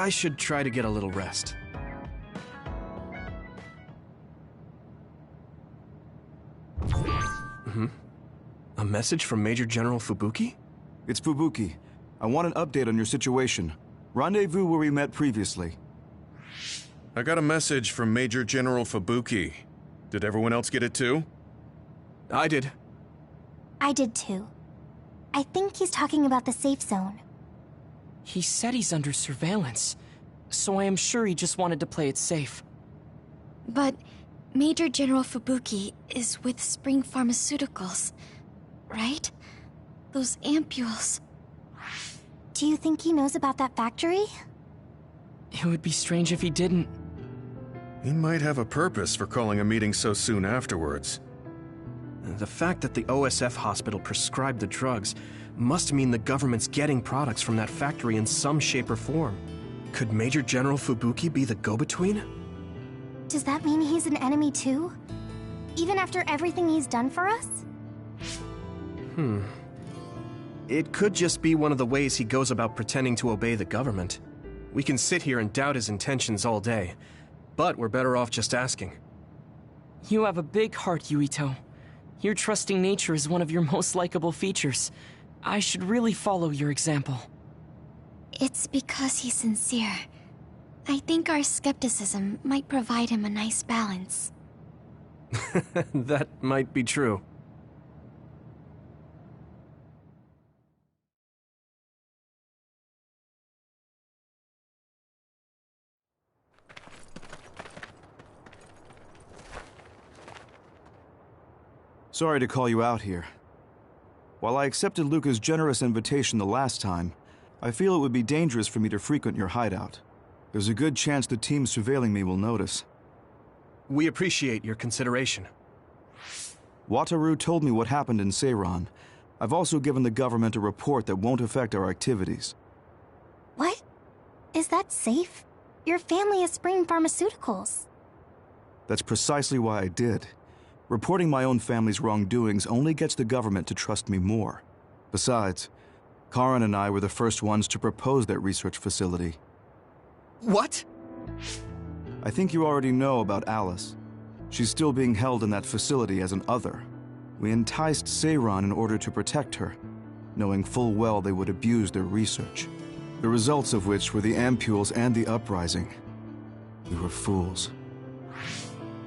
I should try to get a little rest. A message from Major General Fubuki? It's Fubuki. I want an update on your situation. Rendezvous where we met previously. I got a message from Major General Fubuki. Did everyone else get it too? I did. I did too. I think he's talking about the safe zone. He said he's under surveillance, so I am sure he just wanted to play it safe. But Major General Fubuki is with Spring Pharmaceuticals, right? Those ampules. Do you think he knows about that factory? It would be strange if he didn't. He might have a purpose for calling a meeting so soon afterwards. The fact that the OSF hospital prescribed the drugs must mean the government's getting products from that factory in some shape or form. Could Major General Fubuki be the go-between? Does that mean he's an enemy too? Even after everything he's done for us? It could just be one of the ways he goes about pretending to obey the government. We can sit here and doubt his intentions all day, but we're better off just asking. You have a big heart, Yuito. Your trusting nature is one of your most likable features. I should really follow your example. It's because he's sincere. I think our skepticism might provide him a nice balance. That might be true. Sorry to call you out here. While I accepted Luca's generous invitation the last time, I feel it would be dangerous for me to frequent your hideout. There's a good chance the team surveilling me will notice. We appreciate your consideration. Wataru told me what happened in Seiran. I've also given the government a report that won't affect our activities. What? Is that safe? Your family is Spring Pharmaceuticals. That's precisely why I did. Reporting my own family's wrongdoings only gets the government to trust me more. Besides, Karin and I were the first ones to propose that research facility. What? I think you already know about Alice. She's still being held in that facility as an other. We enticed Seiran in order to protect her, knowing full well they would abuse their research. The results of which were the ampules and the uprising. We were fools.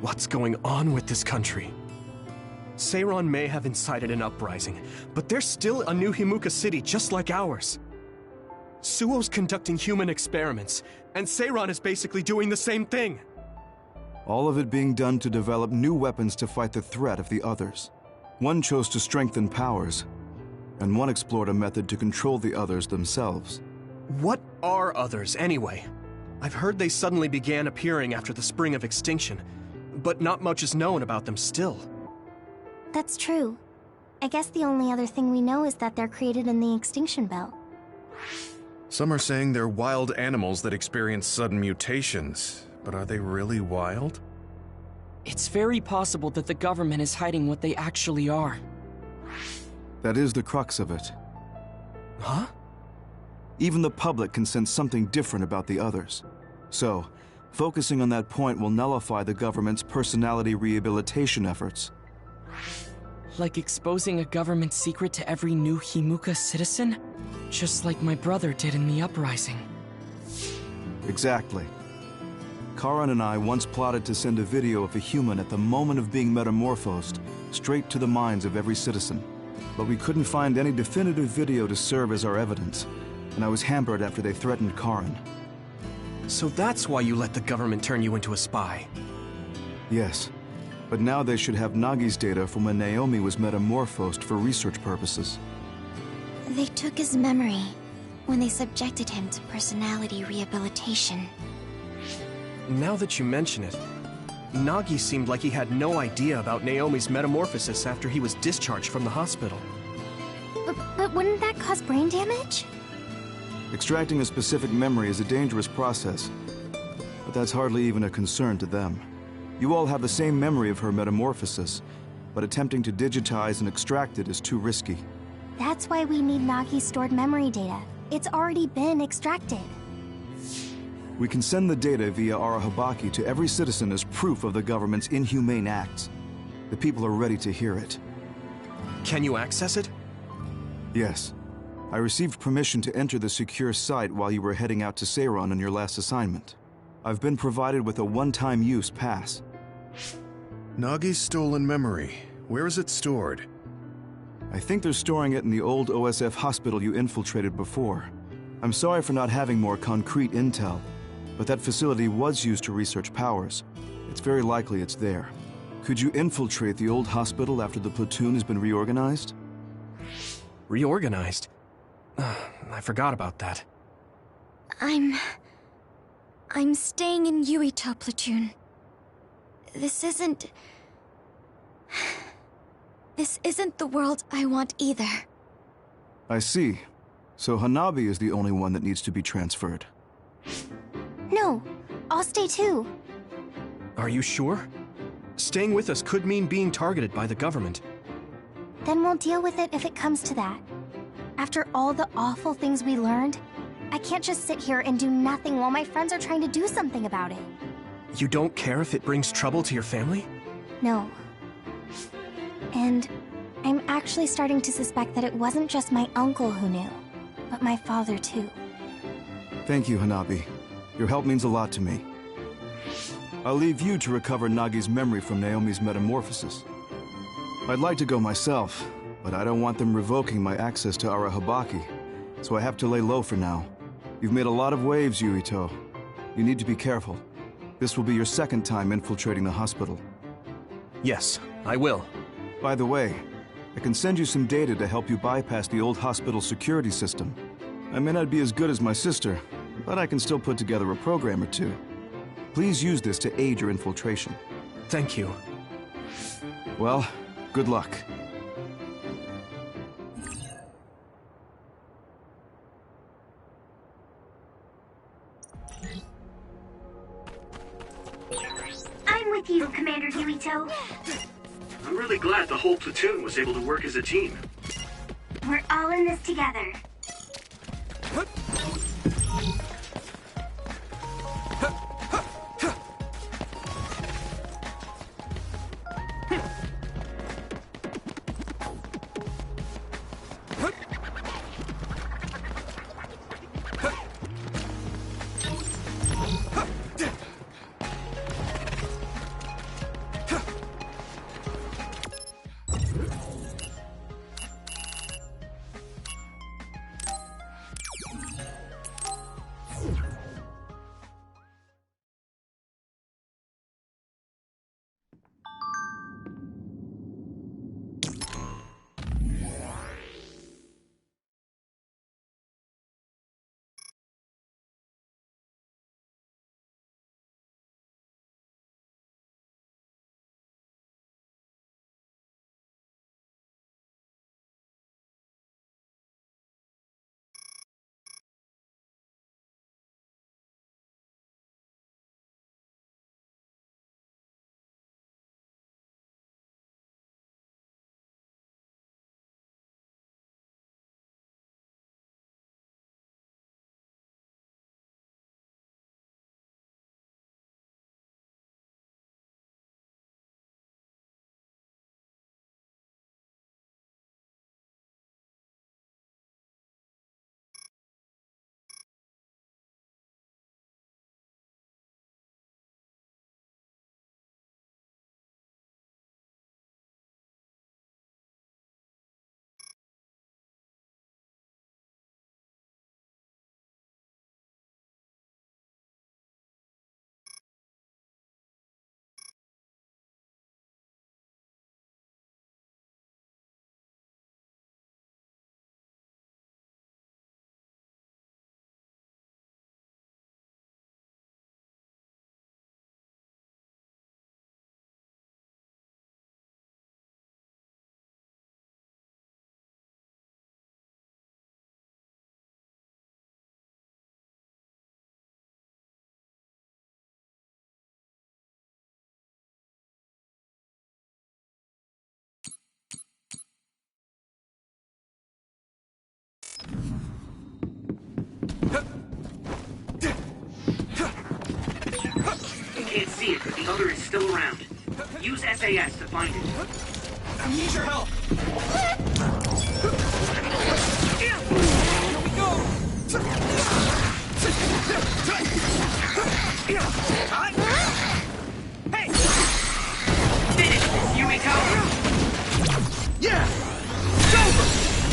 What's going on with this country? Seiron may have incited an uprising, but there's still a new Himuka city just like ours. Suo's conducting human experiments, and Seiron is basically doing the same thing. All of it being done to develop new weapons to fight the threat of the others. One chose to strengthen powers, and one explored a method to control the others themselves. What are others, anyway? I've heard they suddenly began appearing after the Spring of Extinction, but not much is known about them still. That's true. I guess the only other thing we know is that they're created in the Extinction Belt. Some are saying they're wild animals that experience sudden mutations, but are they really wild? It's very possible that the government is hiding what they actually are. That is the crux of it. Huh? Even the public can sense something different about the others. So, focusing on that point will nullify the government's personality rehabilitation efforts. Like exposing a government secret to every new Himuka citizen? Just like my brother did in the uprising. Exactly. Karan and I once plotted to send a video of a human at the moment of being metamorphosed straight to the minds of every citizen. But we couldn't find any definitive video to serve as our evidence, and I was hampered after they threatened Karan. So that's why you let the government turn you into a spy. Yes, but now they should have Nagi's data from when Naomi was metamorphosed for research purposes. They took his memory when they subjected him to personality rehabilitation. Now that you mention it, Nagi seemed like he had no idea about Naomi's metamorphosis after he was discharged from the hospital. But wouldn't that cause brain damage? Extracting a specific memory is a dangerous process, but that's hardly even a concern to them. You all have the same memory of her metamorphosis, but attempting to digitize and extract it is too risky. That's why we need Nagi's stored memory data. It's already been extracted. We can send the data via Arahabaki to every citizen as proof of the government's inhumane acts. The people are ready to hear it. Can you access it? Yes. I received permission to enter the secure site while you were heading out to Seiron on your last assignment. I've been provided with a one-time use pass. Nagi's stolen memory. Where is it stored? I think they're storing it in the old OSF hospital you infiltrated before. I'm sorry for not having more concrete intel, but that facility was used to research powers. It's very likely it's there. Could you infiltrate the old hospital after the platoon has been reorganized? Reorganized? I forgot about that. I'm staying in Yuito platoon. This isn't the world I want either. I see. So Hanabi is the only one that needs to be transferred. No, I'll stay too. Are you sure? Staying with us could mean being targeted by the government. Then we'll deal with it if it comes to that. After all the awful things we learned, I can't just sit here and do nothing while my friends are trying to do something about it. You don't care if it brings trouble to your family? No. And I'm actually starting to suspect that it wasn't just my uncle who knew, but my father too. Thank you, Hanabi. Your help means a lot to me. I'll leave you to recover Nagi's memory from Naomi's metamorphosis. I'd like to go myself, but I don't want them revoking my access to Arahabaki, so I have to lay low for now. You've made a lot of waves, Yuito. You need to be careful. This will be your second time infiltrating the hospital. Yes, I will. By the way, I can send you some data to help you bypass the old hospital security system. I may not be as good as my sister, but I can still put together a program or two. Please use this to aid your infiltration. Thank you. Well, good luck. I'm with you, Commander Yuito. I'm really glad the whole platoon was able to work as a team. We're all in this together. brother is still around. Use SAS to find it. I need your help! Here we go! Hey! Finish this, Yumiko! Yeah!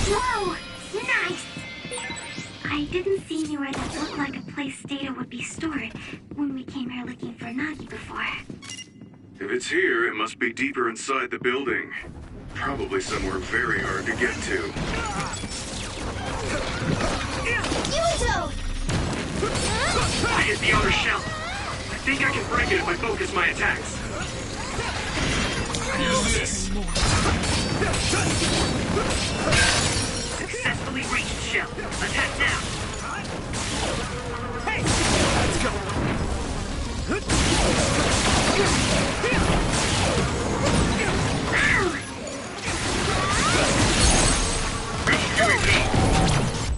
Whoa! Nice! I didn't see anywhere that looked like a place data would be stored when we came here looking for Nagi before. If it's here, it must be deeper inside the building. Probably somewhere very hard to get to. Yuito! I hit the outer shell. I think I can break it if I focus my attacks. Use this. Successfully reached shell. Attack now. Hey! Let's go!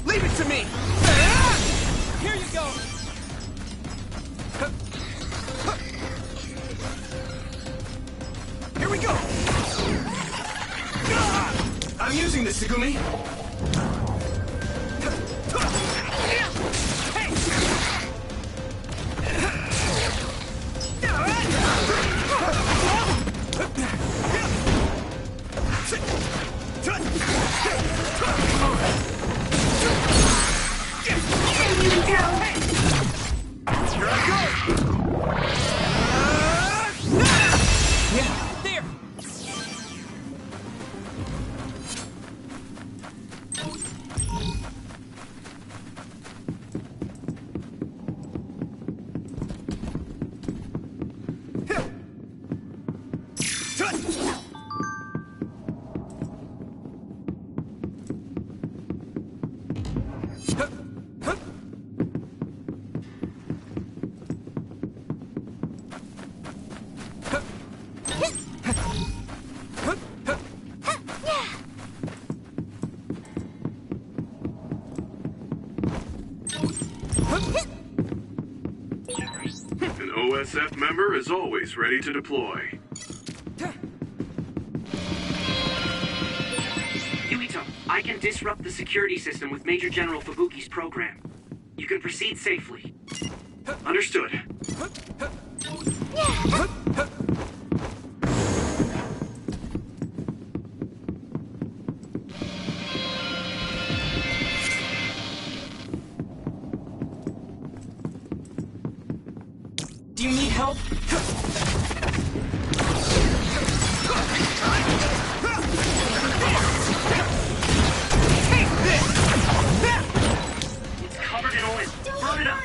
Leave it to me! Here you go! Here we go! I'm using this, Segumi! Hey! Here I go! Yeah, there! An OSF member is always ready to deploy. Yuito, I can disrupt the security system with Major General Fubuki's program. You can proceed safely. Understood. Do you need help? Take this! It's covered in oil. Burn it up.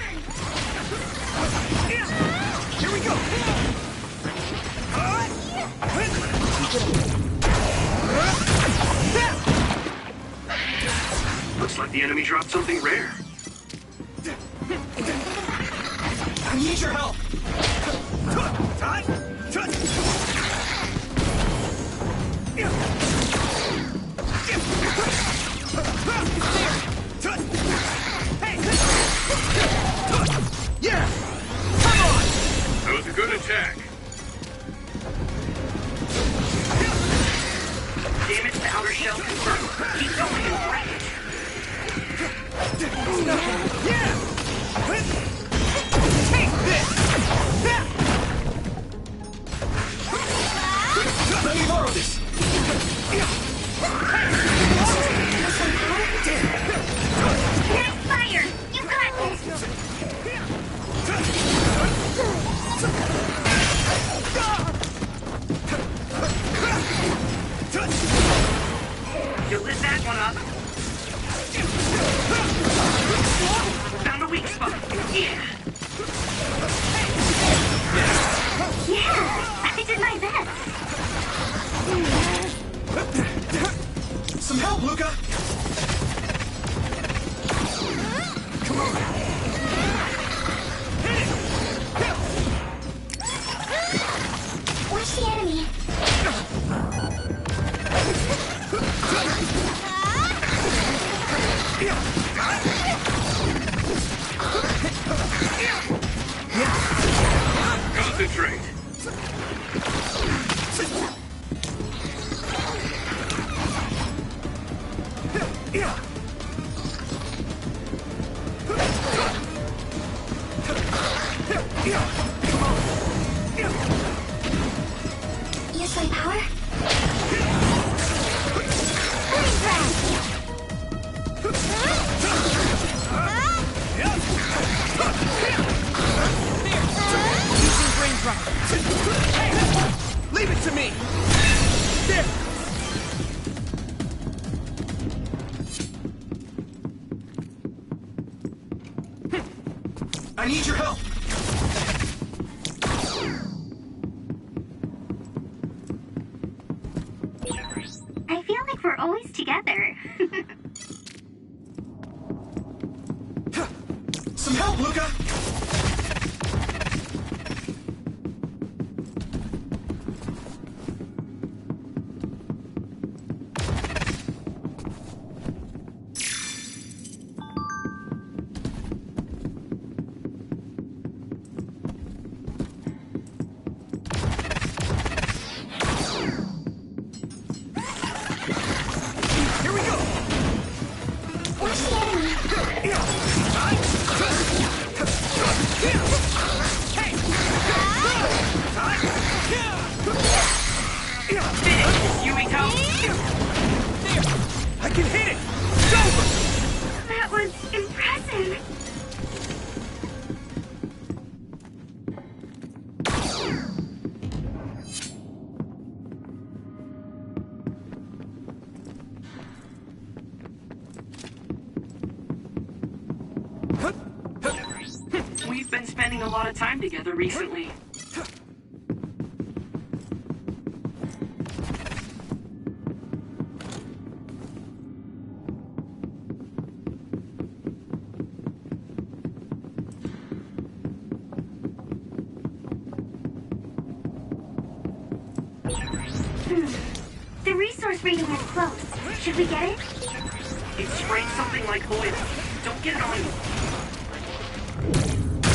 Here we go! Looks like the enemy dropped something rare. I need your help! Yeah! That was a good attack. Damage to outer shell confirmed. Keep going and break it. Yeah! Take this! Let me borrow this! Nice fire! You got this! You lit that one up. Found a weak spot. Yeah. Yeah! I did my best! Use my power? Using brain drop. Hey! Leave it to me! There! I need your help! I feel like we're always together. Some help, Luca! Here we go! What's the enemy? Yumiko! I can hit it! It's over! That was impressive. We've been spending a lot of time together recently. The resource reading is close. Should we get it? It sprayed something like oil. Don't get it on you.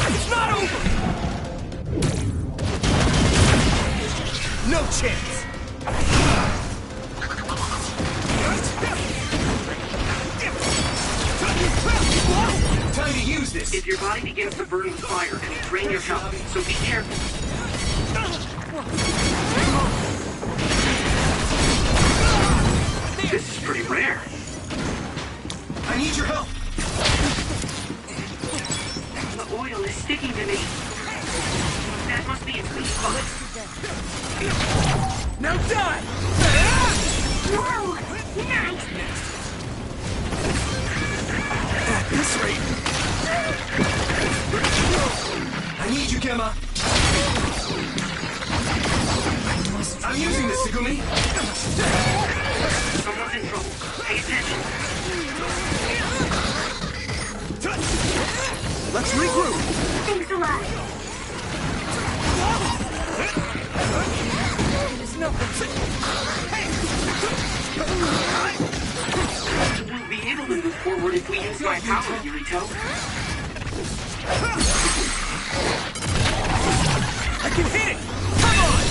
It's not over! No chance! Time to use this! If your body begins to burn with fire, it'll drain your health, so be careful. This is pretty rare. I need your help! The oil is sticking to me. That must be its weak spot. Now die! Whoa! Nice! At this rate... I need you, Gemma! I'm using this, Segumi! Someone's in trouble. Pay attention. Let's regroup! Thanks a lot. There's nothing... We'll be able to move forward if we use my power, Yurito. I can hit it! Come on!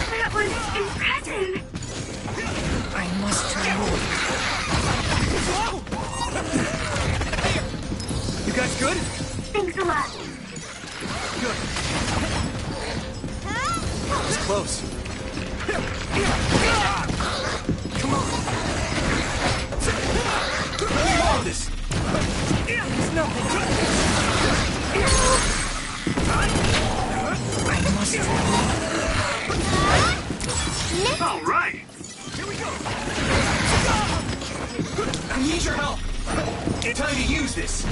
That was impressive. I must try more. You guys good? Thanks a lot. Good. That was close. Come on. Let me hold this. There's nothing. I must try more. All right. Here we go. I need your help! Time to use this!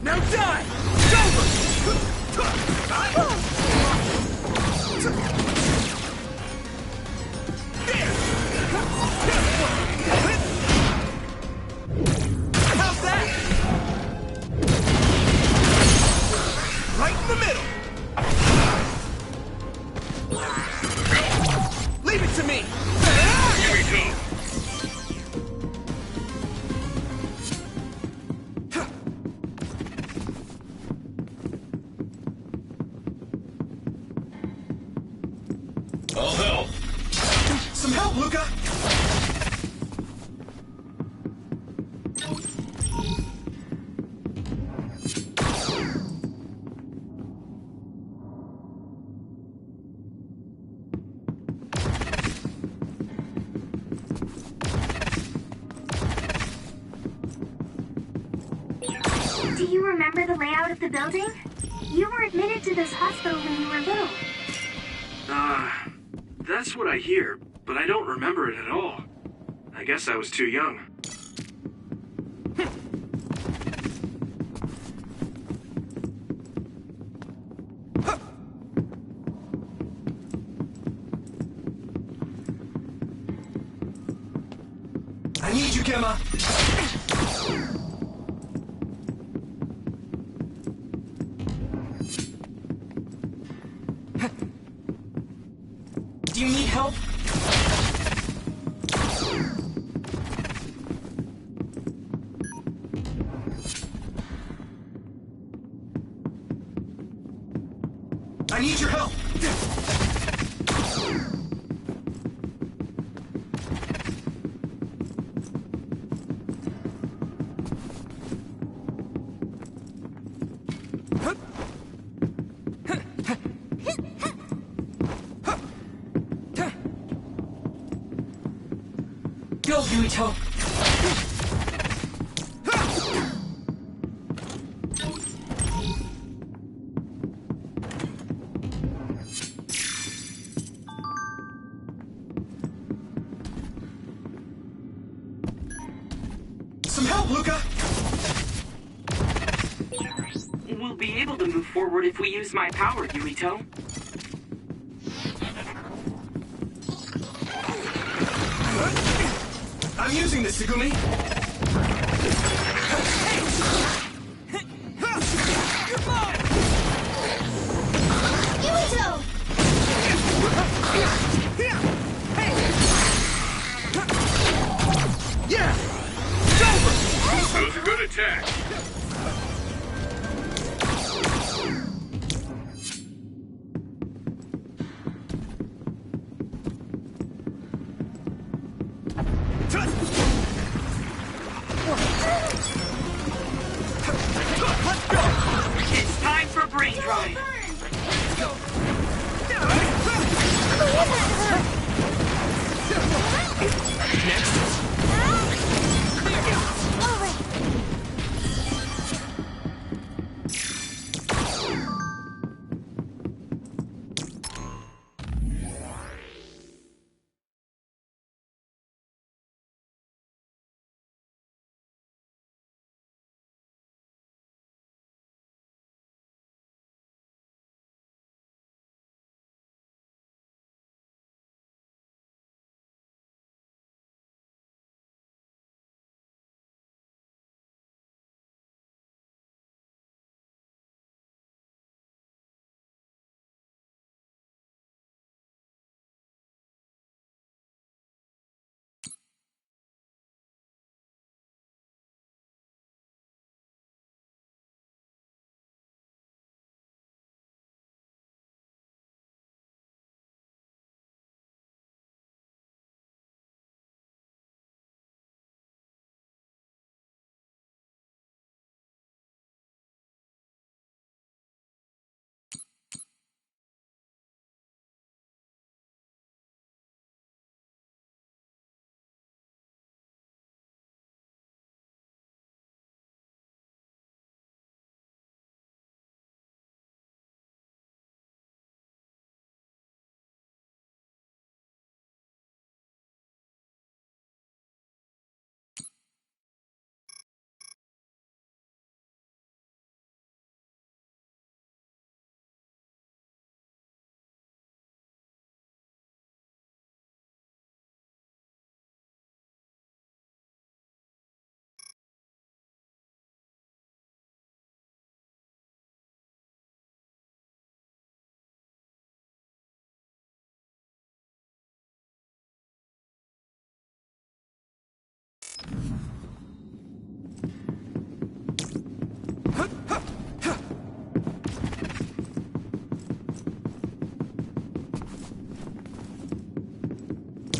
Now die! It's over! How's that? Right in the middle! Leave it to me! Do you remember the layout of the building? You were admitted to this hospital when you were little. That's what I hear, but I don't remember it at all. I guess I was too young. I need you, Gemma! Do you need help? I need your help! Go, Yuito! Some help, Luca! We'll be able to move forward if we use my power, Yuito. I'm using this, Segumi! Yuito! Yeah! It's over! That was a good attack. It's time for brain drive!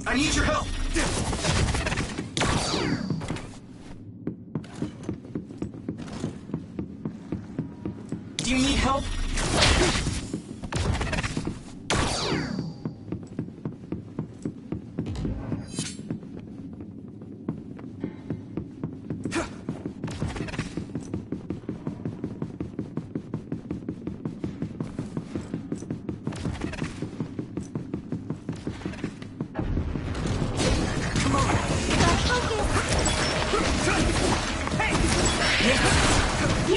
I need your help! Do you need help?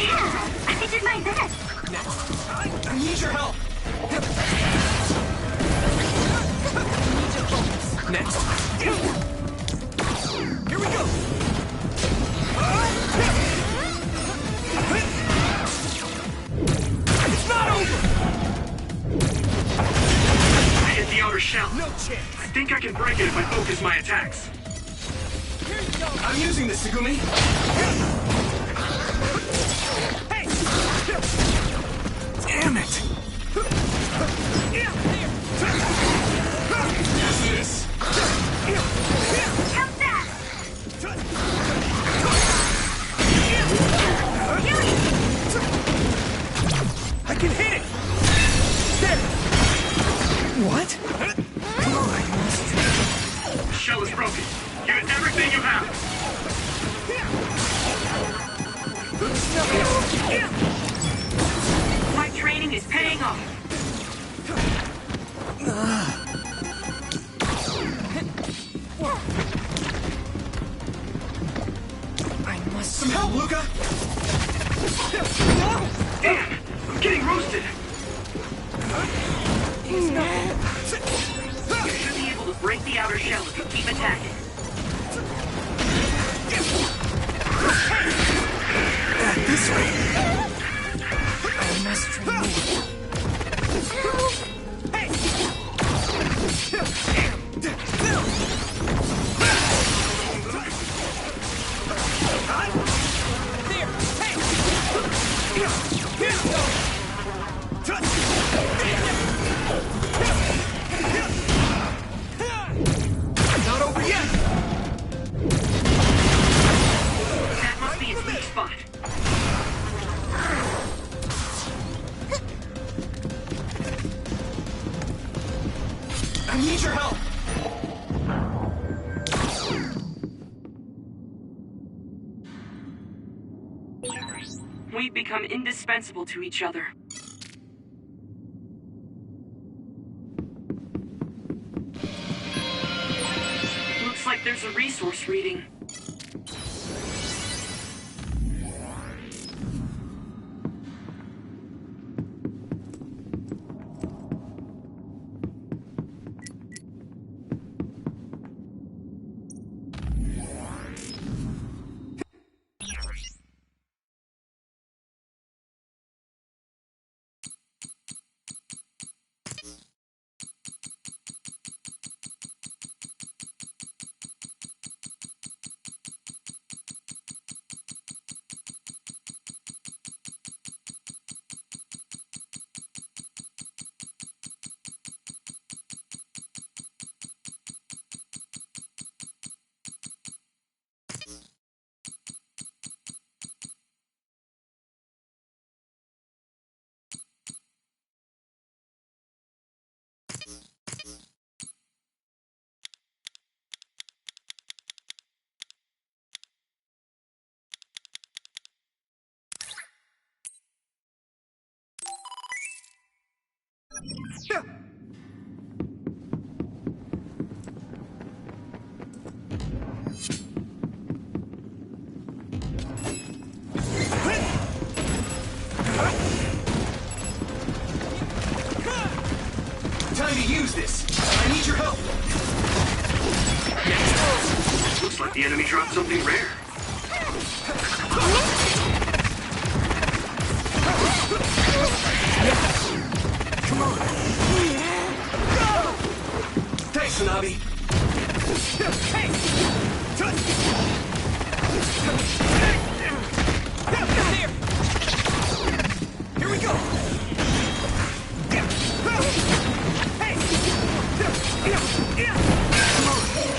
Yeah, I did my best. I need your help! Next. Here we go! It's not over! I hit the outer shell. No chance! I think I can break it if I focus my attacks. I'm using this, Segumi! Hey! Damn it! This. How's that? I can hit it! There! What? The shell is broken. Give it everything you have. My training is paying off. I must. Some help, Luca! Damn! I'm getting roasted. You should be able to break the outer shell if you keep attacking. This way! I must remove. Not over yet! That must be its weak spot. I need your help! We've become indispensable to each other. Looks like there's a resource reading. Time to use this! I need your help! Looks like the enemy dropped something rare. Come on! Thanks, Hanabi! Hey! Here we go!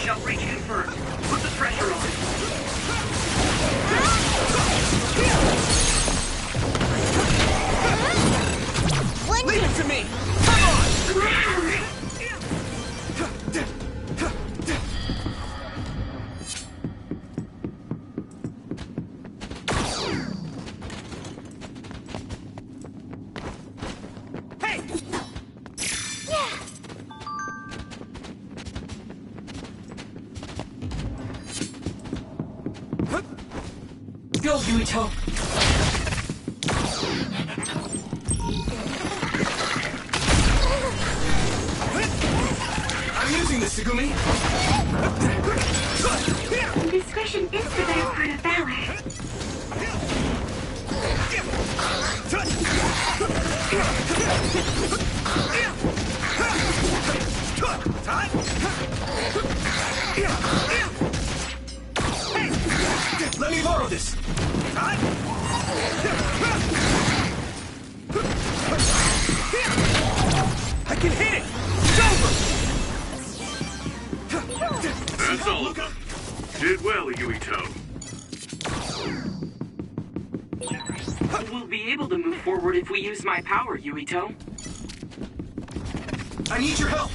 Shell breach confirmed. Put the pressure on. Leave it to me! Go, Yuito. Takumi? Discretion is the better part of valor. Let me borrow this! I can hit it! It's over! That's all of them. Did well, Yuito. We'll be able to move forward if we use my power, Yuito. I need your help!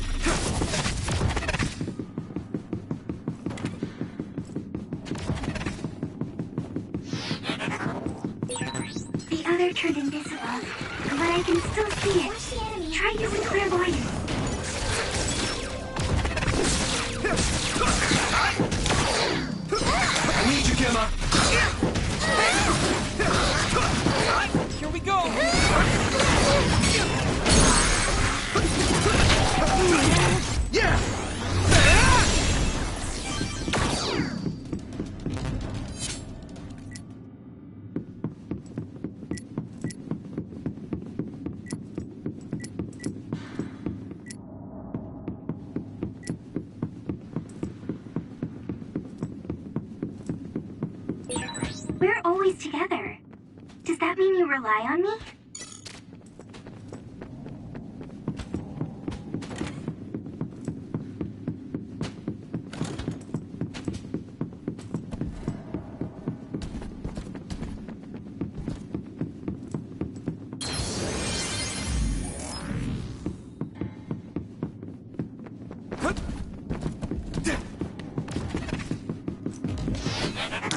The other turned invisible, but I can still see it. Try using clairvoyance. I need you, Gemma! Here we go! Yeah! We're always together. Does that mean you rely on me?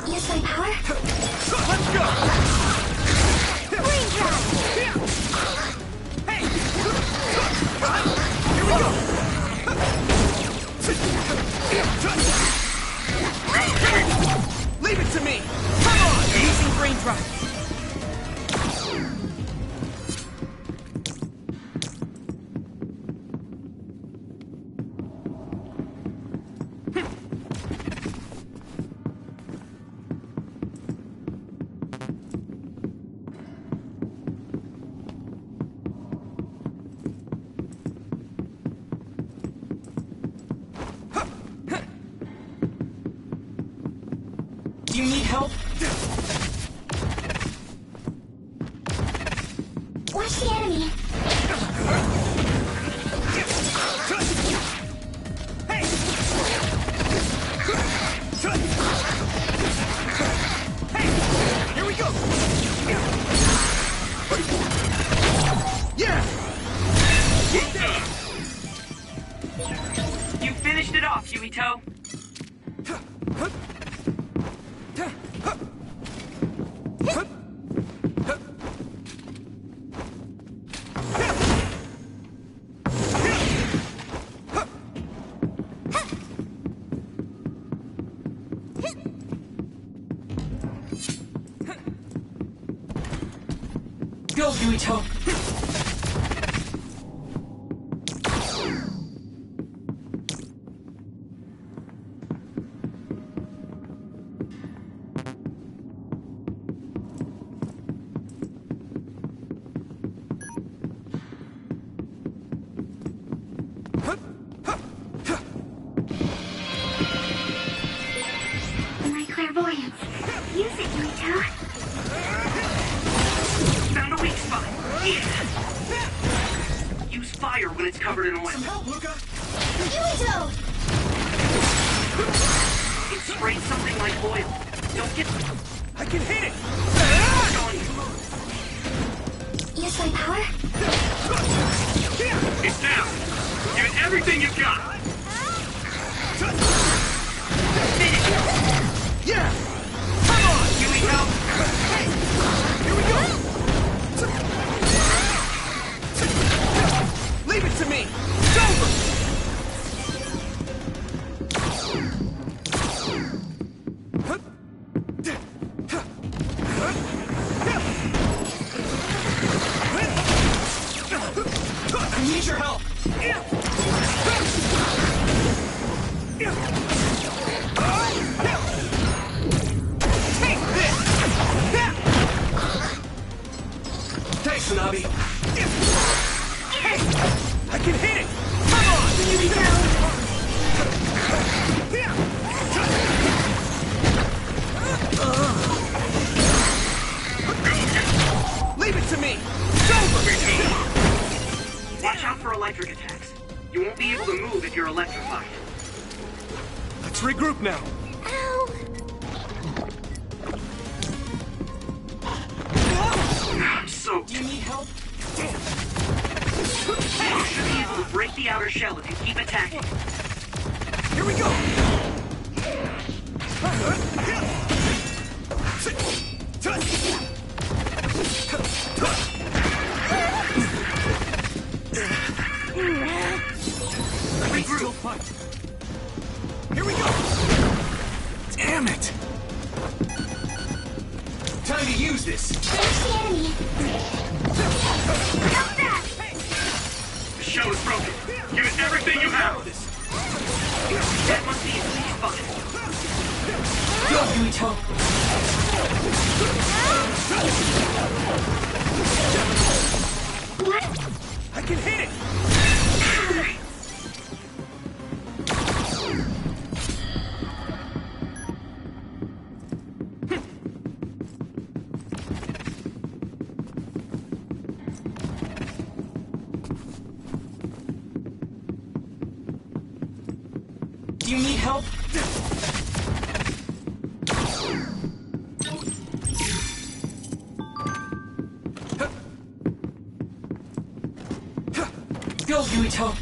Use my power? Let's go! Raindrop! Hey! Here we go! Leave it to me! Come on! Using brain drop. Do you need help? Watch the enemy! Hey! Hey! Here we go! Yeah! You finished it off, Yuito. Go, Yuito. My clairvoyance. Use it, Yuito. Found a weak spot! Use fire when it's covered in oil. Help, Luca! Yuito! It sprayed something like oil. Don't get... I can hit it! On you. Use my power? It's down. Give it everything you've got. Yeah! Come on! Yuito! Hey! Here we go! Leave it to me! It's over! I need your help! Let's regroup now. Ow! I'm soaked. Do you need help? You should be able to break the outer shell if you keep attacking. Here we go! Still fight. Here we go! Damn it! Time to use this! There's the enemy. How's that? The shell is broken. Give it everything you have. That must be at least fine. Go, Yuito. What? I can hit it! Do you need help? Go, Yuito.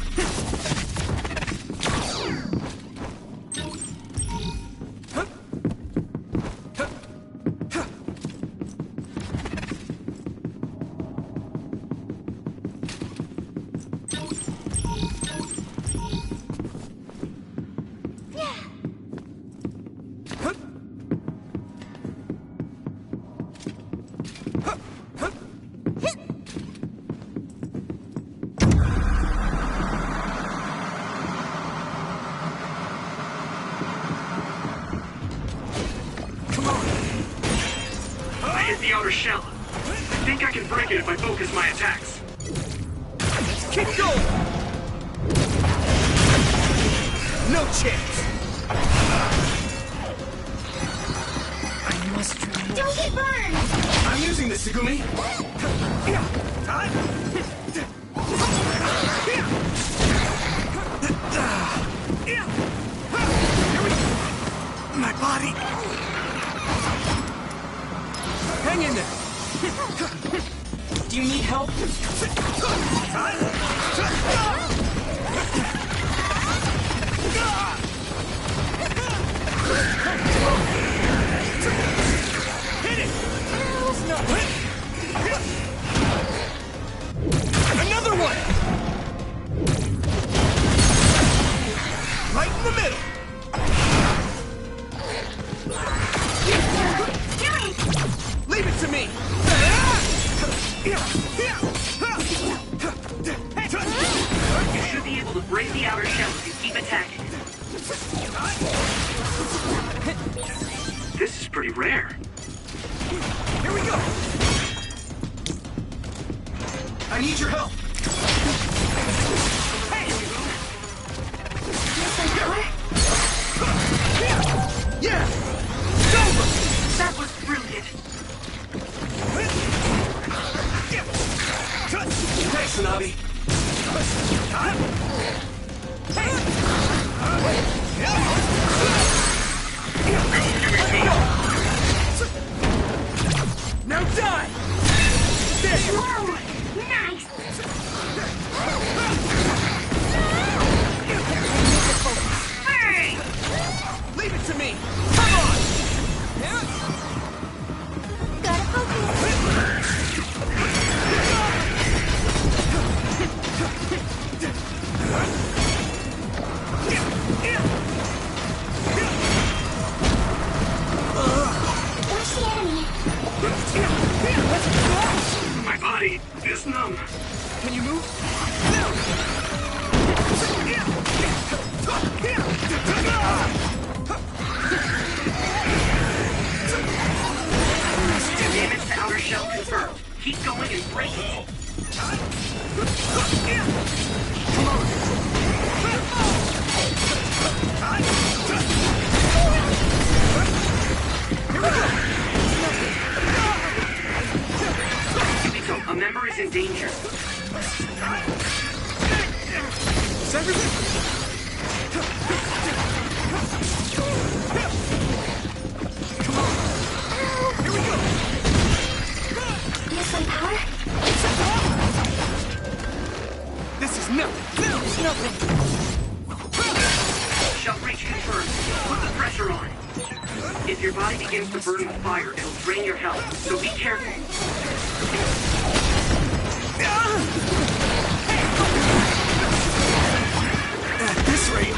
The outer shell. I think I can break it if I focus my attacks. Keep going! No chance! I must remove. Don't get burned! I'm using this, Segumi! My body! Hang in there! Do you need help? Hit it! Another one! Right in the middle! Leave it to me! You should be able to break the outer shell if you keep attacking. This is pretty rare. Here we go! I need your help! Yeah! It's over! That was brilliant. Thanks, Hanabi. Now die! There! Whoa! Nice! Hey! Leave it to me! Come on! Gotta focus. There's the enemy. My body is numb. Can you move? Damage to outer shell confirmed. Keep going and break it. So, a member is in danger. Is everything? are on. If your body begins to burn with fire, it'll drain your health, so be careful. At this rate...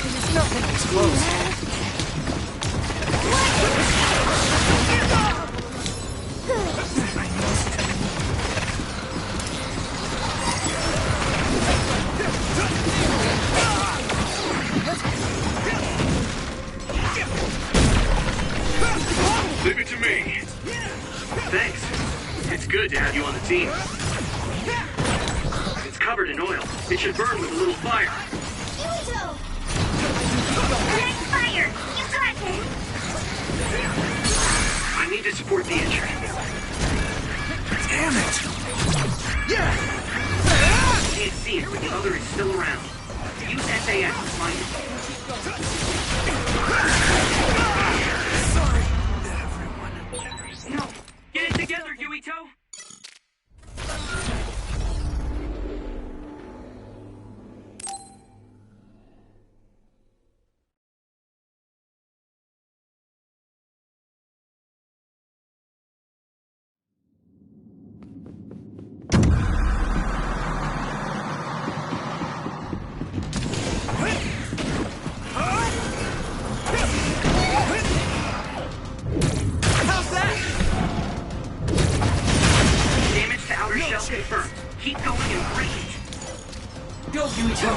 There's nothing close. Leave it to me. Thanks. It's good to have you on the team. It's covered in oil. It should burn with a little fire. Next fire! You got it! I need to support the injured. Damn it! Yeah! I can't see it, but the other is still around. Use SAS to find it. Sorry, everyone. No! Get it together, Yuito! How's that? Damage to outer shell confirmed. Keep going and break it. Go, Yuito!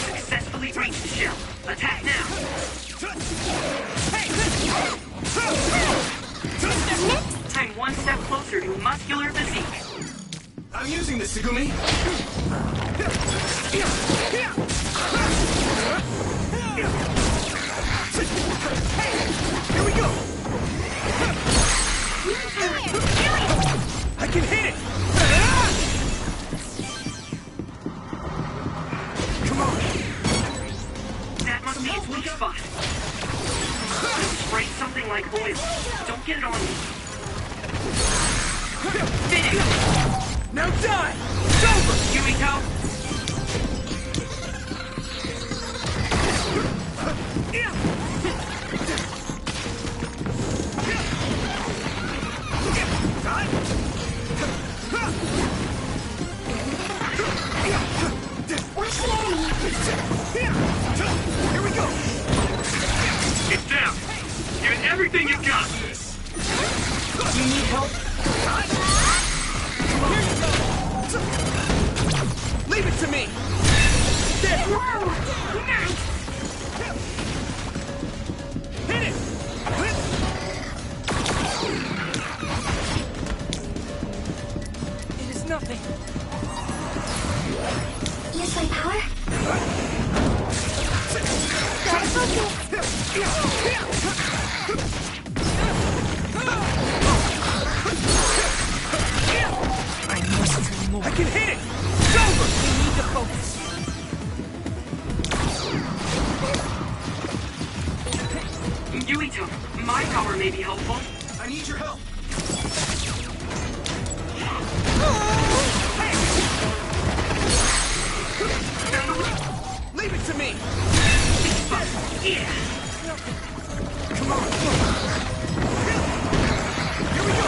Successfully breached the shell. Attack now. I'm one step closer to a muscular physique. I'm using this, Tsugumi. Here we go. I can hit it. Come on. That must be its weak spot. Spray something like oil. Don't get it on me. Finish! Now die. It's over. Yuito! Where's the enemy? Here we go. It's down. Give it everything you've got. You need help? Leave it to me. Whoa! Nice! Hit it. It is nothing. Use my power? Gotta I must do more. I can hit it. It's over. We need to focus. Yuito, my power may be helpful. I need your help. Leave it to me. Yeah. Come on. Here we go.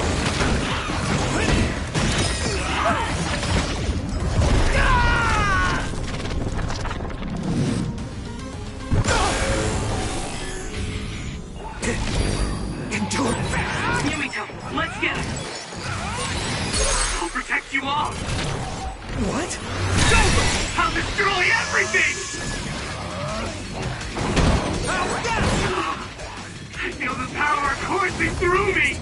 Endure. Yuito, let's get it. I'll protect you all. What? It's over. I'll destroy everything! I feel the power coursing through me!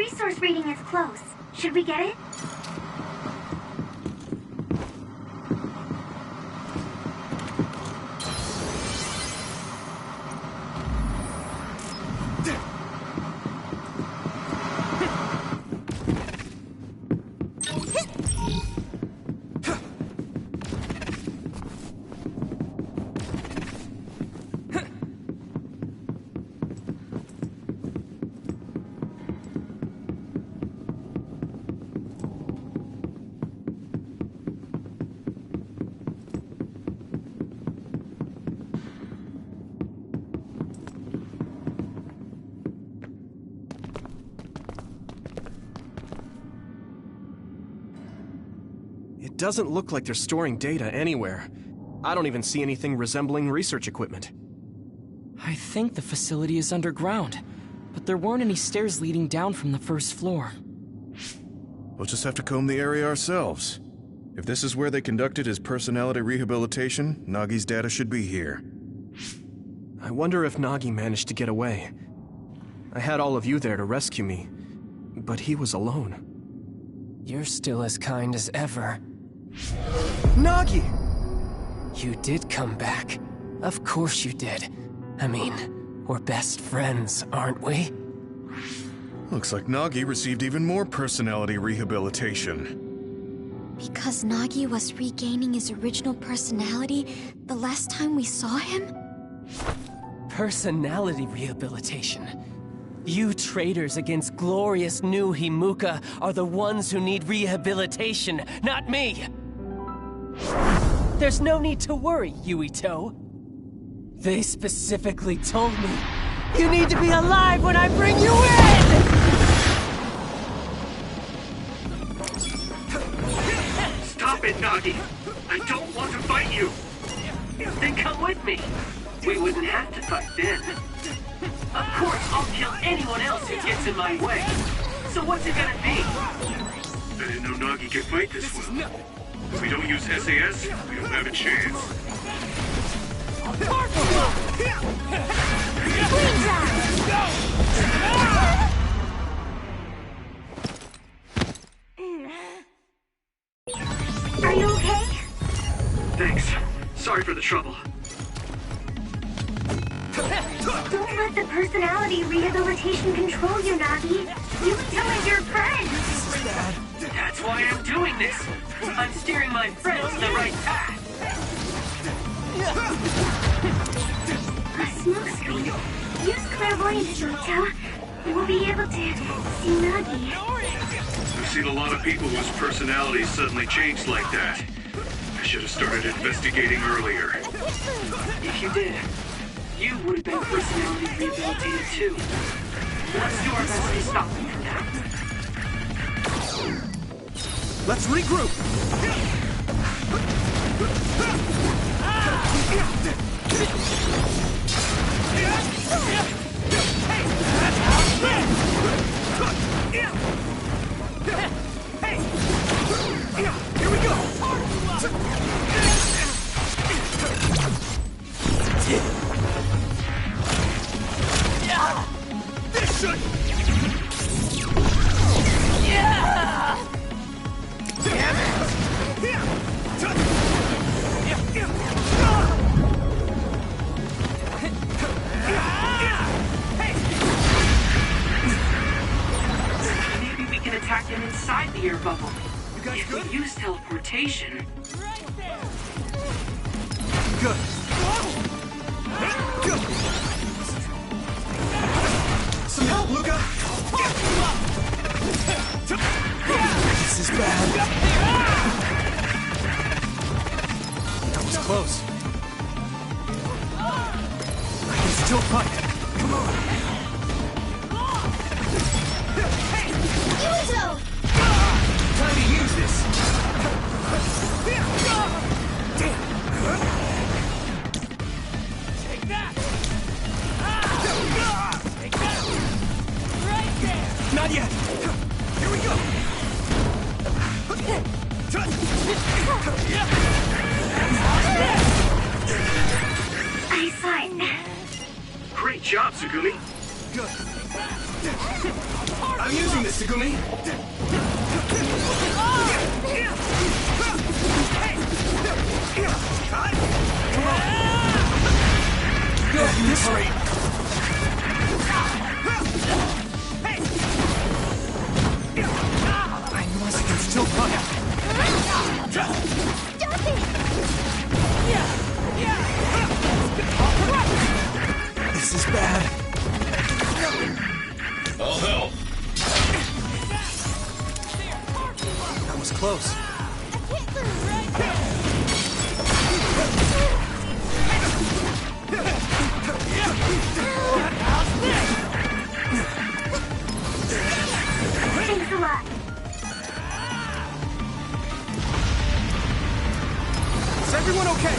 resource reading is close. Should we get it? It doesn't look like they're storing data anywhere. I don't even see anything resembling research equipment. I think the facility is underground, but there weren't any stairs leading down from the first floor. We'll just have to comb the area ourselves. If this is where they conducted his personality rehabilitation, Nagi's data should be here. I wonder if Nagi managed to get away. I had all of you there to rescue me, but he was alone. You're still as kind as ever. Nagi! You did come back. Of course you did. I mean, we're best friends, aren't we? Looks like Nagi received even more personality rehabilitation. Because Nagi was regaining his original personality the last time we saw him? Personality rehabilitation. You traitors against glorious new Himuka are the ones who need rehabilitation, not me! There's no need to worry, Yuito. They specifically told me, you need to be alive when I bring you in! Stop it, Nagi! I don't want to fight you! Then come with me. We wouldn't have to fight then. Of course, I'll kill anyone else who gets in my way. So what's it gonna be? I didn't know Nagi could fight this well. If we don't use SAS, we don't have a chance. Are you okay? Thanks. Sorry for the trouble. Don't let the personality rehabilitation control you, Nagi. Yuito is your friend. That's why I'm doing this. I'm steering my friends in the right path. A smoke screen. Use clairvoyance, Yuito. We'll be able to see Nagi. I've seen a lot of people whose personalities suddenly changed like that. I should have started investigating earlier. If you did, you would have been personality rehabilitated too. Let's do our best to stop them from that. Let's regroup! Here we go! This should... Damn it! Maybe we can attack them inside the air bubble. If we use teleportation... Good. Some help, Luca! This is bad. That was close. I can still fight. Come on. Yuito! Time to use this. Damn. Take that! Take that! Right there! Not yet. Here we go. I saw it. Great job, Tsugumi. Good. I'm using this, Segumi! Come on! Go at this rate! I can still fight! Stop it! This is bad. I'll help. That was close. Thanks a lot. Is everyone okay?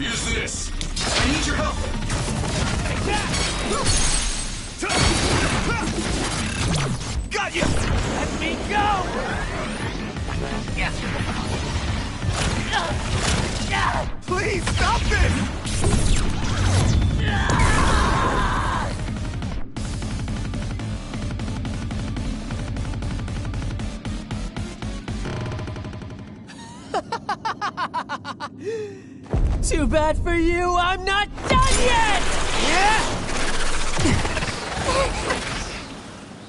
Use this. I need your help. Got you! Let me go! Please, stop this! Too bad for you, I'm not done yet!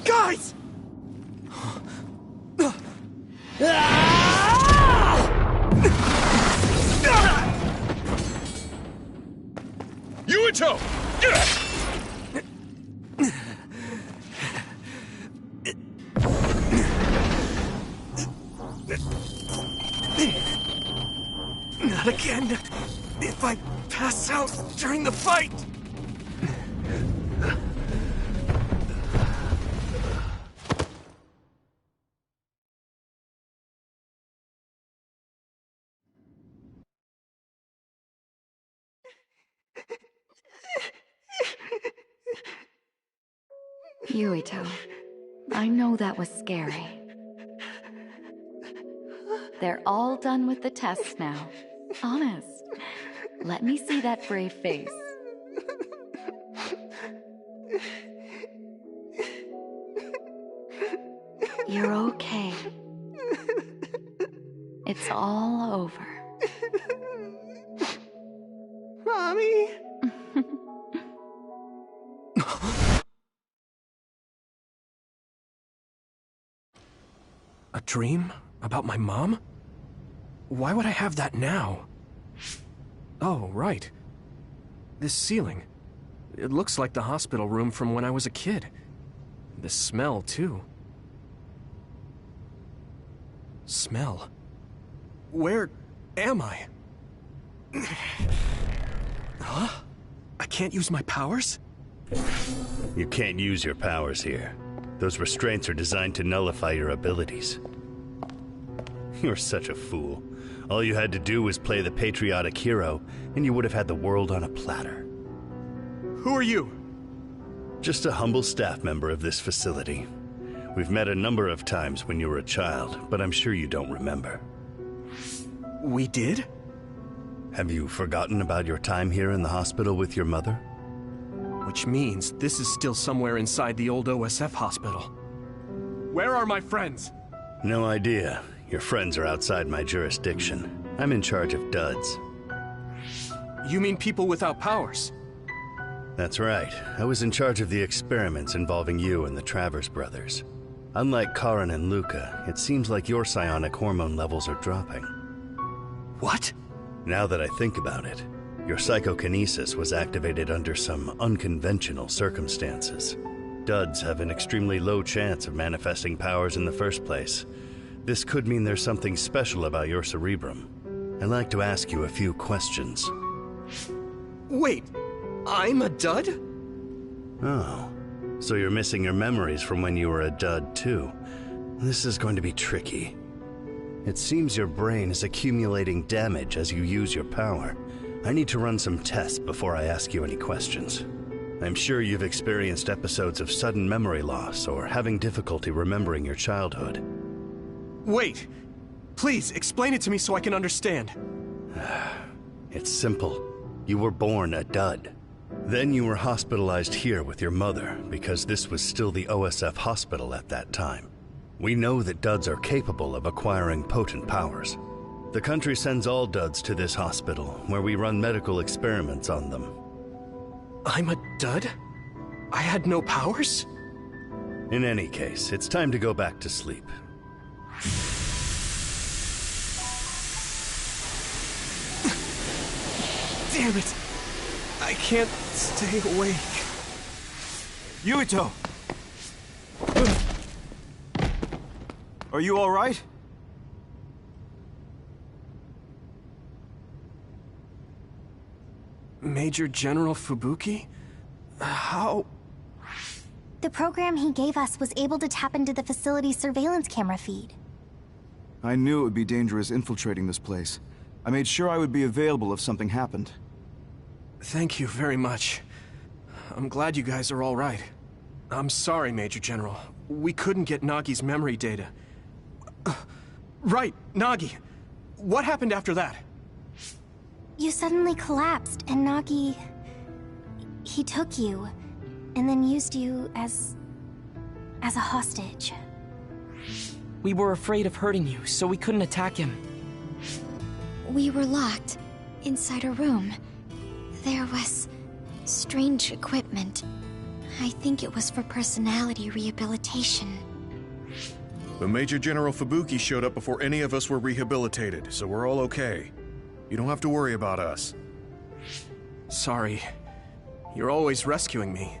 Guys! Yuito! Not again. If I pass out during the fight. Yuito, I know that was scary. They're all done with the tests now. Honest. Let me see that brave face. You're okay. It's all over. Mommy! A dream? About my mom? Why would I have that now? Oh, right. This ceiling. It looks like the hospital room from when I was a kid. The smell, too. Smell? Where am I? Huh? I can't use my powers? You can't use your powers here. Those restraints are designed to nullify your abilities. You're such a fool. All you had to do was play the patriotic hero, and you would have had the world on a platter. Who are you? Just a humble staff member of this facility. We've met a number of times when you were a child, but I'm sure you don't remember. We did? Have you forgotten about your time here in the hospital with your mother? Which means this is still somewhere inside the old OSF hospital. Where are my friends? No idea. Your friends are outside my jurisdiction. I'm in charge of duds. You mean people without powers? That's right. I was in charge of the experiments involving you and the Travers brothers. Unlike Karin and Luca, it seems like your psionic hormone levels are dropping. What? Now that I think about it, your psychokinesis was activated under some unconventional circumstances. Duds have an extremely low chance of manifesting powers in the first place. This could mean there's something special about your cerebrum. I'd like to ask you a few questions. Wait, I'm a dud? Oh, so you're missing your memories from when you were a dud too. This is going to be tricky. It seems your brain is accumulating damage as you use your power. I need to run some tests before I ask you any questions. I'm sure you've experienced episodes of sudden memory loss or having difficulty remembering your childhood. Wait, please explain it to me so I can understand. It's simple. You were born a dud. Then you were hospitalized here with your mother, because this was still the OSF hospital at that time. We know that duds are capable of acquiring potent powers. The country sends all duds to this hospital, where we run medical experiments on them. I'm a dud? I had no powers? In any case, it's time to go back to sleep. Damn it! I can't stay awake. Yuito! Are you all right? Major General Fubuki? How? The program he gave us was able to tap into the facility's surveillance camera feed. I knew it would be dangerous infiltrating this place. I made sure I would be available if something happened. Thank you very much. I'm glad you guys are all right. I'm sorry, Major General. We couldn't get Nagi's memory data. Right, Nagi. What happened after that? You suddenly collapsed, and Nagi... he took you, and then used you as a hostage. We were afraid of hurting you, so we couldn't attack him. We were locked inside a room. There was strange equipment. I think it was for personality rehabilitation. But Major General Fubuki showed up before any of us were rehabilitated, so we're all okay. You don't have to worry about us. Sorry. You're always rescuing me.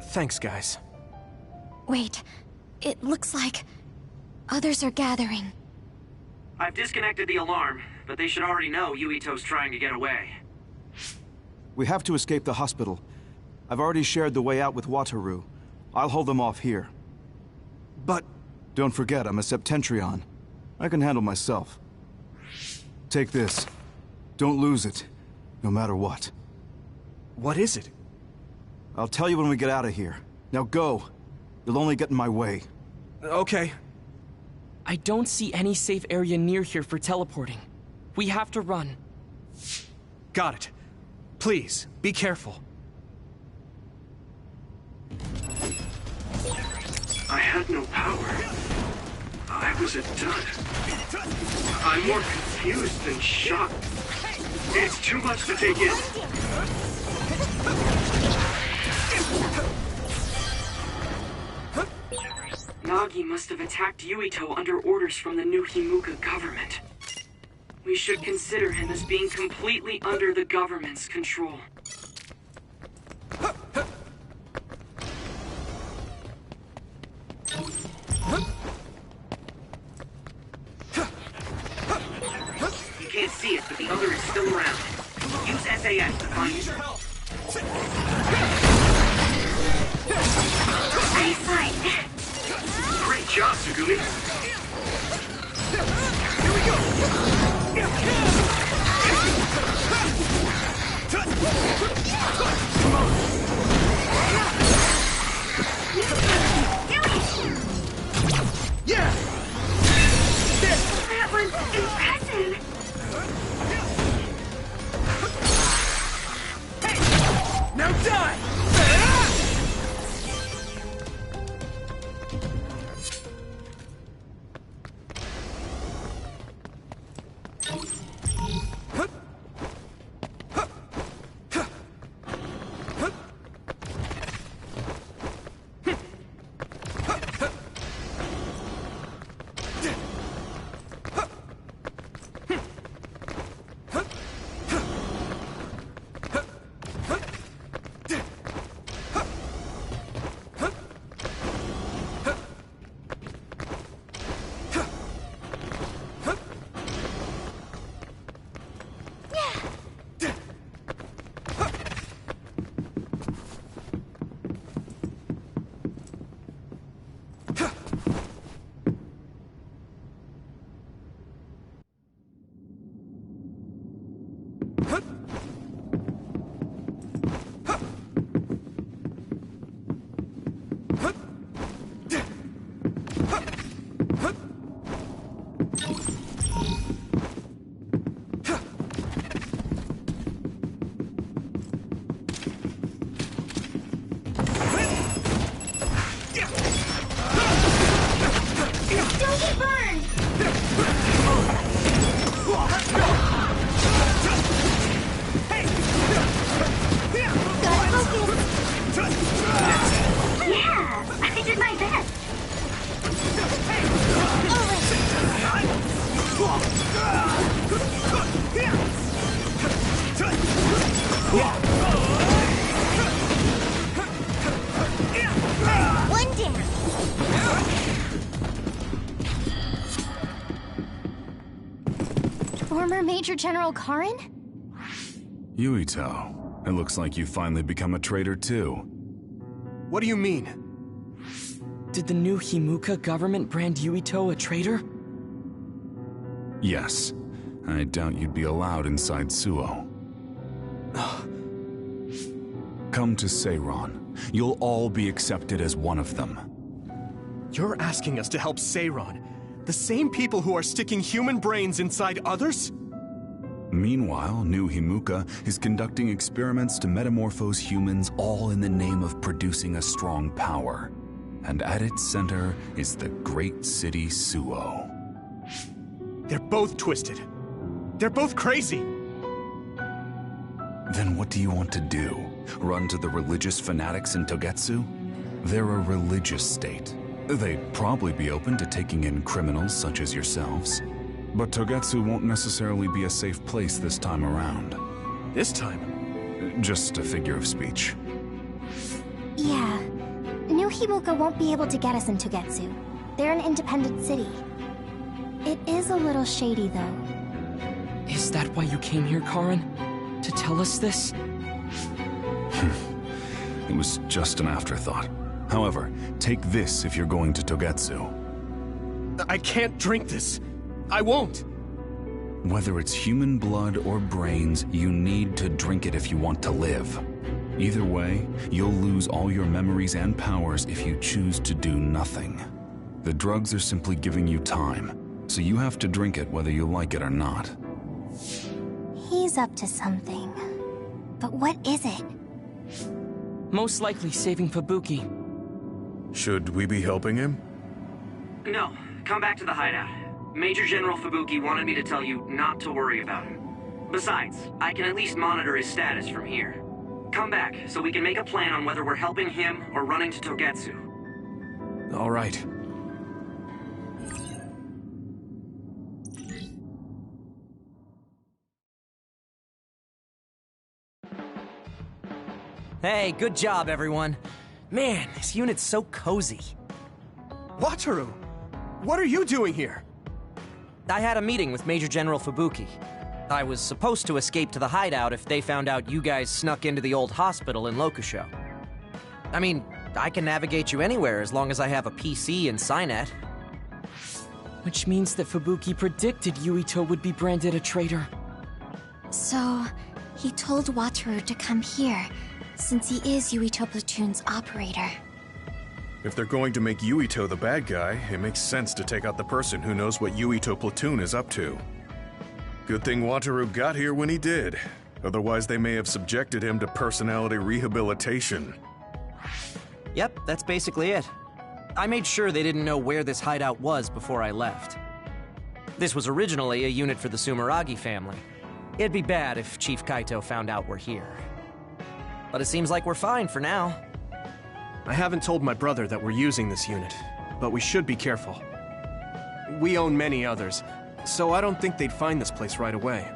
Thanks, guys. Wait, it looks like others are gathering. I've disconnected the alarm, but they should already know Yuito's trying to get away. We have to escape the hospital. I've already shared the way out with Wataru. I'll hold them off here. But... Don't forget, I'm a Septentrion. I can handle myself. Take this. Don't lose it, no matter what. What is it? I'll tell you when we get out of here. Now go. You'll only get in my way. Okay. I don't see any safe area near here for teleporting. We have to run. Got it. Please, be careful. I had no power. I was a dud. I'm more confused than shocked. It's too much to take in. Nagi must have attacked Yuito under orders from the new Himuka government. We should consider him as being completely under the government's control. You can't see it, but the other is still around. Use SAS to find it. Great job, Tsugumi. Here we go! Come on! Yeah! That was impressive! Hey! Now die! Former Major General Karin? Yuito, it looks like you finally become a traitor too. What do you mean? Did the new Himuka government brand Yuito a traitor? Yes. I doubt you'd be allowed inside Suo. Come to Seiron. You'll all be accepted as one of them. You're asking us to help Seiron? The same people who are sticking human brains inside others? Meanwhile, New Himuka is conducting experiments to metamorphose humans, all in the name of producing a strong power. And at its center is the great city Suo. They're both twisted. They're both crazy. Then what do you want to do? Run to the religious fanatics in Togetsu? They're a religious state. They'd probably be open to taking in criminals such as yourselves. But Togetsu won't necessarily be a safe place this time around. This time? Just a figure of speech. Yeah. New Himuka won't be able to get us in Togetsu. They're an independent city. It is a little shady, though. Is that why you came here, Karin? To tell us this? It was just an afterthought. However, take this if you're going to Togetsu. I can't drink this. I won't. Whether it's human blood or brains, you need to drink it if you want to live. Either way, you'll lose all your memories and powers if you choose to do nothing. The drugs are simply giving you time, so you have to drink it whether you like it or not. He's up to something. But what is it? Most likely saving Fubuki. Should we be helping him? No, come back to the hideout. Major General Fubuki wanted me to tell you not to worry about him. Besides, I can at least monitor his status from here. Come back, so we can make a plan on whether we're helping him or running to Togetsu. All right. Hey, good job, everyone. Man, this unit's so cozy. Wataru! What are you doing here? I had a meeting with Major General Fubuki. I was supposed to escape to the hideout if they found out you guys snuck into the old hospital in Lokusho. I mean, I can navigate you anywhere as long as I have a PC and Cynet. Which means that Fubuki predicted Yuito would be branded a traitor. So, he told Wataru to come here, since he is Yuito Platoon's operator. If they're going to make Yuito the bad guy, it makes sense to take out the person who knows what Yuito Platoon is up to. Good thing Wataru got here when he did. Otherwise, they may have subjected him to personality rehabilitation. Yep, that's basically it. I made sure they didn't know where this hideout was before I left. This was originally a unit for the Sumeragi family. It'd be bad if Chief Kaito found out we're here. But it seems like we're fine for now. I haven't told my brother that we're using this unit, but we should be careful. We own many others, so I don't think they'd find this place right away.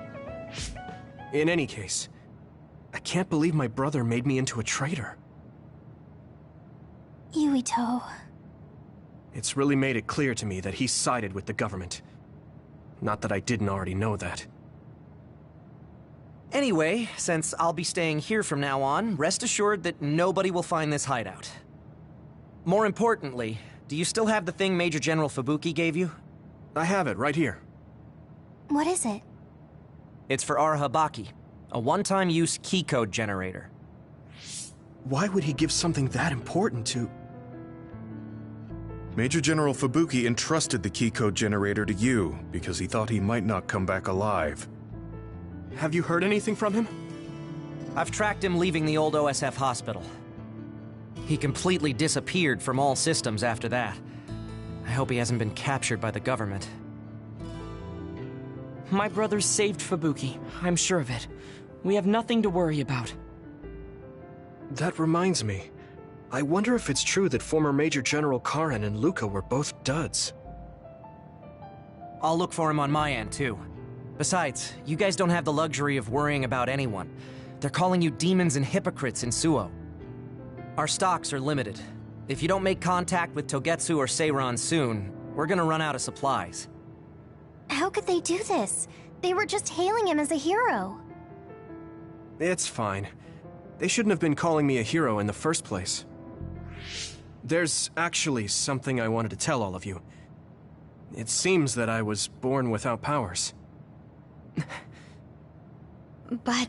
In any case, I can't believe my brother made me into a traitor. Yuito. It's really made it clear to me that he sided with the government. Not that I didn't already know that. Anyway, since I'll be staying here from now on, rest assured that nobody will find this hideout. More importantly, do you still have the thing Major General Fubuki gave you? I have it right here. What is it? It's for Arahabaki, a one-time use key code generator. Why would he give something that important to... Major General Fubuki entrusted the key code generator to you because he thought he might not come back alive. Have you heard anything from him? I've tracked him leaving the old OSF hospital. He completely disappeared from all systems after that. I hope he hasn't been captured by the government. My brother saved Fubuki, I'm sure of it. We have nothing to worry about. That reminds me. I wonder if it's true that former Major General Karin and Luca were both duds. I'll look for him on my end, too. Besides, you guys don't have the luxury of worrying about anyone. They're calling you demons and hypocrites in Suo. Our stocks are limited. If you don't make contact with Togetsu or Seiran soon, we're gonna run out of supplies. How could they do this? They were just hailing him as a hero. It's fine. They shouldn't have been calling me a hero in the first place. There's actually something I wanted to tell all of you. It seems that I was born without powers. But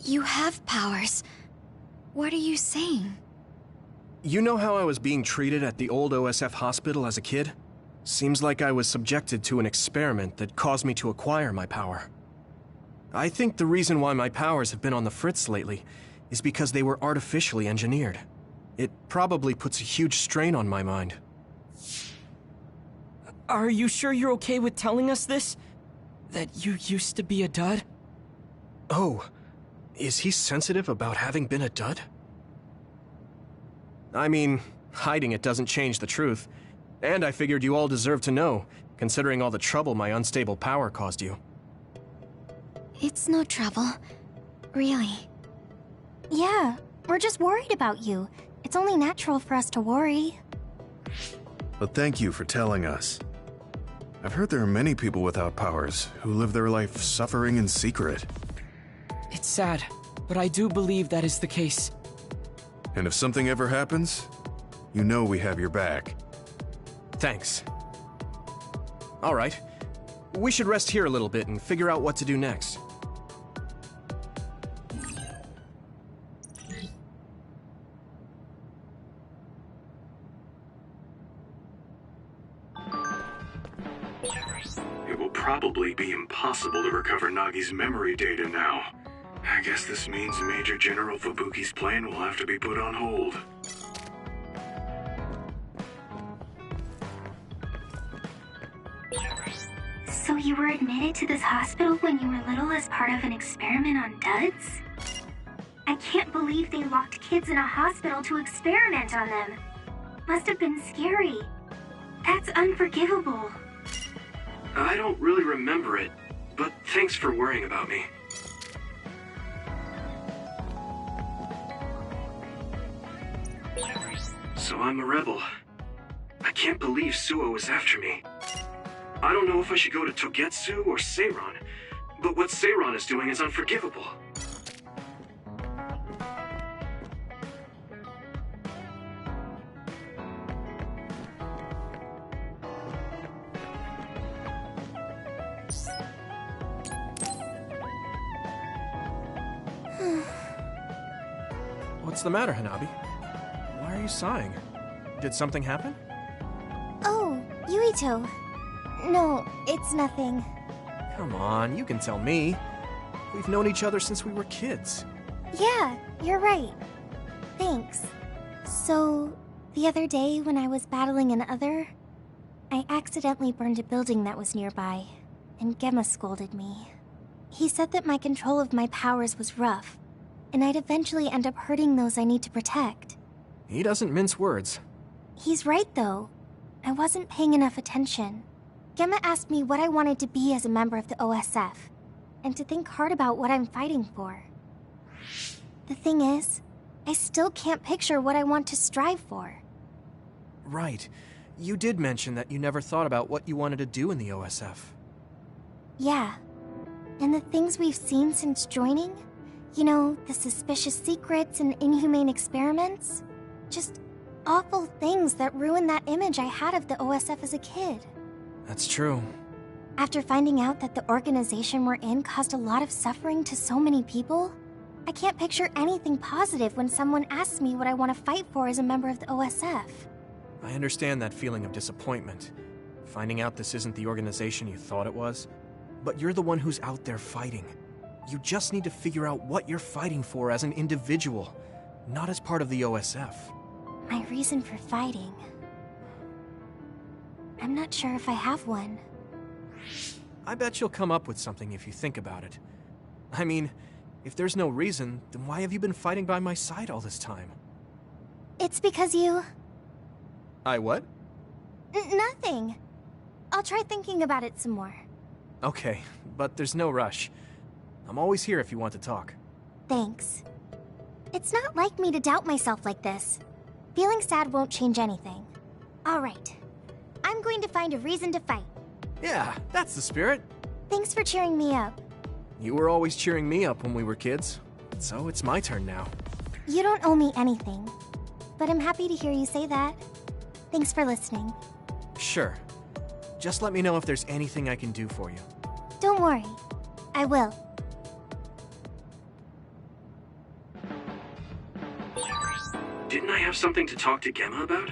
you have powers. What are you saying? You know how I was being treated at the old OSF hospital as a kid? Seems like I was subjected to an experiment that caused me to acquire my power. I think the reason why my powers have been on the fritz lately is because they were artificially engineered. It probably puts a huge strain on my mind. Are you sure you're okay with telling us this? That you used to be a dud? Oh, is he sensitive about having been a dud? I mean, hiding it doesn't change the truth. And I figured you all deserve to know, considering all the trouble my unstable power caused you. It's no trouble. Really. Yeah, we're just worried about you. It's only natural for us to worry. But thank you for telling us. I've heard there are many people without powers who live their life suffering in secret. It's sad, but I do believe that is the case. And if something ever happens, you know we have your back. Thanks. All right. We should rest here a little bit and figure out what to do next. It will probably be impossible to recover Nagi's memory data now. I guess this means Major General Fubuki's plan will have to be put on hold. So you were admitted to this hospital when you were little as part of an experiment on duds? I can't believe they locked kids in a hospital to experiment on them. Must have been scary. That's unforgivable. I don't really remember it, but thanks for worrying about me. So I'm a rebel. I can't believe Suo is after me. I don't know if I should go to Togetsu or Seiran, but what Seiran is doing is unforgivable. What's the matter, Hanabi? Why are you sighing? Did something happen? Oh, Yuito. No, it's nothing. Come on, you can tell me. We've known each other since we were kids. Yeah, you're right. Thanks. So, the other day when I was battling an other, I accidentally burned a building that was nearby, and Gemma scolded me. He said that my control of my powers was rough, and I'd eventually end up hurting those I need to protect. He doesn't mince words. He's right, though. I wasn't paying enough attention. Gemma asked me what I wanted to be as a member of the OSF, and to think hard about what I'm fighting for. The thing is, I still can't picture what I want to strive for. Right. You did mention that you never thought about what you wanted to do in the OSF. Yeah. And the things we've seen since joining? You know, the suspicious secrets and inhumane experiments? Just awful things that ruined that image I had of the OSF as a kid. That's true. After finding out that the organization we're in caused a lot of suffering to so many people, I can't picture anything positive when someone asks me what I want to fight for as a member of the OSF. I understand that feeling of disappointment. Finding out this isn't the organization you thought it was. But you're the one who's out there fighting. You just need to figure out what you're fighting for as an individual, not as part of the OSF. My reason for fighting... I'm not sure if I have one. I bet you'll come up with something if you think about it. I mean, if there's no reason, then why have you been fighting by my side all this time? It's because you... I what? Nothing. I'll try thinking about it some more. Okay, but there's no rush. I'm always here if you want to talk. Thanks. It's not like me to doubt myself like this. Feeling sad won't change anything. Alright. I'm going to find a reason to fight. Yeah, that's the spirit. Thanks for cheering me up. You were always cheering me up when we were kids, so it's my turn now. You don't owe me anything, but I'm happy to hear you say that. Thanks for listening. Sure. Just let me know if there's anything I can do for you. Don't worry. I will. Didn't I have something to talk to Gemma about?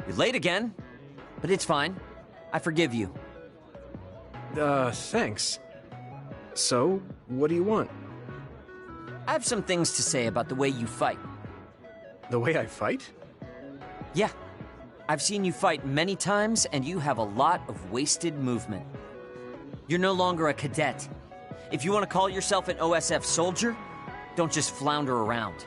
You're late again, but it's fine. I forgive you. Thanks. So, what do you want? I have some things to say about the way you fight. The way I fight? Yeah. I've seen you fight many times, and you have a lot of wasted movement. You're no longer a cadet. If you want to call yourself an OSF soldier, don't just flounder around.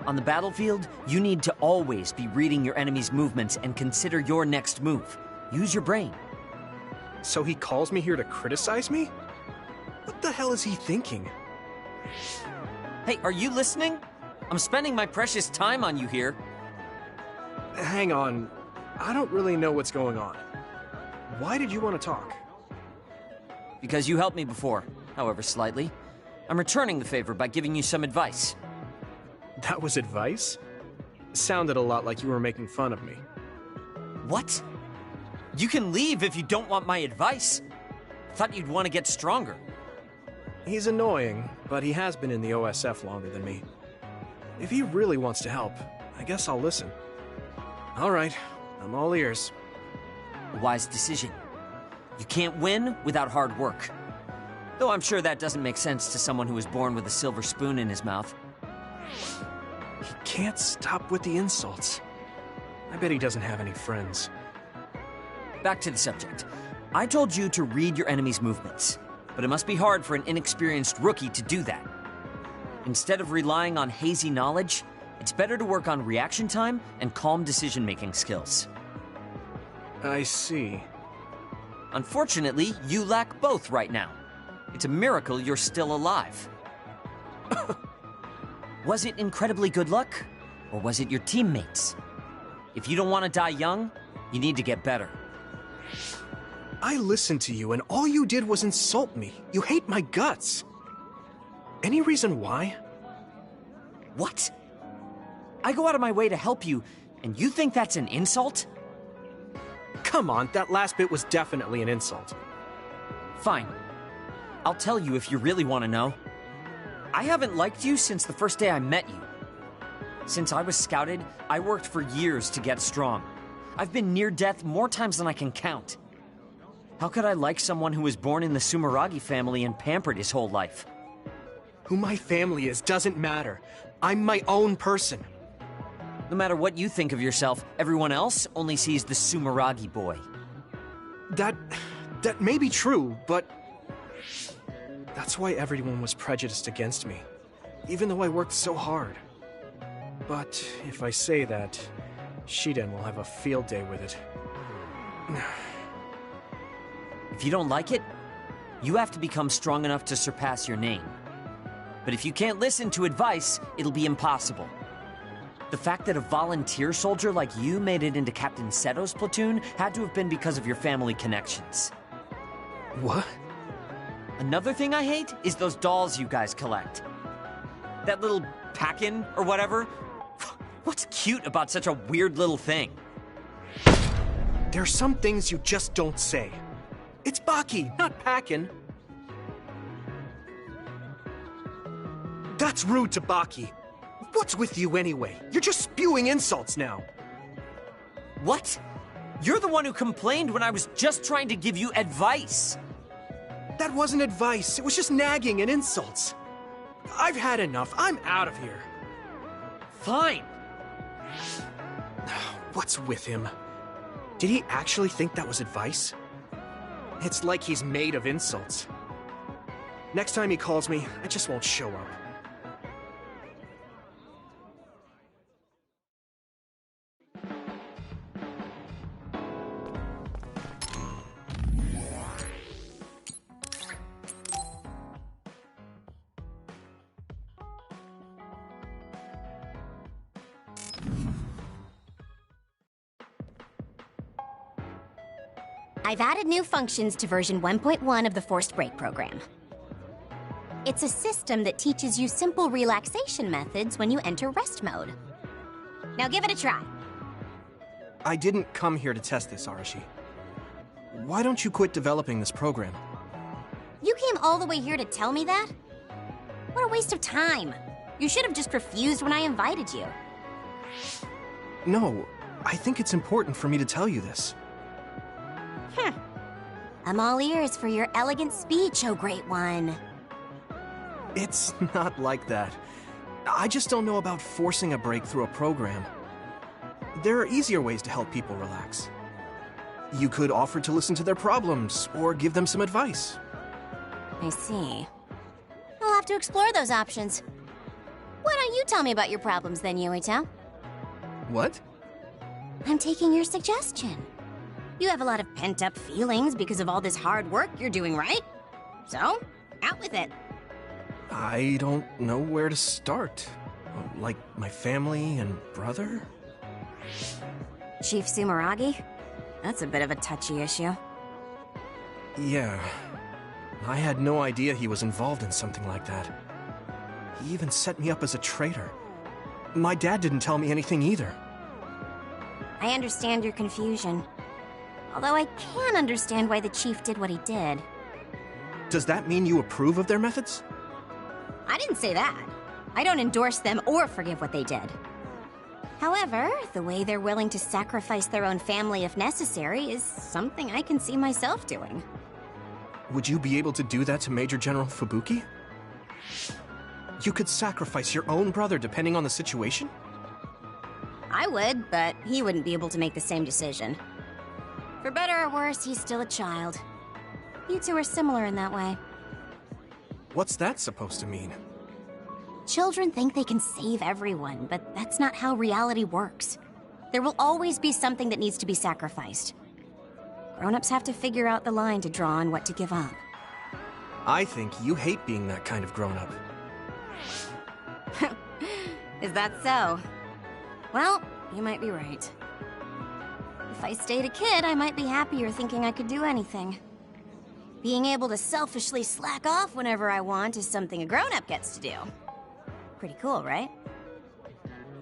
On the battlefield, you need to always be reading your enemy's movements and consider your next move. Use your brain. So he calls me here to criticize me? What the hell is he thinking? Hey, are you listening? I'm spending my precious time on you here. Hang on. I don't really know what's going on. Why did you want to talk? Because you helped me before, however slightly. I'm returning the favor by giving you some advice. That was advice? Sounded a lot like you were making fun of me. What? You can leave if you don't want my advice. Thought you'd want to get stronger. He's annoying, but he has been in the OSF longer than me. If he really wants to help, I guess I'll listen. Alright, I'm all ears. A wise decision. You can't win without hard work. Though I'm sure that doesn't make sense to someone who was born with a silver spoon in his mouth. He can't stop with the insults. I bet he doesn't have any friends. Back to the subject. I told you to read your enemy's movements, but it must be hard for an inexperienced rookie to do that. Instead of relying on hazy knowledge, it's better to work on reaction time and calm decision-making skills. I see. Unfortunately, you lack both right now. It's a miracle you're still alive. Was it incredibly good luck, or was it your teammates? If you don't want to die young, you need to get better. I listened to you and all you did was insult me. You hate my guts. Any reason why? What? I go out of my way to help you, and you think that's an insult? Come on, that last bit was definitely an insult. Fine. I'll tell you if you really want to know. I haven't liked you since the first day I met you. Since I was scouted, I worked for years to get strong. I've been near death more times than I can count. How could I like someone who was born in the Sumeragi family and pampered his whole life? Who my family is doesn't matter. I'm my own person. No matter what you think of yourself, everyone else only sees the Sumeragi boy. That may be true, but that's why everyone was prejudiced against me, even though I worked so hard. But if I say that, Shiden will have a field day with it. If you don't like it, you have to become strong enough to surpass your name. But if you can't listen to advice, it'll be impossible. The fact that a volunteer soldier like you made it into Captain Seto's platoon had to have been because of your family connections. What? Another thing I hate is those dolls you guys collect. That little Pack-in or whatever. What's cute about such a weird little thing? There are some things you just don't say. It's Baki, not Pack-in. That's rude to Baki. What's with you anyway? You're just spewing insults now. What? You're the one who complained when I was just trying to give you advice. That wasn't advice. It was just nagging and insults. I've had enough. I'm out of here. Fine. What's with him? Did he actually think that was advice? It's like he's made of insults. Next time he calls me, I just won't show up. I've added new functions to version 1.1 of the Forced Break program. It's a system that teaches you simple relaxation methods when you enter rest mode. Now give it a try. I didn't come here to test this, Arashi. Why don't you quit developing this program? You came all the way here to tell me that? What a waste of time. You should have just refused when I invited you. No, I think it's important for me to tell you this. I'm all ears for your elegant speech, oh great one. It's not like that. I just don't know about forcing a break through a program. There are easier ways to help people relax. You could offer to listen to their problems, or give them some advice. I see. I'll have to explore those options. Why don't you tell me about your problems then, Yuito? What? I'm taking your suggestion. You have a lot of pent-up feelings because of all this hard work you're doing, right? So, out with it. I don't know where to start. Like my family and brother? Chief Sumeragi? That's a bit of a touchy issue. Yeah. I had no idea he was involved in something like that. He even set me up as a traitor. My dad didn't tell me anything either. I understand your confusion. Although I can understand why the chief did what he did. Does that mean you approve of their methods? I didn't say that. I don't endorse them or forgive what they did. However, the way they're willing to sacrifice their own family if necessary is something I can see myself doing. Would you be able to do that to Major General Fubuki? You could sacrifice your own brother depending on the situation? I would, but he wouldn't be able to make the same decision. For better or worse, he's still a child. You two are similar in that way. What's that supposed to mean? Children think they can save everyone, but that's not how reality works. There will always be something that needs to be sacrificed. Grown-ups have to figure out the line to draw on what to give up. I think you hate being that kind of grown-up. Is that so? Well, you might be right. If I stayed a kid, I might be happier thinking I could do anything. Being able to selfishly slack off whenever I want is something a grown-up gets to do. Pretty cool, right?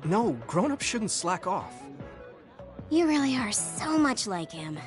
No, grown-ups shouldn't slack off. You really are so much like him.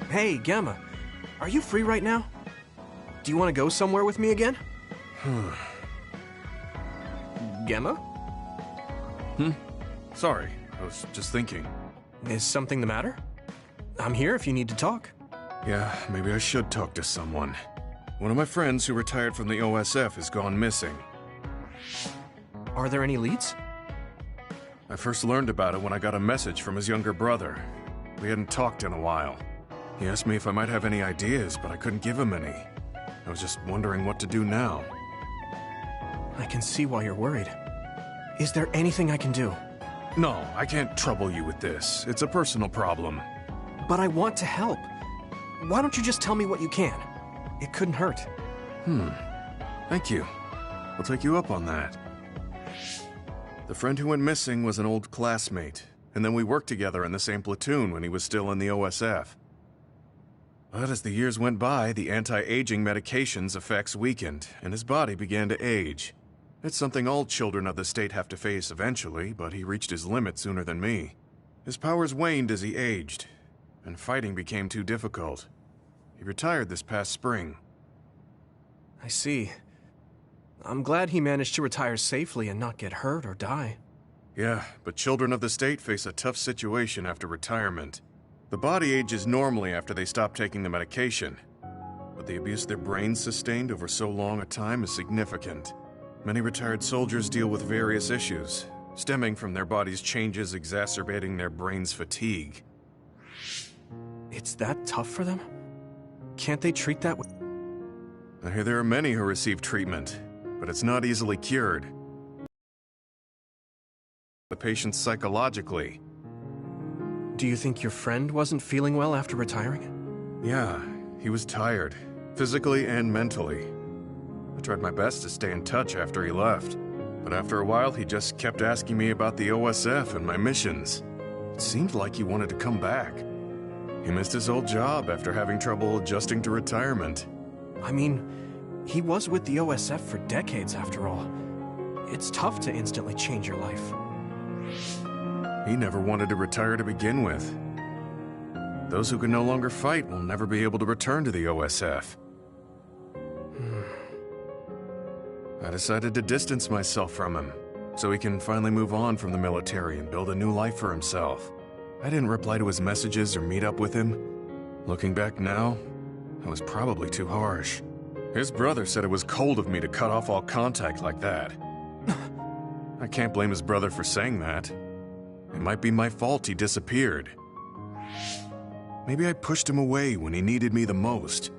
Hey, Gamma. Are you free right now? Do you want to go somewhere with me again? Gamma? Sorry, I was just thinking. Is something the matter? I'm here if you need to talk. Yeah, maybe I should talk to someone. One of my friends who retired from the OSF has gone missing. Are there any leads? I first learned about it when I got a message from his younger brother. We hadn't talked in a while. He asked me if I might have any ideas, but I couldn't give him any. I was just wondering what to do now. I can see why you're worried. Is there anything I can do? No, I can't trouble you with this. It's a personal problem. But I want to help. Why don't you just tell me what you can? It couldn't hurt. Thank you. I'll take you up on that. The friend who went missing was an old classmate, and then we worked together in the same platoon when he was still in the OSF. But as the years went by, the anti-aging medication's effects weakened, and his body began to age. It's something all children of the state have to face eventually, but he reached his limit sooner than me. His powers waned as he aged, and fighting became too difficult. He retired this past spring. I see. I'm glad he managed to retire safely and not get hurt or die. Yeah, but children of the state face a tough situation after retirement. The body ages normally after they stop taking the medication, but the abuse their brains sustained over so long a time is significant. Many retired soldiers deal with various issues, stemming from their body's changes exacerbating their brain's fatigue. It's that tough for them? Can't they treat that with... I hear there are many who receive treatment, but it's not easily cured. the patients psychologically. Do you think your friend wasn't feeling well after retiring? Yeah, he was tired, physically and mentally. I tried my best to stay in touch after he left, but after a while he just kept asking me about the OSF and my missions. It seemed like he wanted to come back. He missed his old job after having trouble adjusting to retirement. I mean, he was with the OSF for decades after all. It's tough to instantly change your life. He never wanted to retire to begin with. Those who can no longer fight will never be able to return to the OSF. I decided to distance myself from him, so he can finally move on from the military and build a new life for himself. I didn't reply to his messages or meet up with him. Looking back now, I was probably too harsh. His brother said it was cold of me to cut off all contact like that. I can't blame his brother for saying that. It might be my fault he disappeared. Maybe I pushed him away when he needed me the most.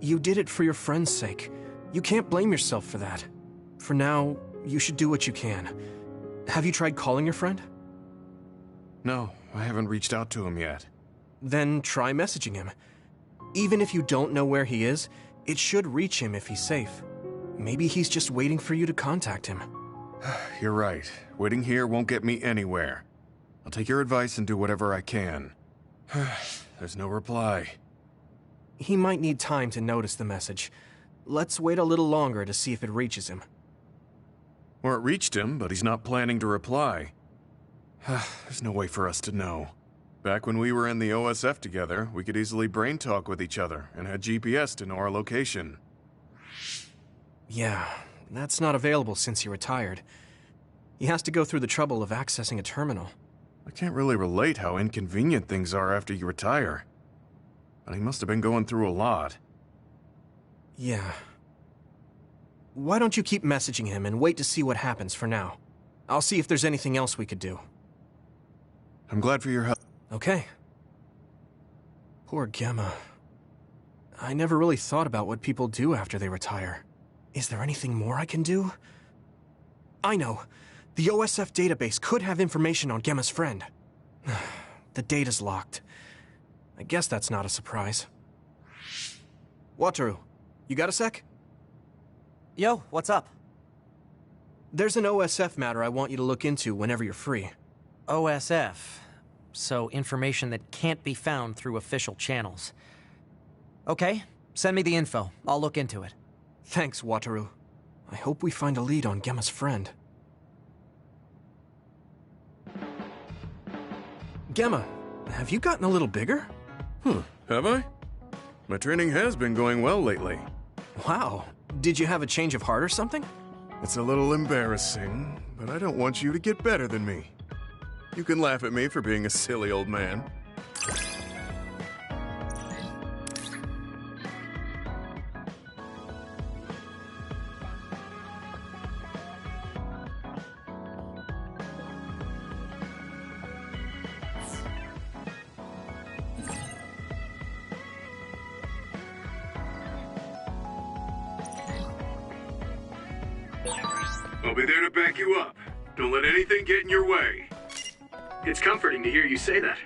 You did it for your friend's sake. You can't blame yourself for that. For now, you should do what you can. Have you tried calling your friend? No, I haven't reached out to him yet. Then try messaging him. Even if you don't know where he is, it should reach him if he's safe. Maybe he's just waiting for you to contact him. You're right. Waiting here won't get me anywhere. I'll take your advice and do whatever I can. There's no reply. He might need time to notice the message. Let's wait a little longer to see if it reaches him. Or it reached him, but he's not planning to reply. There's no way for us to know. Back when we were in the OSF together, we could easily brain talk with each other and had GPS to know our location. Yeah, that's not available since he retired. He has to go through the trouble of accessing a terminal. I can't really relate how inconvenient things are after you retire. But he must have been going through a lot. Yeah. Why don't you keep messaging him and wait to see what happens for now? I'll see if there's anything else we could do. I'm glad for your help. Okay. Poor Gemma. I never really thought about what people do after they retire. Is there anything more I can do? I know. The OSF database could have information on Gemma's friend. The data's locked. I guess that's not a surprise. Wataru, you got a sec? Yo, what's up? There's an OSF matter I want you to look into whenever you're free. OSF. So information that can't be found through official channels. Okay, send me the info. I'll look into it. Thanks, Wataru. I hope we find a lead on Gemma's friend. Gemma, have you gotten a little bigger? Have I? My training has been going well lately. Wow. Did you have a change of heart or something? It's a little embarrassing, but I don't want you to get better than me. You can laugh at me for being a silly old man. I'll be there to back you up. Don't let anything get in your way. It's comforting to hear you say that.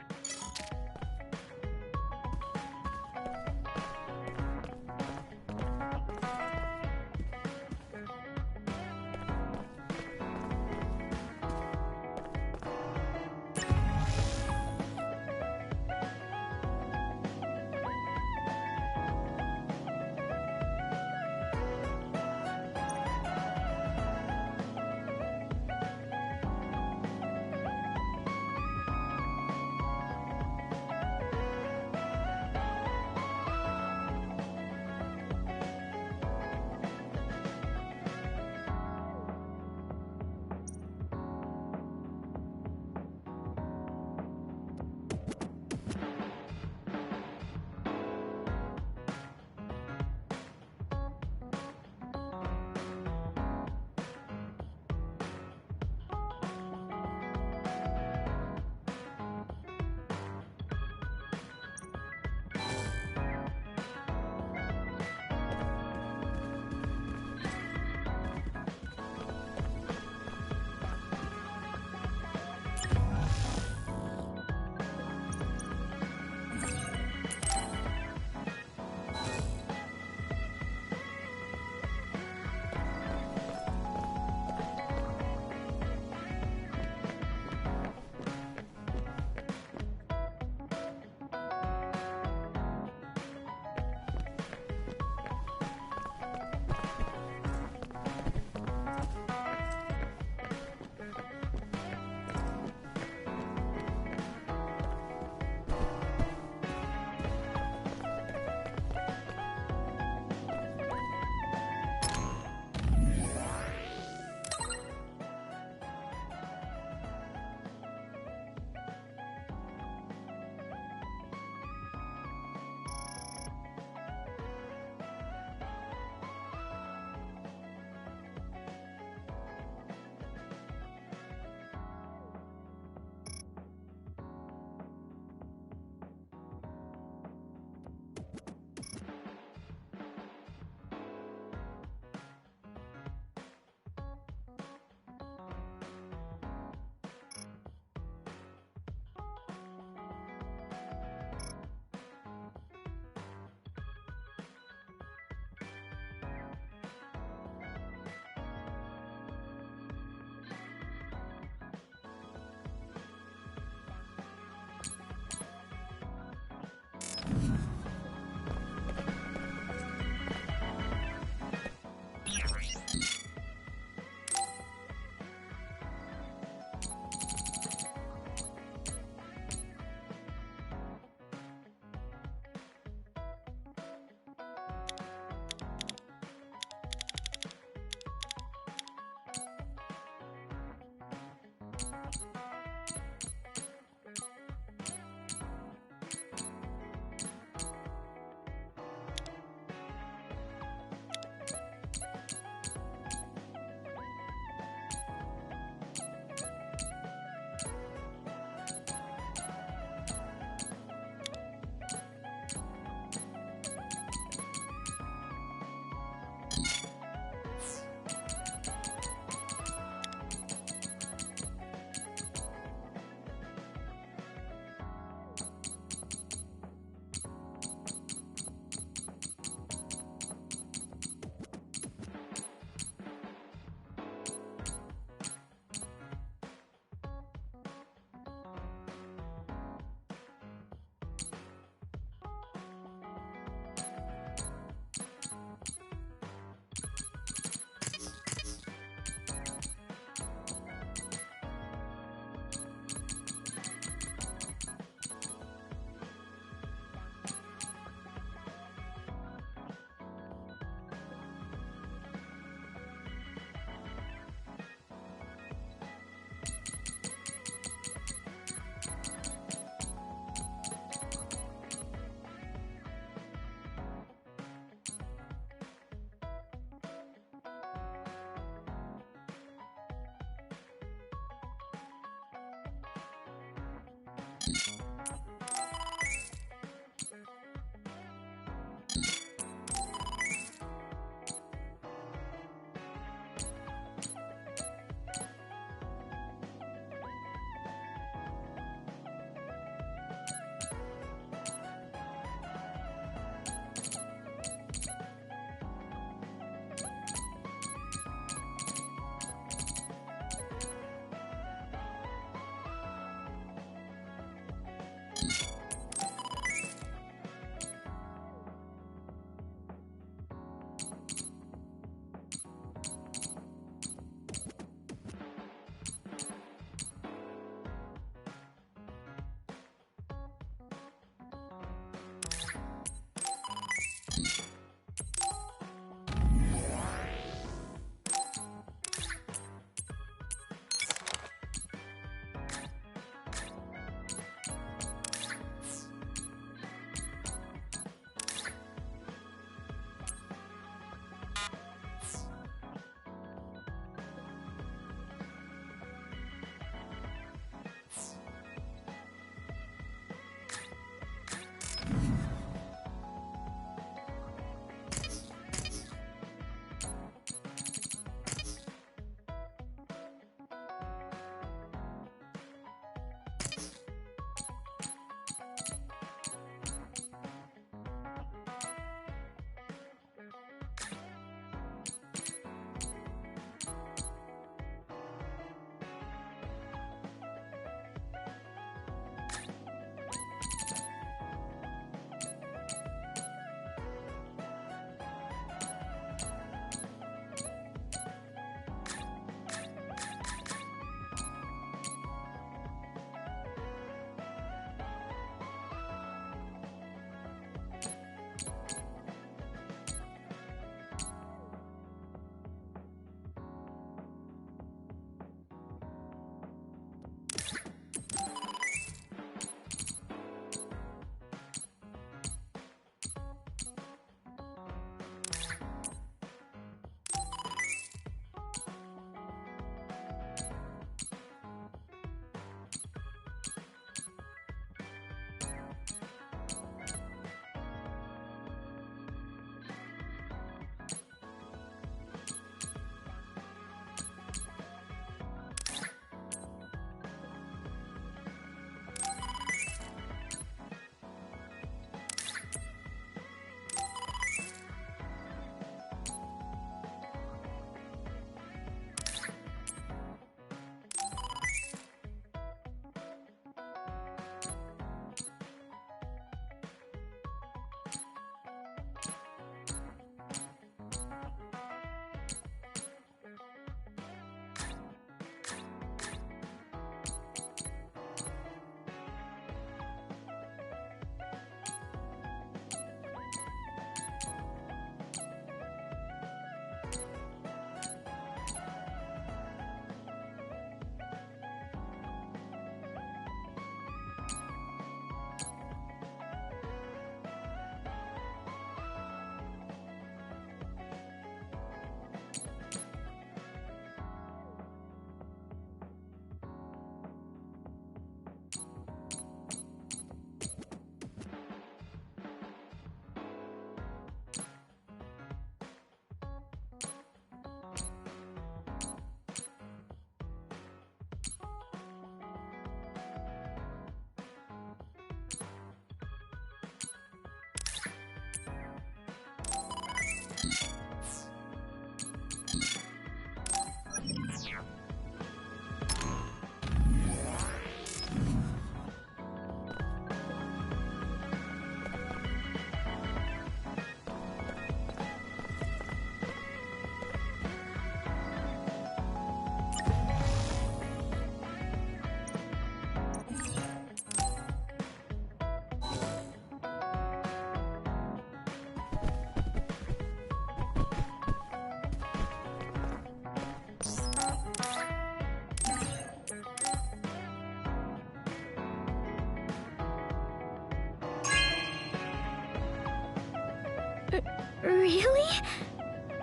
Really?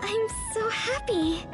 I'm so happy.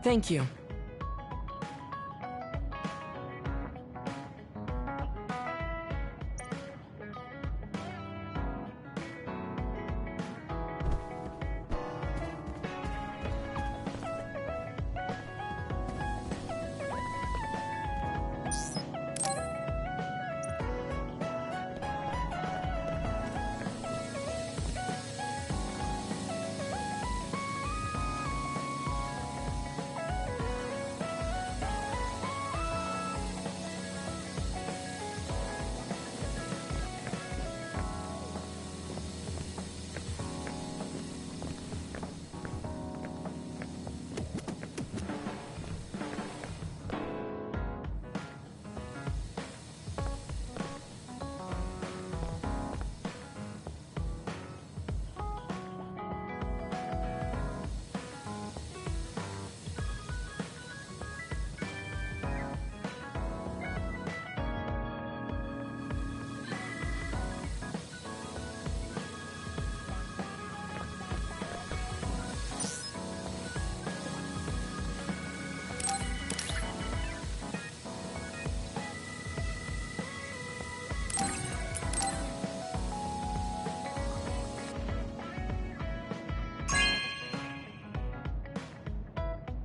Thank you.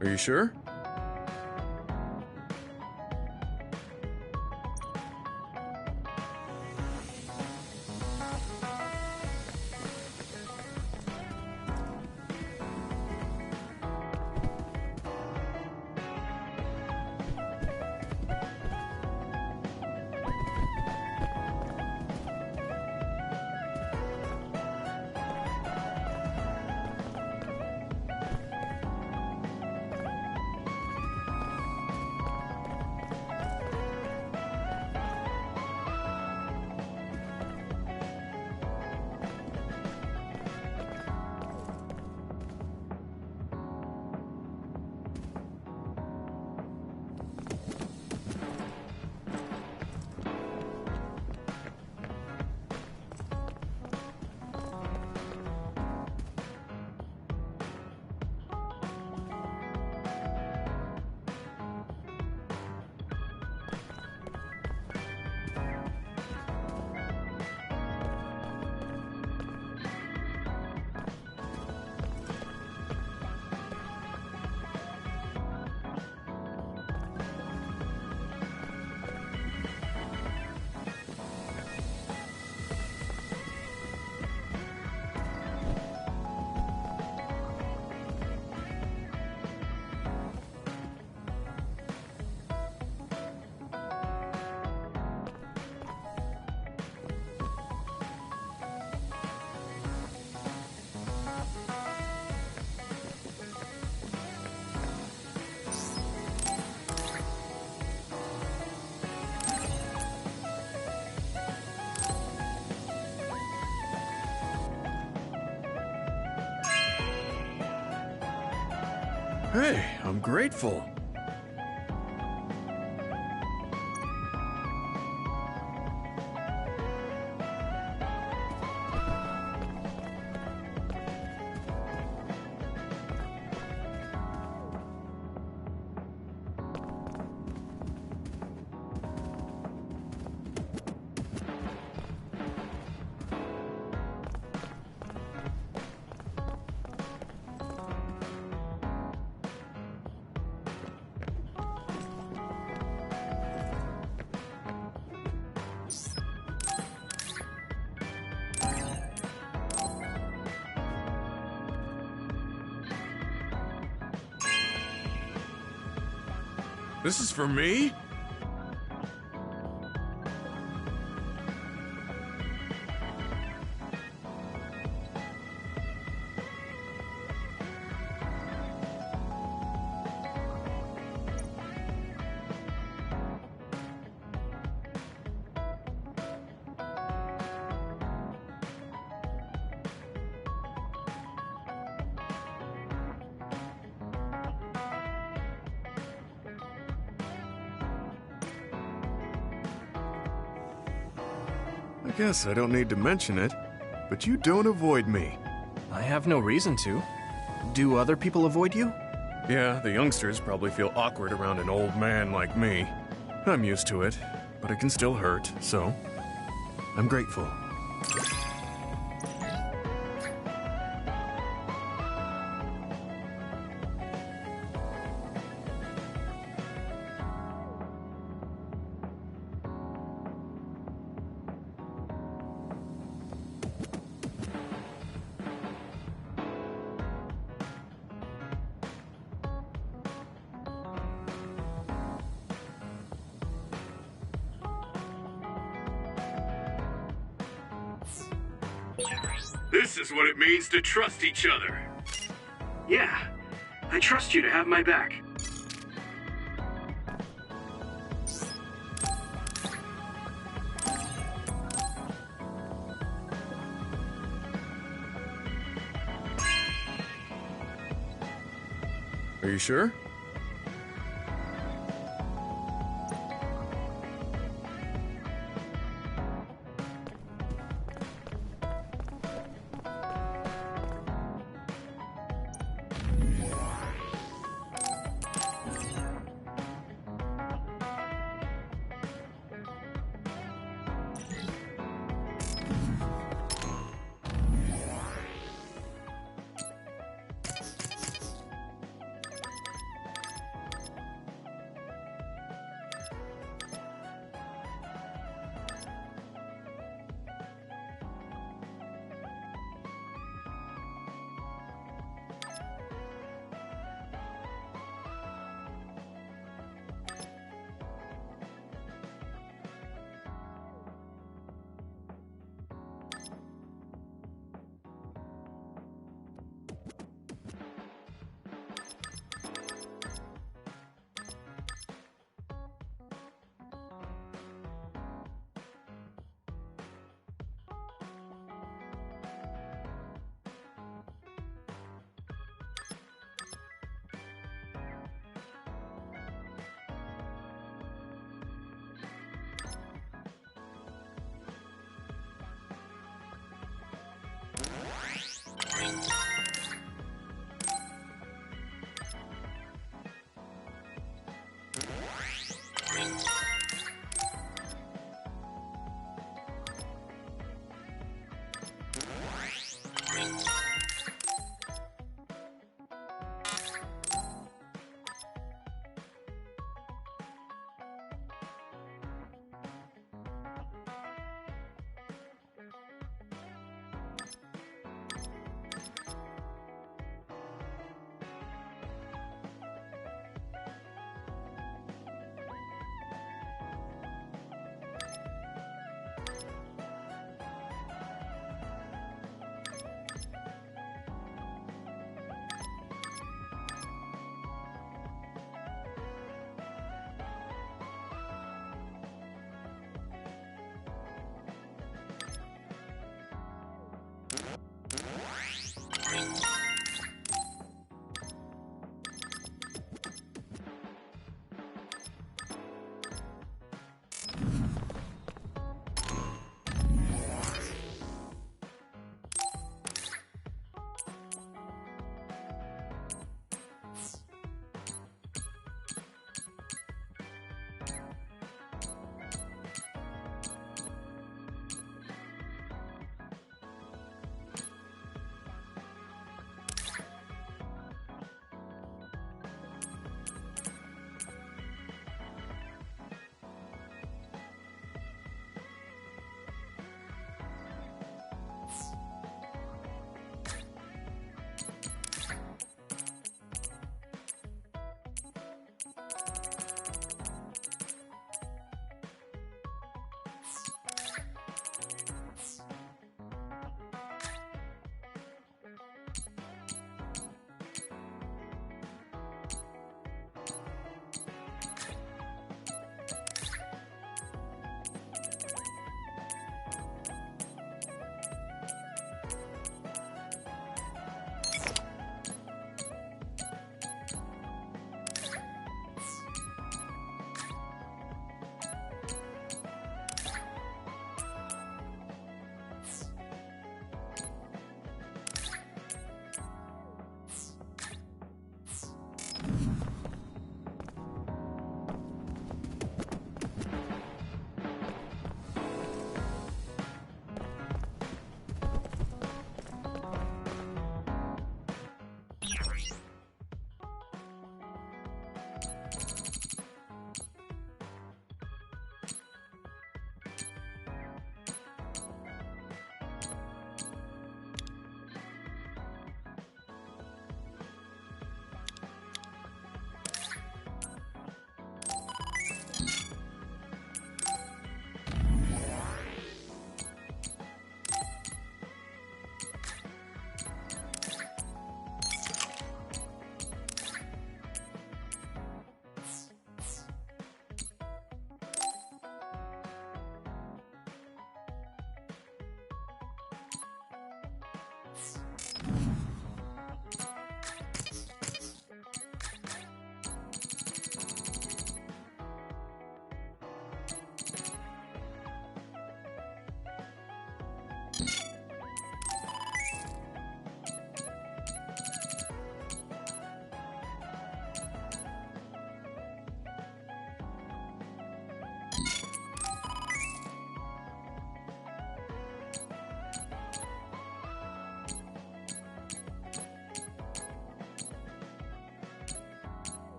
Are you sure? Hey, I'm grateful. This is for me? I guess I don't need to mention it, but you don't avoid me. I have no reason to. Do other people avoid you? Yeah, the youngsters probably feel awkward around an old man like me. I'm used to it, but it can still hurt, so I'm grateful. This is what it means to trust each other. Yeah, I trust you to have my back. Are you sure?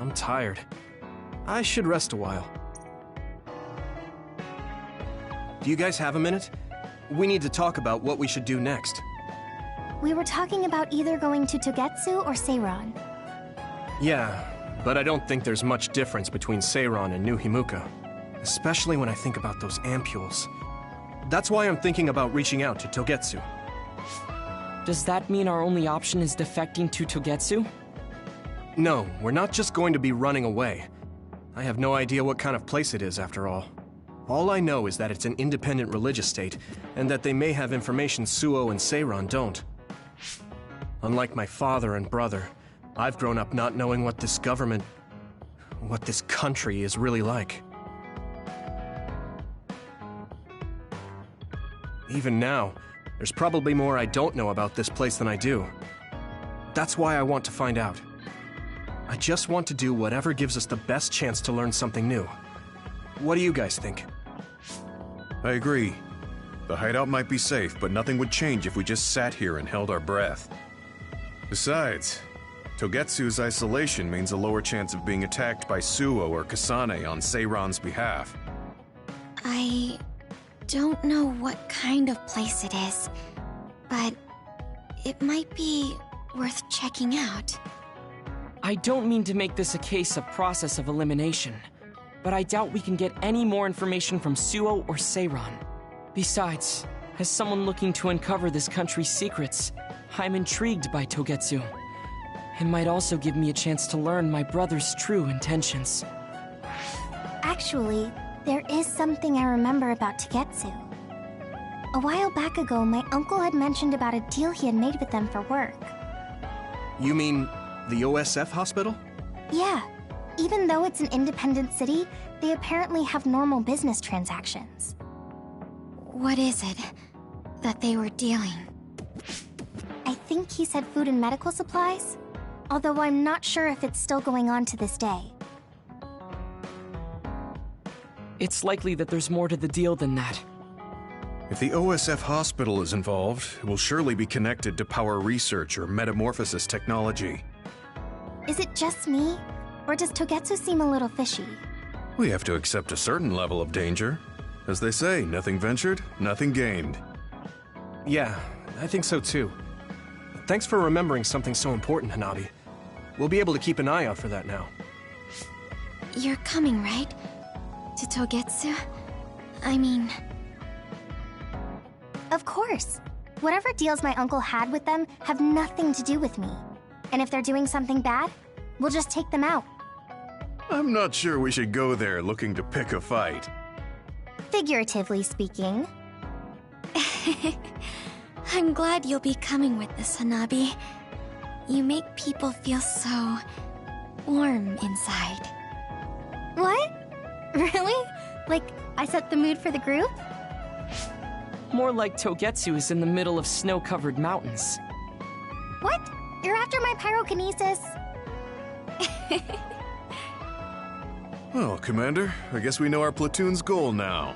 I'm tired. I should rest a while. Do you guys have a minute? We need to talk about what we should do next. We were talking about either going to Togetsu or Seiron. Yeah, but I don't think there's much difference between Seiron and New Himuka. Especially when I think about those ampules. That's why I'm thinking about reaching out to Togetsu. Does that mean our only option is defecting to Togetsu? No, we're not just going to be running away. I have no idea what kind of place it is, after all. All I know is that it's an independent religious state, and that they may have information Suo and Seiron don't. Unlike my father and brother, I've grown up not knowing what this government, what this country is really like. Even now, there's probably more I don't know about this place than I do. That's why I want to find out. I just want to do whatever gives us the best chance to learn something new. What do you guys think? I agree. The hideout might be safe, but nothing would change if we just sat here and held our breath. Besides, Togetsu's isolation means a lower chance of being attacked by Suo or Kasane on Seiron's behalf. I don't know what kind of place it is, but it might be worth checking out. I don't mean to make this a case of process of elimination, but I doubt we can get any more information from Suo or Seiron. Besides, as someone looking to uncover this country's secrets, I'm intrigued by Togetsu. It might also give me a chance to learn my brother's true intentions. Actually, there is something I remember about Togetsu. A while back ago, my uncle had mentioned about a deal he had made with them for work. You mean the OSF hospital? Yeah. Even though it's an independent city, they apparently have normal business transactions. What is it that they were dealing? I think he said food and medical supplies, although I'm not sure if it's still going on to this day. It's likely that there's more to the deal than that. If the OSF hospital is involved, it will surely be connected to power research or metamorphosis technology. Is it just me? Or does Togetsu seem a little fishy? We have to accept a certain level of danger. As they say, nothing ventured, nothing gained. Yeah, I think so too. Thanks for remembering something so important, Hanabi. We'll be able to keep an eye out for that now. You're coming, right? To Togetsu? I mean... Of course. Whatever deals my uncle had with them have nothing to do with me. And if they're doing something bad, we'll just take them out. I'm not sure we should go there looking to pick a fight. Figuratively speaking. I'm glad you'll be coming with us, Hanabi. You make people feel so... warm inside. What? Really? Like, I set the mood for the group? More like Togetsu is in the middle of snow-covered mountains. What? You're after my pyrokinesis? Well, Commander, I guess we know our platoon's goal now.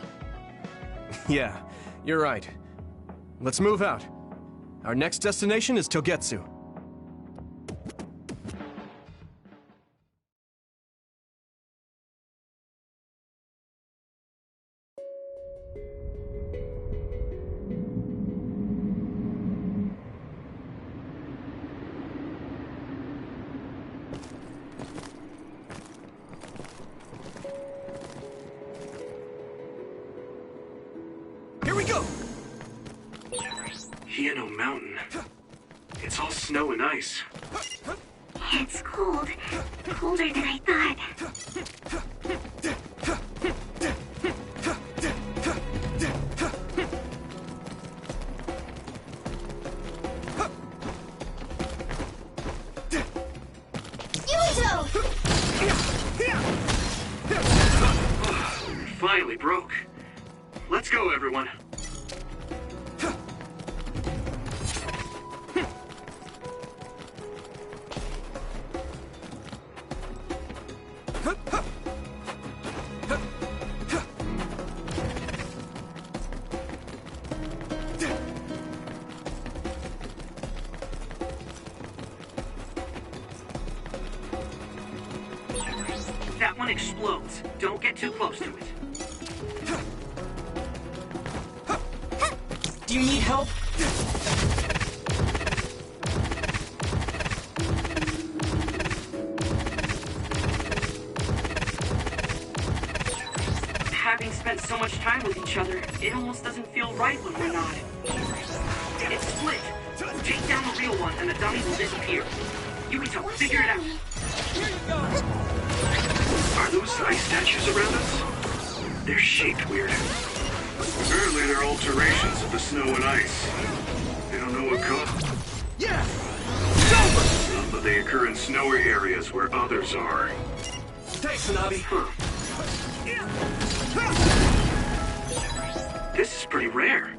Yeah, you're right. Let's move out. Our next destination is Togetsu. Here we go! Hieno Mountain. It's all snow and ice. It's cold. Colder than I thought. It finally broke. Let's go, everyone. That one explodes. Don't get too close to it. Do you need help? Having spent so much time with each other, it almost doesn't feel right when we're not. It's split. Take down the real one and the dummy will disappear. Yuito, figure it out. Are those ice statues around us? They're shaped weird. Apparently they're alterations of the snow and ice. They don't know what caused. Yeah! But they occur in snowy areas where others are. Thanks, Hanabi. This is pretty rare.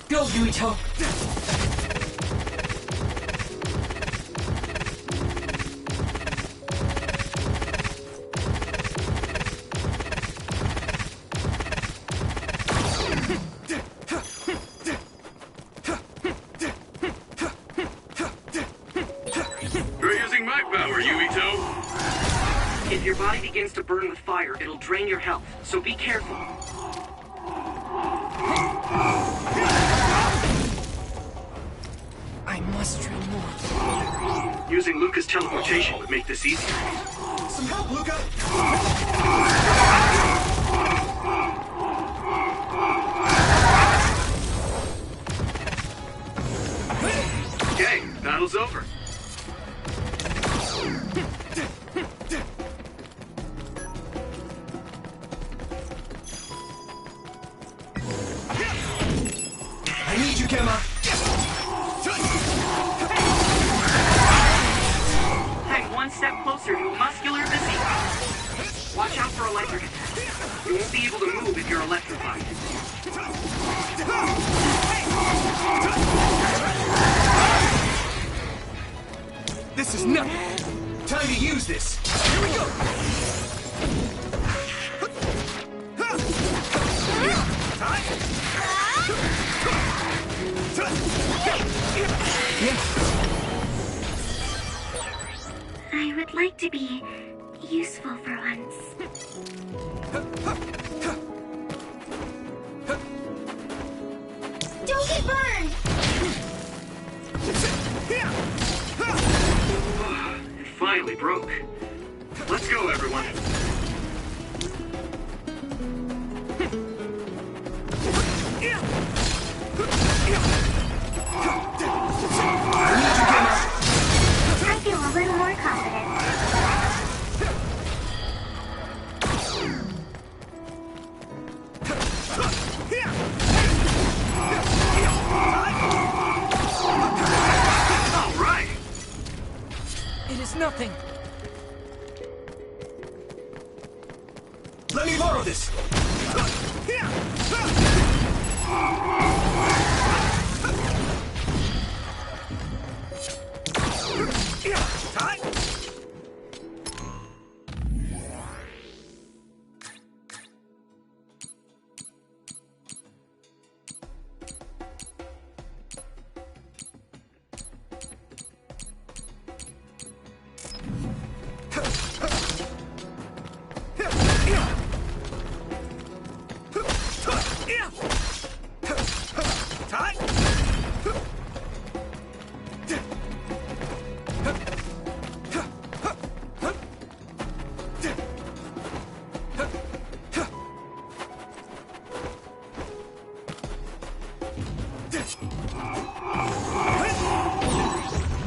Go, Yuito! If your body begins to burn with fire, it'll drain your health, so be careful. I must train more. Using Luca's teleportation would make this easier. Some help, Luca! Okay, battle's over. I need you, Gemma! Hang one step closer to a muscular disease. Watch out for electric attacks. You won't be able to move if you're electrified. This is nothing! Time to use this! Here we go! I would like to be useful for once. Don't get burned! It finally broke. Let's go, everyone. I feel a little more confident. All right. It is nothing. Let me borrow this!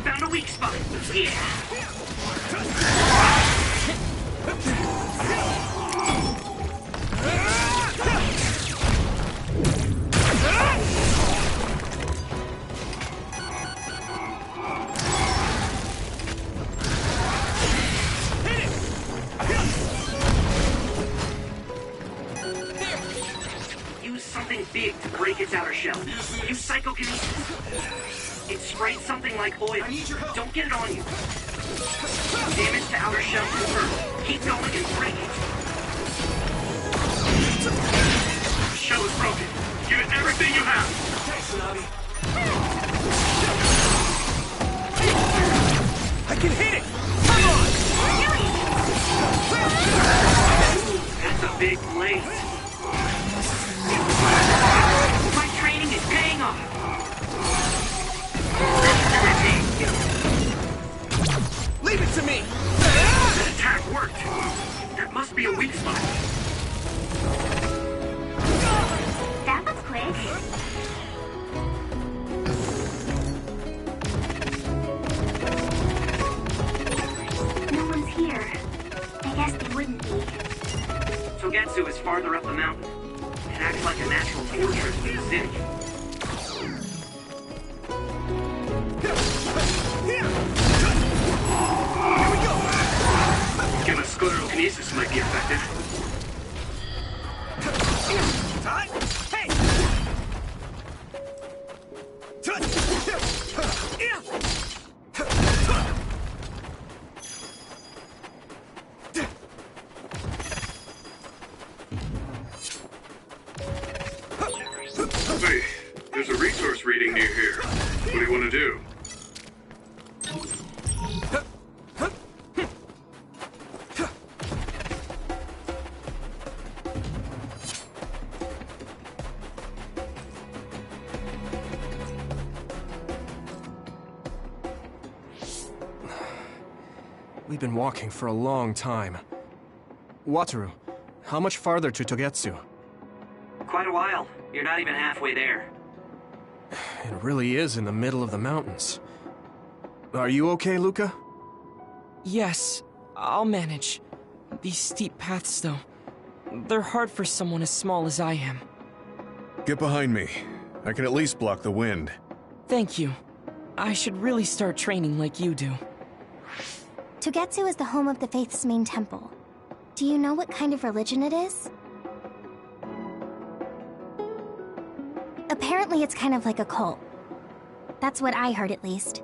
Found a weak spot. Yeah. Use something big to break its outer shell. Use psychokinesis. It sprayed something like oil. Don't get it on you. Damage to outer shell confirmed. Keep going and break it. The shell is broken. Give it everything you have. Thanks, Navi. I can hit it! Come on! That's a big blade. My training is paying off. Leave it to me! That attack worked. That must be a weak spot. That was quick. No one's here. I guess they wouldn't be. Togetsu is farther up the mountain. It acts like a natural fortress to the city. Gamma sclerokinesis might be effective. Hey! Hey, there's a resource reading near here. What do you want to do? We've been walking for a long time. Wataru, how much farther to Togetsu? Quite a while. You're not even halfway there. It really is in the middle of the mountains. Are you okay, Luca? Yes, I'll manage. These steep paths, though, they're hard for someone as small as I am. Get behind me. I can at least block the wind. Thank you. I should really start training like you do. Togetsu is the home of the Faith's main temple. Do you know what kind of religion it is? Apparently it's kind of like a cult. That's what I heard, at least.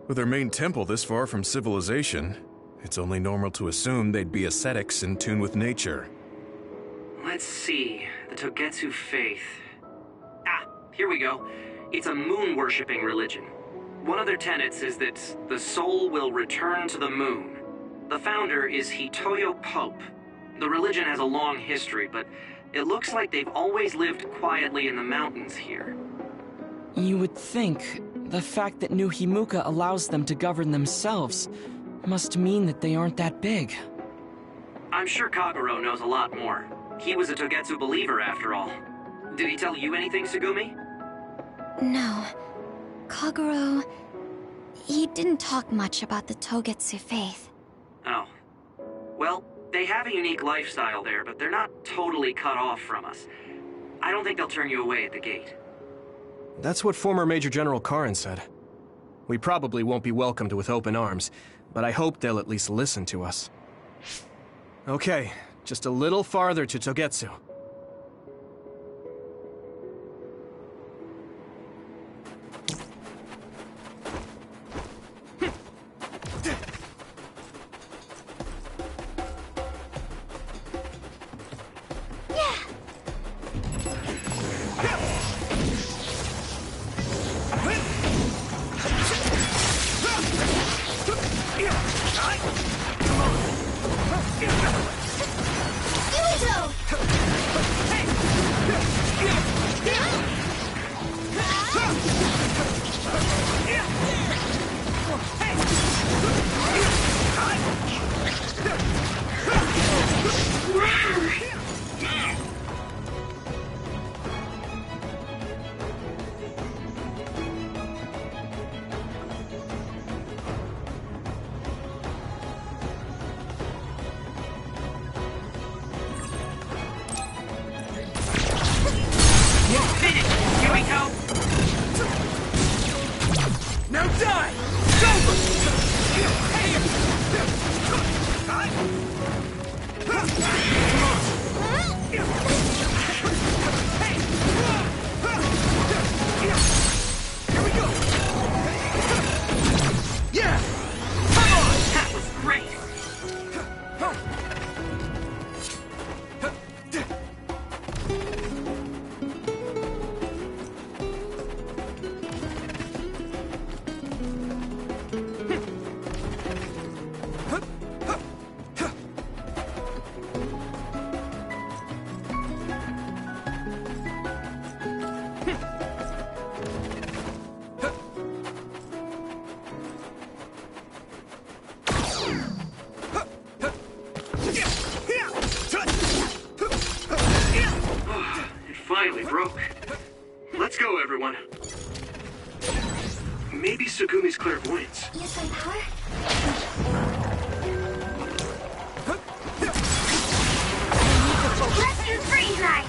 With their main temple this far from civilization, it's only normal to assume they'd be ascetics in tune with nature. Let's see. The Togetsu faith. Ah, here we go. It's a moon-worshipping religion. One of their tenets is that the soul will return to the moon. The founder is Hitoyo Pope. The religion has a long history, but it looks like they've always lived quietly in the mountains here. You would think the fact that New Himuka allows them to govern themselves must mean that they aren't that big. I'm sure Kagero knows a lot more. He was a Togetsu believer after all. Did he tell you anything, Tsugumi? No. Kagero... he didn't talk much about the Togetsu faith. Oh. Well, they have a unique lifestyle there, but they're not totally cut off from us. I don't think they'll turn you away at the gate. That's what former Major General Karin said. We probably won't be welcomed with open arms, but I hope they'll at least listen to us. Okay, just a little farther to Togetsu. Now die! Here we go! Yeah! Come on! That was great! It finally broke. Let's go, everyone. Maybe Tsugumi's clairvoyance. Use my power? Let's use freeze drive!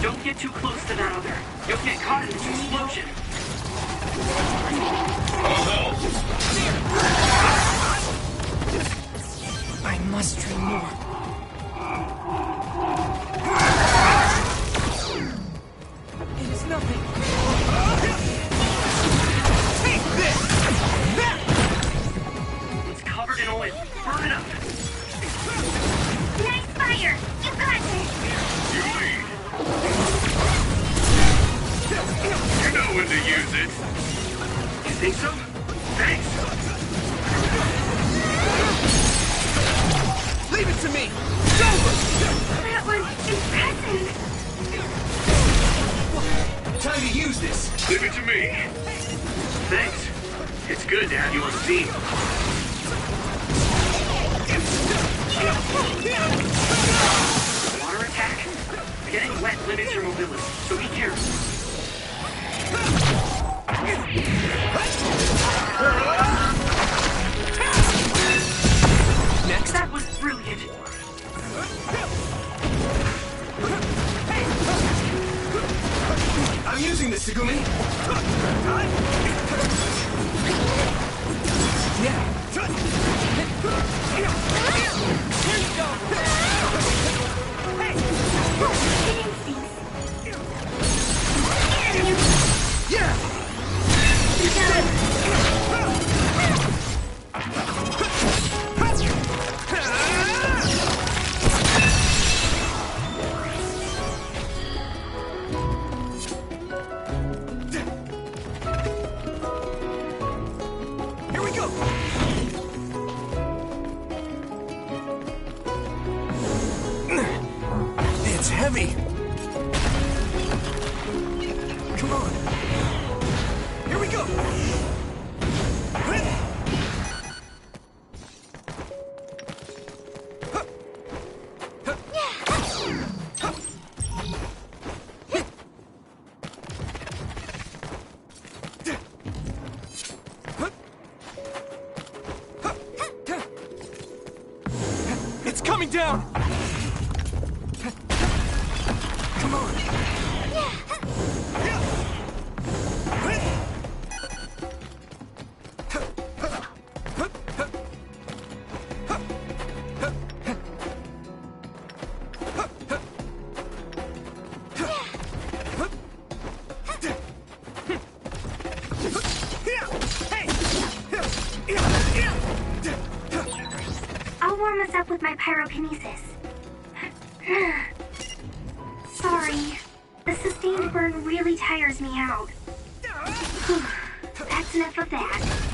Don't get too close to that other. You'll get caught in this explosion. I must dream more. It is nothing. Take this! It's covered in oil. Burn it up. Nice fire! You got this! You know when to use it. You think so? Thanks. Leave it to me! It's over! That was impressive! Time to use this! Leave it to me. Thanks. It's good to have you on the team. Water attack? Getting wet limits your mobility, so be careful. Next. That was brilliant. I'm using this, Tsugumi! Yeah! Yeah! go! It's coming down! Come on! I'll warm us up with my pyrokinesis. Sorry. The sustained burn really tires me out. That's enough of that.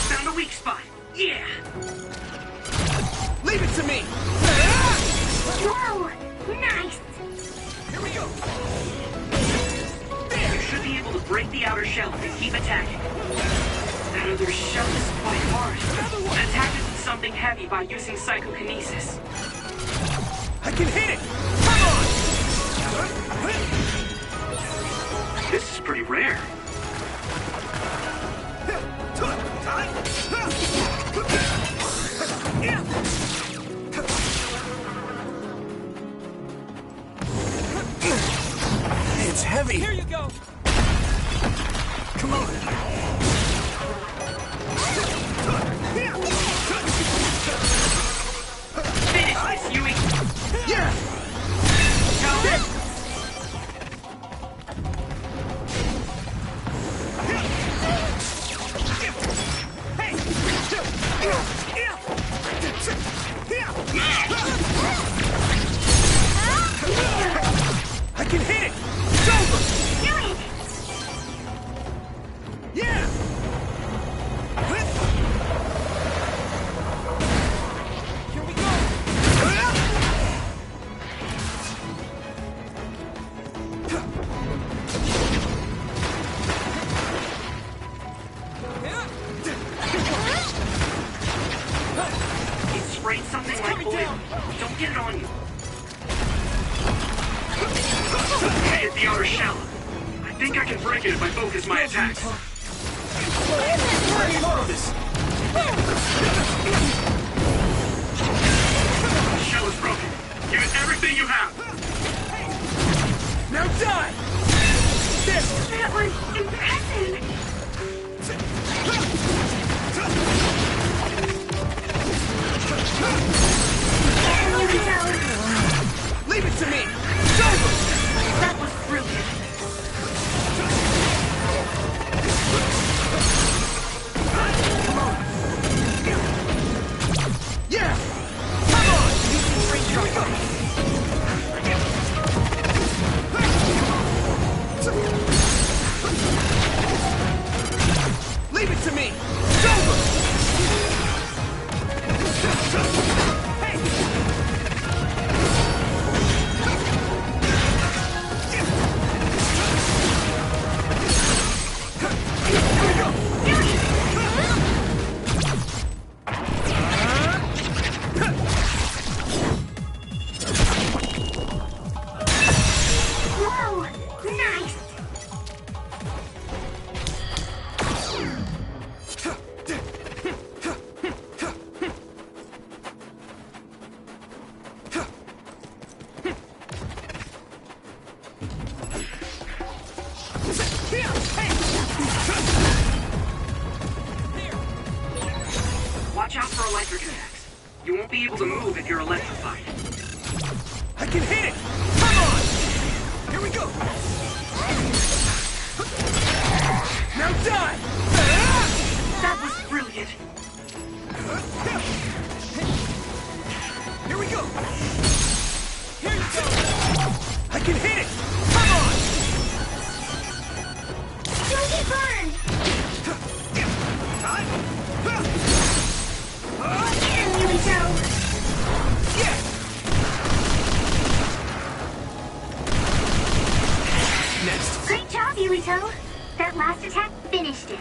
Found a weak spot. Yeah! Leave it to me! Whoa! Nice! Here we go! You should be able to break the outer shell and keep attacking. That other shell is quite hard. Attack it with something heavy by using psychokinesis. I can hit it! Come on! This is pretty rare. It's heavy! Here you go! Come on! Finish this, Yui! Yeah! Got it! I can hit it! It's over! Do it! Yeah! Here we go! It sprayed something like oil. Don't get it on you. Hit the outer shell. I think I can break it if I focus my attacks. The shell is broken. Give it everything you have. Now die! That was impressive! Leave it to me! It's over! That was brilliant. Come on! You won't be able to move if you're electrified. I can hit it! Come on! Here we go! Now die! That was brilliant! Here we go! Here you go! I can hit it! Come on! Don't get burned! Time! Get him, Yuito! Yeah! Next! Great job, Yuito! That last attack finished it.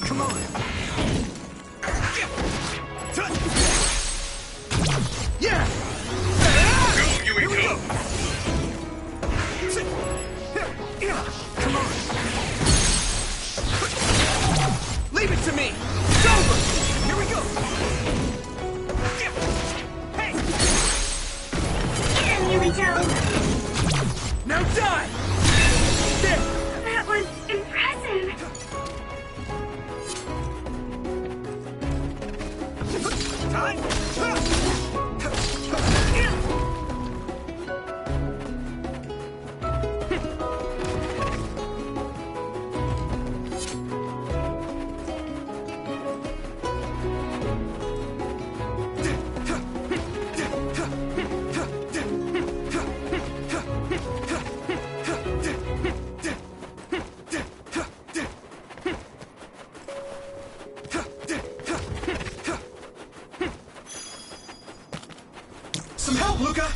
Come on! Yeah! Go, Yuito! Come on! Leave it to me! It's over! Here we go! Hey! Get him, Yuito! Now die! There! That was impressive! Time! Some help, Luca!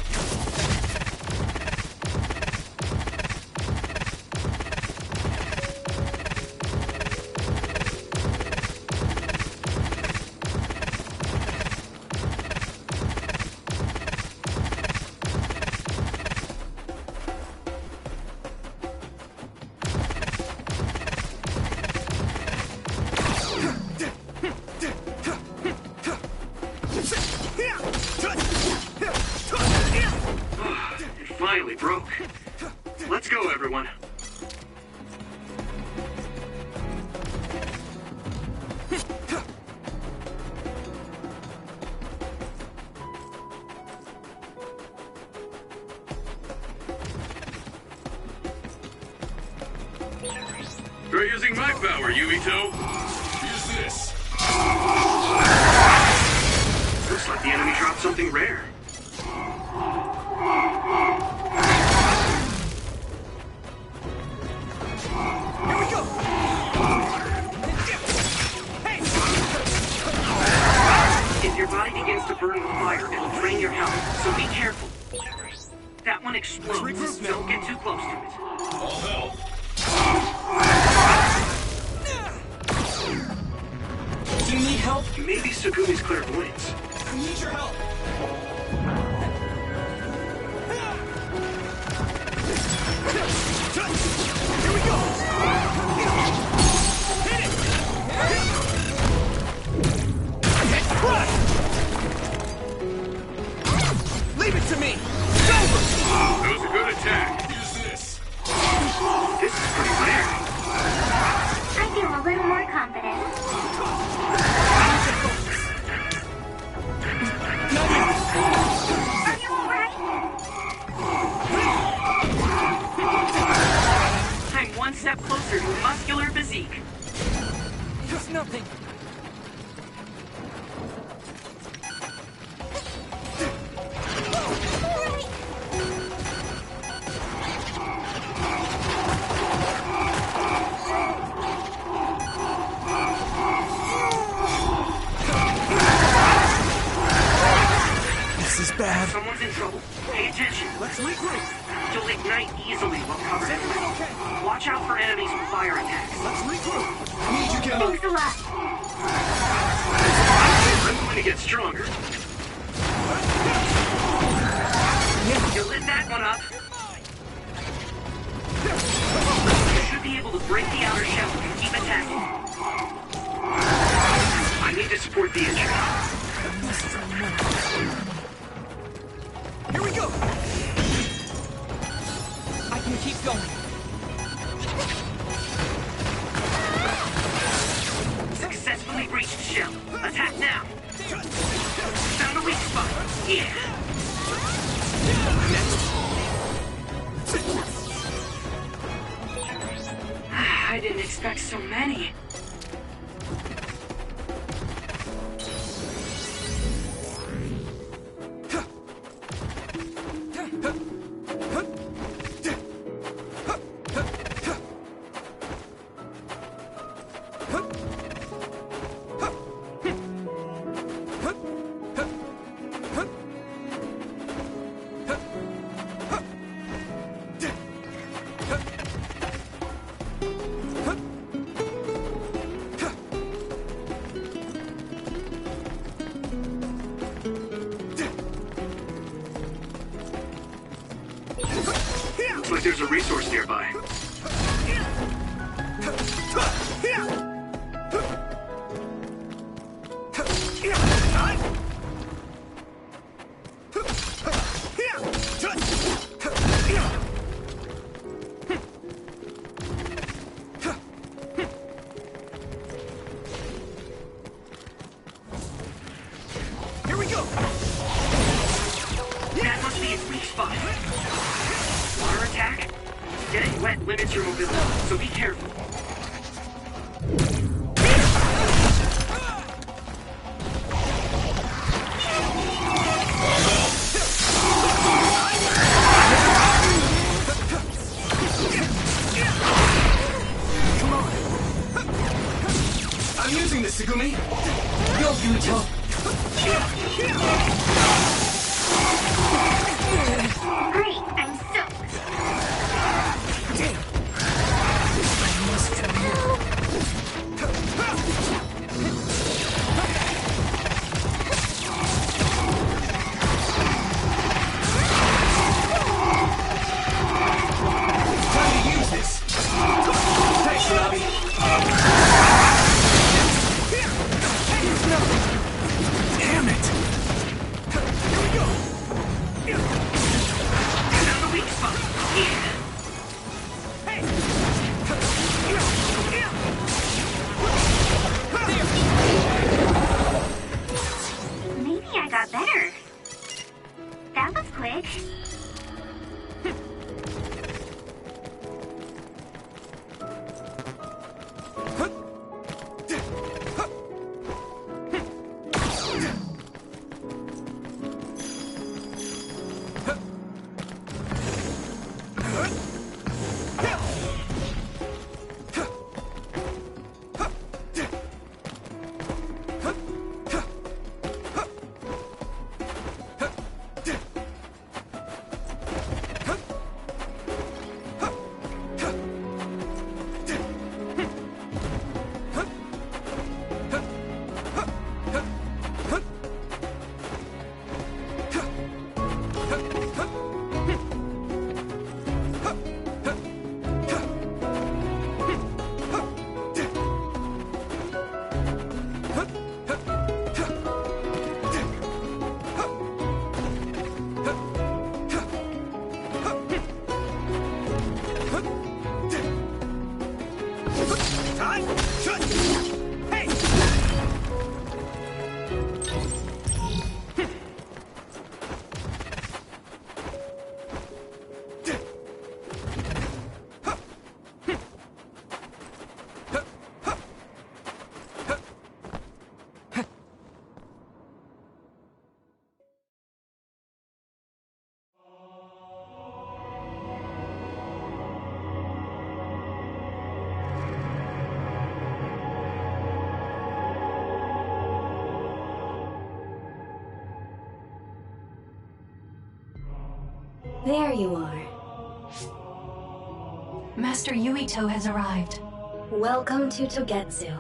It finally broke. Let's go, everyone. Try using my power, Yuito. Use this. Looks like the enemy dropped something rare. Here we go! If your body begins to burn with fire, it'll drain your health, so be careful. That one explodes. Don't get too close to it. All help. Do you need help? Maybe Sugumi's clairvoyance. I need your help! Here we go! Hit it! Hit crush! Leave it to me! It's over! That was a good attack. Use this. This is pretty rare. I feel a little more confident. Are you alright? I'm one step closer to a muscular physique. It's nothing. This is bad. Someone's in trouble. Pay attention. Let's regroup. You'll ignite easily while covered. Is everything okay? Watch out for enemies with fire attacks. Let's regroup. I need you, Kenny. Thanks a lot. I'm going to get stronger. You lit that one up. toward the entry. Here we go! I can keep going. Successfully breached shell. Attack now! Found a weak spot. Yeah. I didn't expect so many. Looks like there's a resource nearby. Here we go! That must be its weak spot. Water attack? Getting wet limits your mobility, so be careful. Come on! I'm using this, Segumi! Go, Yuito! Great, I'm soaked. Damn! I must time to use this! Thanks, Robbie! Damn it! Here we go! Found a weak spot. Yeah. Maybe I got better. That was quick. There you are. Master Yuito has arrived. Welcome to Togetsu.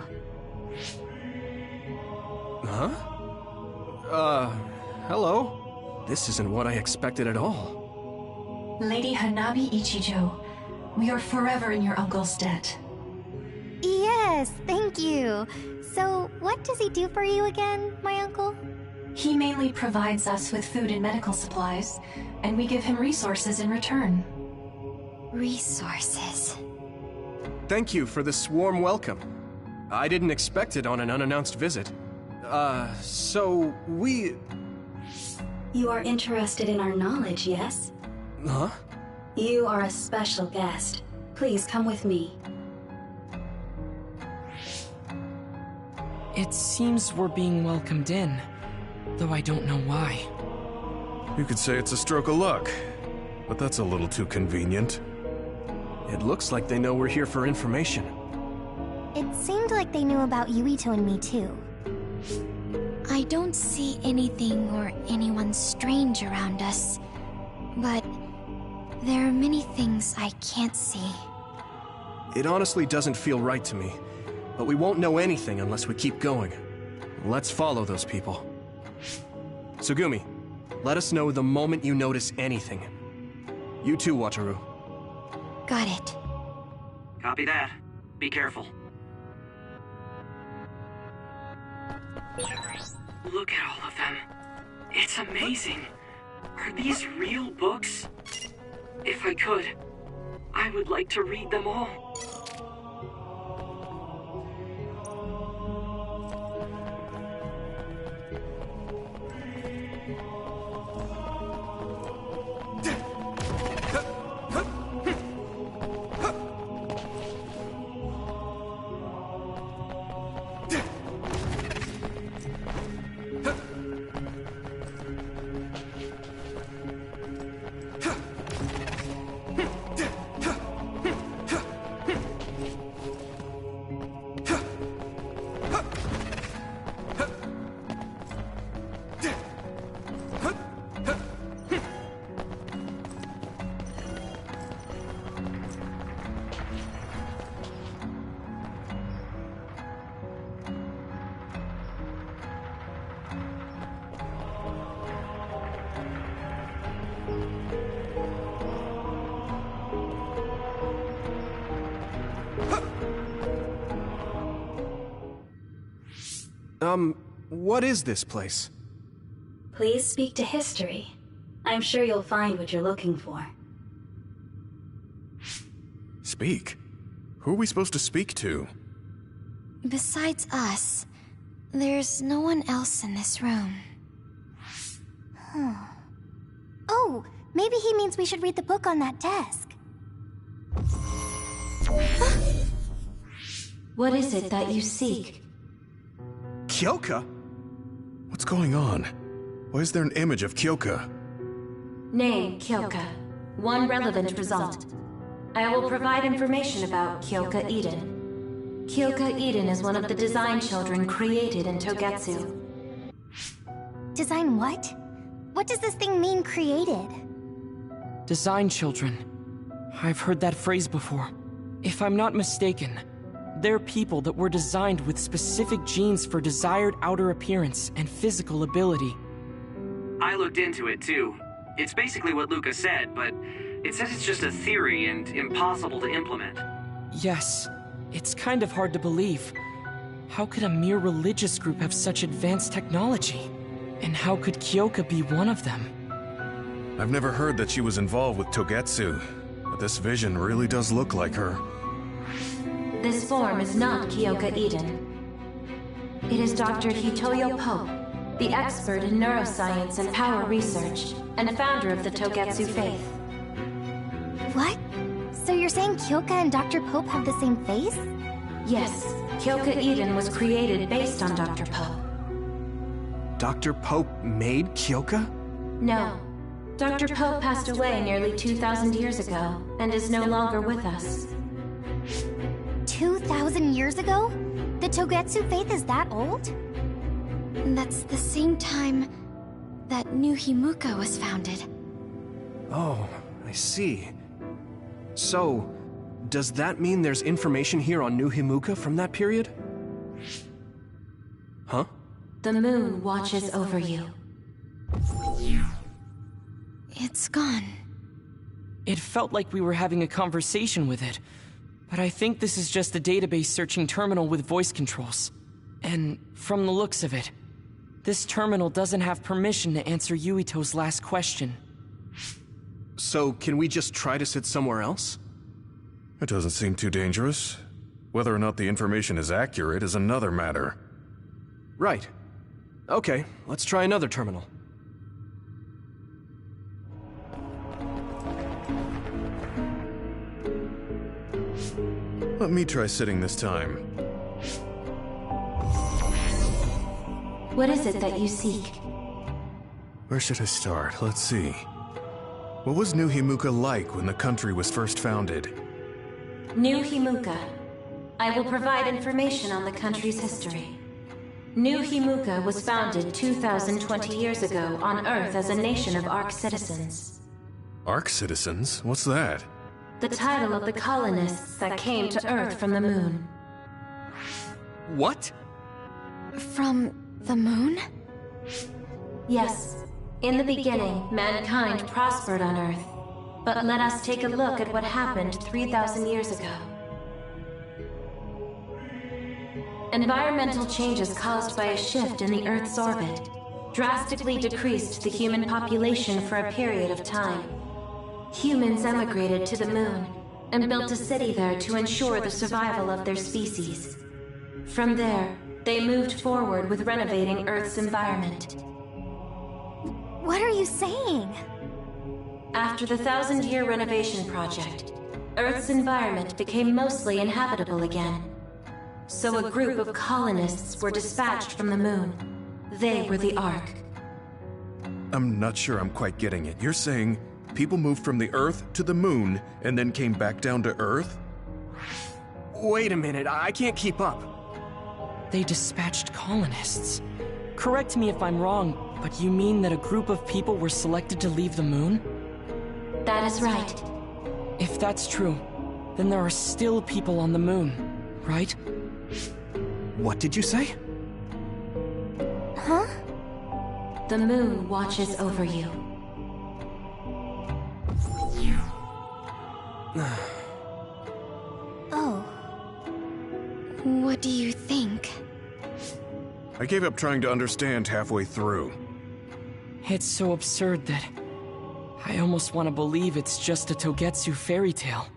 Huh? Hello? This isn't what I expected at all. Lady Hanabi Ichijo, we are forever in your uncle's debt. Yeah, Yes, thank you. So, what does he do for you again, my uncle? He mainly provides us with food and medical supplies, and we give him resources in return. Resources. Thank you for this warm welcome. I didn't expect it on an unannounced visit. So we... You are interested in our knowledge, yes? Huh? You are a special guest. Please come with me. It seems we're being welcomed in, though I don't know why. You could say it's a stroke of luck, but that's a little too convenient. It looks like they know we're here for information. It seemed like they knew about Yuito and me too. I don't see anything or anyone strange around us, but there are many things I can't see. It honestly doesn't feel right to me, but we won't know anything unless we keep going. Let's follow those people. Tsugumi, let us know the moment you notice anything. You too, Wataru. Got it. Copy that. Be careful. Look at all of them. It's amazing. Are these real books? If I could, I would like to read them all. What is this place? Please speak to history. I'm sure you'll find what you're looking for. Speak? Who are we supposed to speak to? Besides us, there's no one else in this room. Oh, maybe he means we should read the book on that desk. What is it that you seek? Kyoka? What's going on? Why is there an image of Kyoka? Name, Kyoka. One relevant result. I will provide information about Kyoka Eden. Kyoka Eden is one of the design children created in Togetsu. Design what? What does this thing mean, created? Design children. I've heard that phrase before. If I'm not mistaken, they're people that were designed with specific genes for desired outer appearance and physical ability. I looked into it too. It's basically what Luca said, but it says it's just a theory and impossible to implement. Yes, it's kind of hard to believe. How could a mere religious group have such advanced technology? And how could Kyoka be one of them? I've never heard that she was involved with Togetsu, but this vision really does look like her. This form is not Kyoka Eden. It is Dr. Hitoyo Pope, the expert in neuroscience and power research, and founder of the Togetsu faith. What? So you're saying Kyoka and Dr. Pope have the same face? Yes, Kyoka Eden was created based on Dr. Pope. Dr. Pope made Kyoka? No. Dr. Pope passed away nearly 2,000 years ago, and is no longer with us. 2,000 years ago? The Togetsu faith is that old? That's the same time that New Himuka was founded. Oh, I see. So, does that mean there's information here on New Himuka from that period? Huh? The moon watches over you. It's gone. It felt like we were having a conversation with it, But I think this is just a database searching terminal with voice controls. And from the looks of it, this terminal doesn't have permission to answer Yuito's last question. So, can we just try to sit somewhere else? It doesn't seem too dangerous. Whether or not the information is accurate is another matter. Right. Okay, let's try another terminal. Let me try sitting this time. What is it that you seek? Where should I start? Let's see. What was New Himuka like when the country was first founded? New Himuka. I will provide information on the country's history. New Himuka was founded 2,020 years ago on Earth as a nation of Ark citizens. Ark citizens? What's that? The title of the colonists that came to Earth from the moon. What? From the moon? Yes. In the beginning, mankind prospered on Earth. But let us take a look at what happened 3,000 years ago. Environmental changes caused by a shift in the Earth's orbit drastically decreased the human population for a period of time. Humans emigrated to the moon and built a city there to ensure the survival of their species. From there, they moved forward with renovating Earth's environment. What are you saying? After the 1,000-year renovation project, Earth's environment became mostly inhabitable again. So a group of colonists were dispatched from the moon. They were the Ark. I'm not sure I'm quite getting it. You're saying people moved from the Earth to the moon and then came back down to Earth? Wait a minute, I can't keep up. They dispatched colonists. Correct me if I'm wrong, but you mean that a group of people were selected to leave the moon? That is right. If that's true, then there are still people on the moon, right? What did you say? Huh? The moon watches over you. Oh. What do you think? I gave up trying to understand halfway through. It's so absurd that I almost want to believe it's just a Togetsu fairy tale.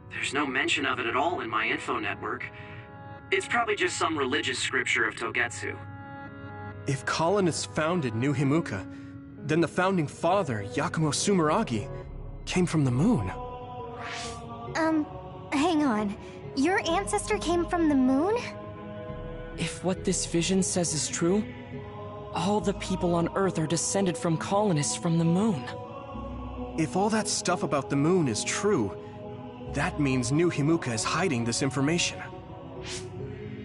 There's no mention of it at all in my info network. It's probably just some religious scripture of Togetsu. If colonists founded New Himuka, then the founding father, Yakumo Sumeragi, came from the moon. Hang on. Your ancestor came from the moon? If what this vision says is true, all the people on Earth are descended from colonists from the moon. If all that stuff about the moon is true, that means New Himuka is hiding this information.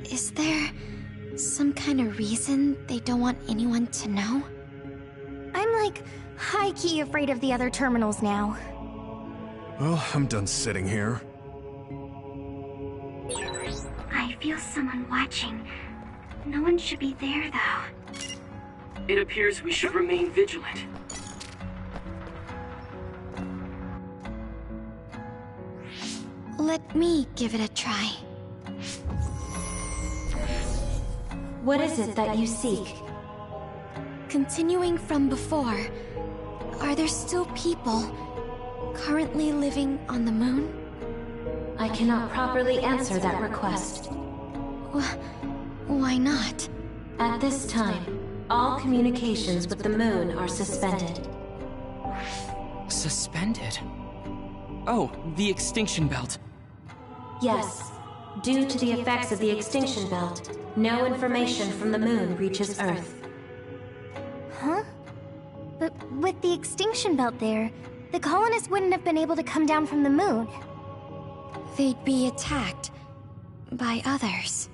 Is there some kind of reason they don't want anyone to know? I'm like high-key afraid of the other terminals now. Well, I'm done sitting here. I feel someone watching. No one should be there, though. It appears we should remain vigilant. Let me give it a try. What is it that you seek? Continuing from before, are there still people currently living on the moon? I cannot properly answer that request. Why not? At this time, all communications with the moon are suspended. Suspended? Oh, the extinction belt. Yes. Due to the effects of the extinction belt, no information from the moon reaches Earth. Huh? But with the extinction belt there, the colonists wouldn't have been able to come down from the moon. They'd be attacked by others.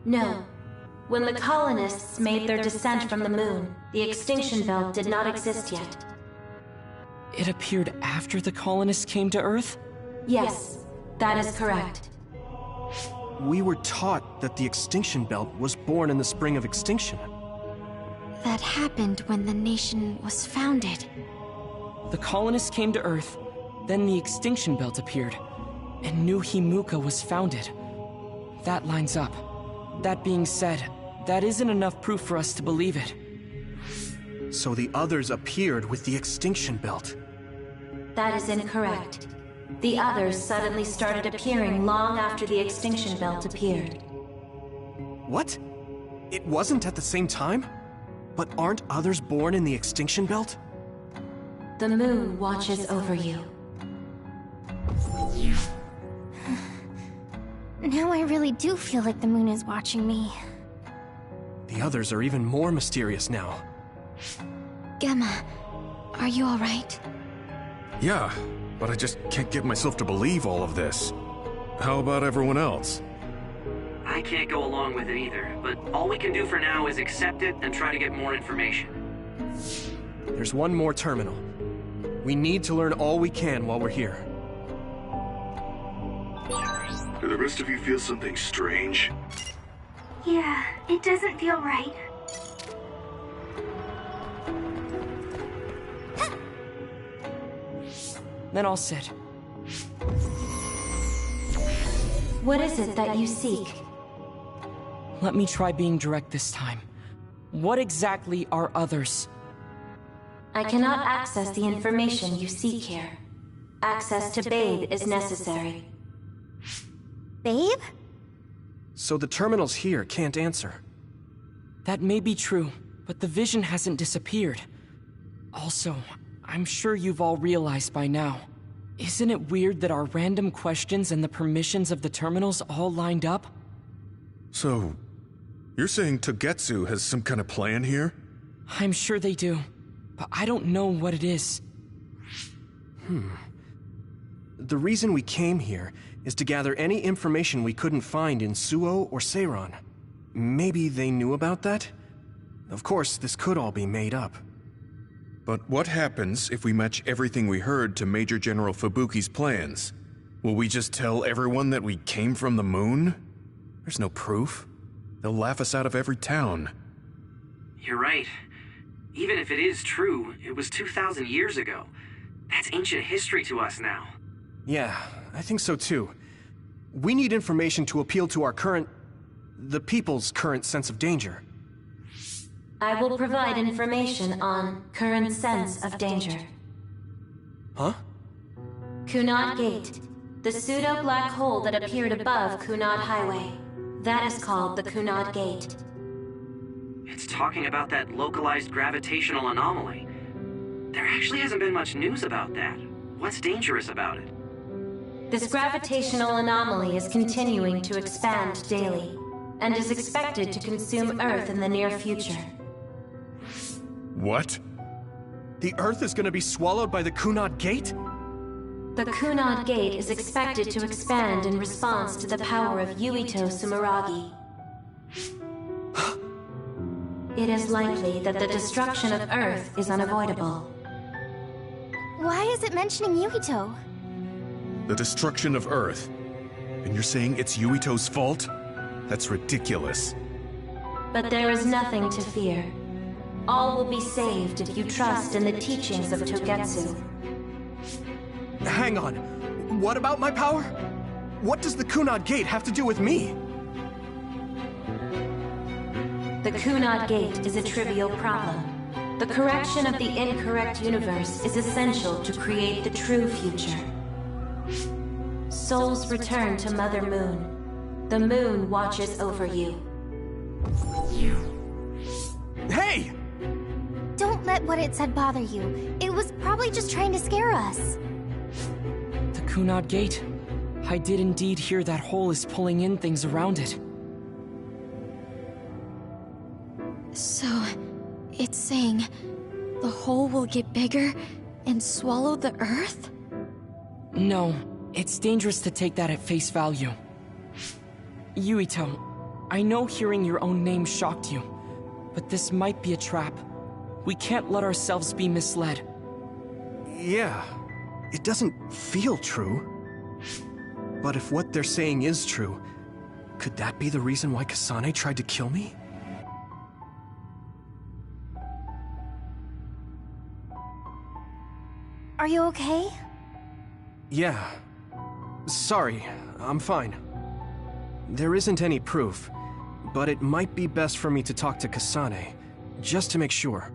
No. When the colonists made their descent from the moon, the extinction belt did not exist yet. It appeared after the colonists came to Earth? Yes, that is correct. We were taught that the extinction belt was born in the spring of extinction. That happened when the nation was founded. The colonists came to Earth, then the extinction belt appeared. and New Himuka was founded. That lines up. That being said, that isn't enough proof for us to believe it. So the others appeared with the extinction belt. That is incorrect. The others suddenly started appearing long after the extinction belt appeared. What? It wasn't at the same time? But aren't others born in the extinction belt? The moon watches over you. Now I really do feel like the moon is watching me. The others are even more mysterious now. Gemma, are you alright? Yeah, but I just can't get myself to believe all of this. How about everyone else? I can't go along with it either, but all we can do for now is accept it and try to get more information. There's one more terminal. We need to learn all we can while we're here. Do the rest of you feel something strange? Yeah, it doesn't feel right. Then I'll sit. What is it that you seek? Let me try being direct this time. What exactly are others? I cannot access the information you seek here. Access to Babe is necessary. Babe? So the terminals here can't answer. That may be true, but the vision hasn't disappeared. Also, I'm sure you've all realized by now. Isn't it weird that our random questions and the permissions of the terminals all lined up? So, you're saying Togetsu has some kind of plan here? I'm sure they do, but I don't know what it is. The reason we came here is to gather any information we couldn't find in Suo or Seiron. Maybe they knew about that? Of course, this could all be made up. But what happens if we match everything we heard to Major General Fubuki's plans? Will we just tell everyone that we came from the moon? There's no proof. They'll laugh us out of every town. You're right. Even if it is true, it was 2,000 years ago. That's ancient history to us now. Yeah, I think so too. We need information to appeal to the people's current sense of danger. I will provide information on current sense of danger. Huh? Kunad Gate, the pseudo-black hole that appeared above Kunad Highway. That is called the Kunad Gate. It's talking about that localized gravitational anomaly. There actually hasn't been much news about that. What's dangerous about it? This gravitational anomaly is continuing to expand daily, and is expected to consume Earth in the near future. What? The Earth is gonna be swallowed by the Kunad Gate? The Kunad Gate is expected to expand in response to the power of Yuito Sumeragi. It is likely that the destruction of Earth is unavoidable. Why is it mentioning Yuito? The destruction of Earth. And you're saying it's Yuito's fault? That's ridiculous. But there is nothing to fear. All will be saved if you trust in the teachings of Togetsu. Hang on. What about my power? What does the Kunad Gate have to do with me? The Kunad Gate is a trivial problem. The correction of the incorrect universe is essential to create the true future. Souls return to Mother Moon. The moon watches over you. Hey! Don't let what it said bother you. It was probably just trying to scare us. The Kunad Gate. I did indeed hear that hole is pulling in things around it. So, it's saying the hole will get bigger and swallow the Earth? No, it's dangerous to take that at face value. Yuito, I know hearing your own name shocked you, but this might be a trap. We can't let ourselves be misled. Yeah, it doesn't feel true. But if what they're saying is true, could that be the reason why Kasane tried to kill me? Are you okay? Yeah. Sorry, I'm fine. There isn't any proof, but it might be best for me to talk to Kasane, just to make sure.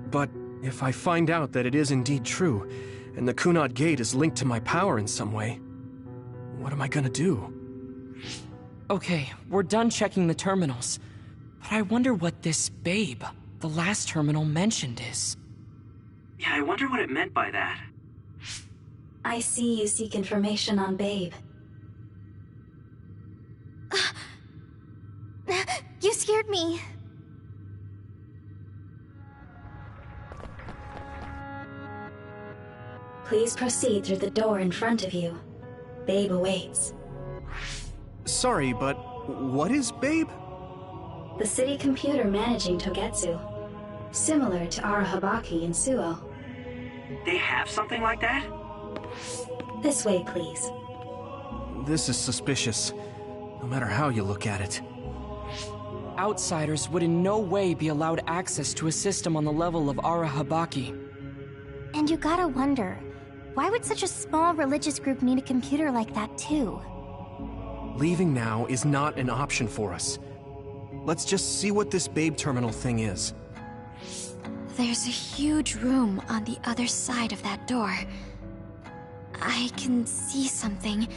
But if I find out that it is indeed true, and the Kunad Gate is linked to my power in some way, what am I gonna do? Okay, we're done checking the terminals. But I wonder what this Babe, the last terminal mentioned, is. Yeah, I wonder what it meant by that. I see you seek information on Babe. You scared me. Please proceed through the door in front of you. Babe awaits. Sorry, but what is Babe? The city computer managing Togetsu. Similar to Arahabaki and Suo. They have something like that? This way, please. This is suspicious, no matter how you look at it. Outsiders would in no way be allowed access to a system on the level of Arahabaki. And you gotta wonder, why would such a small religious group need a computer like that too? Leaving now is not an option for us. Let's just see what this Babe terminal thing is. There's a huge room on the other side of that door. I can see something.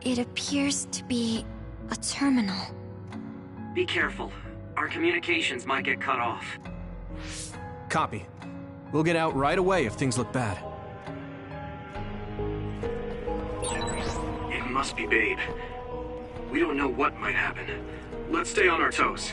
It appears to be a terminal. Be careful. Our communications might get cut off. Copy. We'll get out right away if things look bad. It must be Babe. We don't know what might happen. Let's stay on our toes.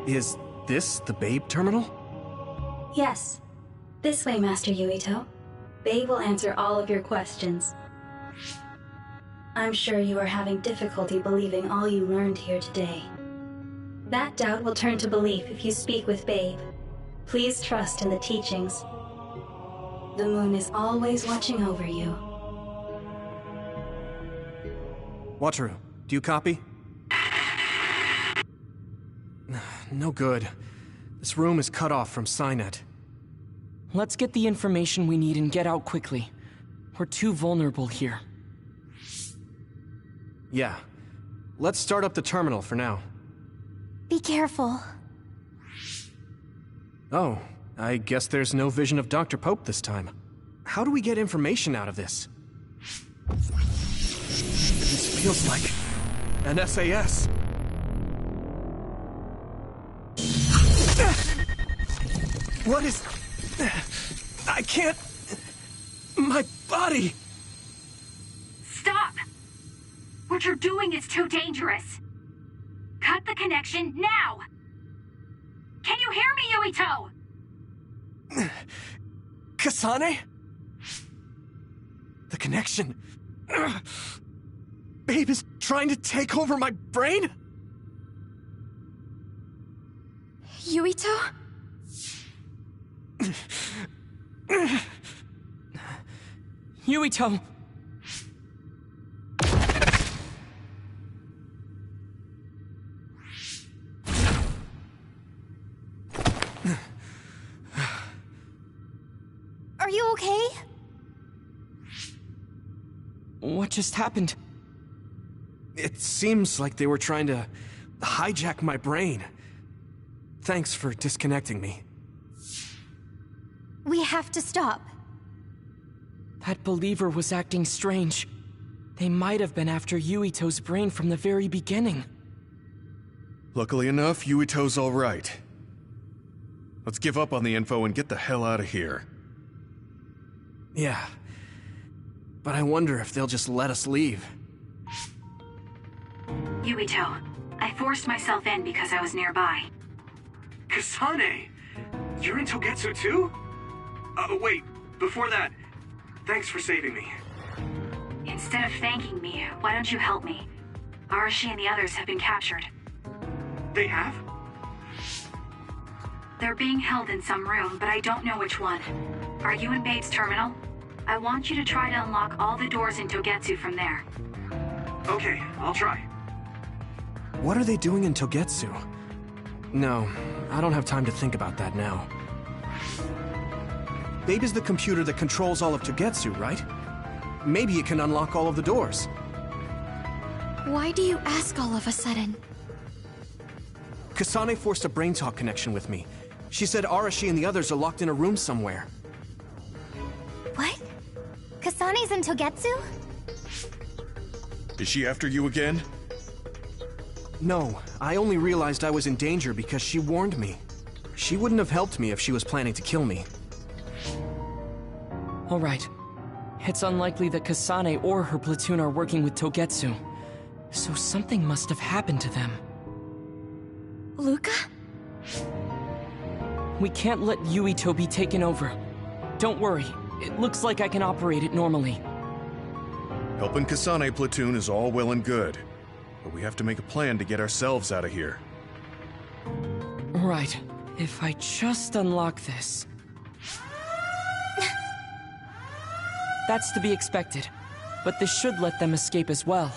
Is this the Babe terminal? Yes. This way, Master Yuito. Babe will answer all of your questions. I'm sure you are having difficulty believing all you learned here today. That doubt will turn to belief if you speak with Babe. Please trust in the teachings. The moon is always watching over you. Wataru, do you copy? No good. This room is cut off from Cynet. Let's get the information we need and get out quickly. We're too vulnerable here. Yeah. Let's start up the terminal for now. Be careful. Oh, I guess there's no vision of Dr. Pope this time. How do we get information out of this? This feels like an SAS. What is... I can't... My body... Stop! What you're doing is too dangerous. Cut the connection now! Can you hear me, Yuito? Kasane? The connection... Babe is trying to take over my brain? Yuito? Yuito! Are you okay? What just happened? It seems like they were trying to hijack my brain. Thanks for disconnecting me. We have to stop. That believer was acting strange. They might have been after Yuito's brain from the very beginning. Luckily enough, Yuito's all right. Let's give up on the info and get the hell out of here. Yeah. But I wonder if they'll just let us leave. Yuito, I forced myself in because I was nearby. Kasane! You're in Togetsu too? Wait, before that, thanks for saving me. Instead of thanking me, why don't you help me? Arashi and the others have been captured. They have? They're being held in some room, but I don't know which one. Are you in Babe's terminal? I want you to try to unlock all the doors in Togetsu from there. Okay, I'll try. What are they doing in Togetsu? No, I don't have time to think about that now. Babe is the computer that controls all of Togetsu, right? Maybe it can unlock all of the doors. Why do you ask all of a sudden? Kasane forced a brain talk connection with me. She said Arashi and the others are locked in a room somewhere. What? Kasane's in Togetsu? Is she after you again? No, I only realized I was in danger because she warned me. She wouldn't have helped me if she was planning to kill me. All right. It's unlikely that Kasane or her platoon are working with Togetsu. So something must have happened to them. Luca? We can't let Yuito be taken over. Don't worry. It looks like I can operate it normally. Helping Kasane platoon is all well and good, but we have to make a plan to get ourselves out of here. Right. If I just unlock this... That's to be expected, but this should let them escape as well.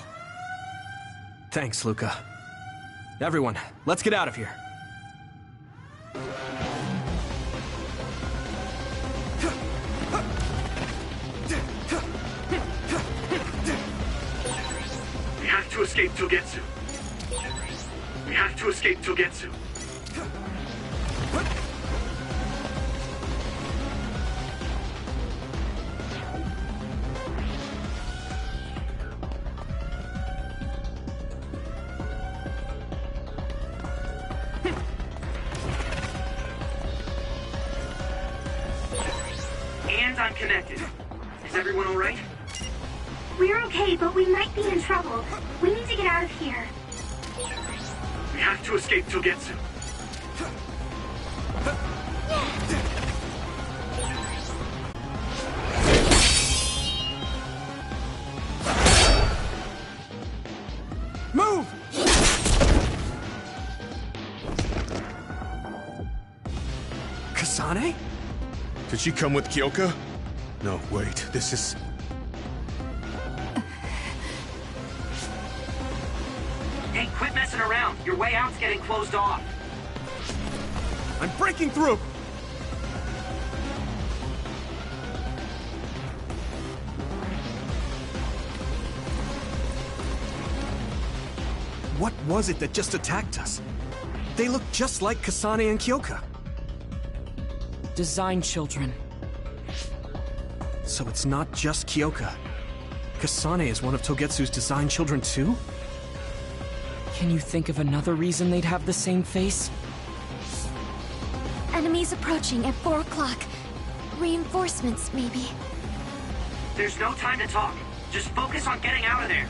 Thanks, Luca. Everyone, let's get out of here. We have to escape Togetsu. We have to escape Togetsu. And I'm connected. Is everyone all right? We're okay, but we might be in trouble. We need to get out of here. We have to escape Togetsu. Move! Kasane? Did she come with Kyoka? No, wait, this is... Hey, quit messing around. Your way out's getting closed off. I'm breaking through! What was it that just attacked us? They look just like Kasane and Kyoka. Design children. So it's not just Kyoka. Kasane is one of Togetsu's design children too? Can you think of another reason they'd have the same face? Enemies approaching at 4 o'clock. Reinforcements, maybe. There's no time to talk. Just focus on getting out of there.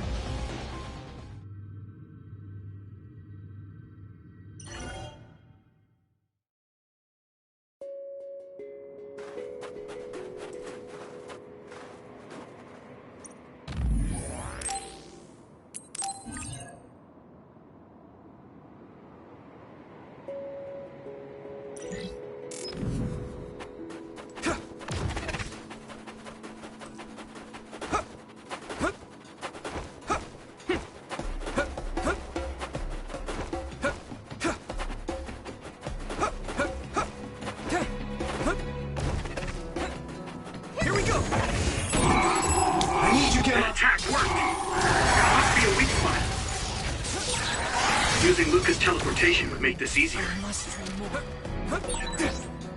Using Luca's teleportation would make this easier.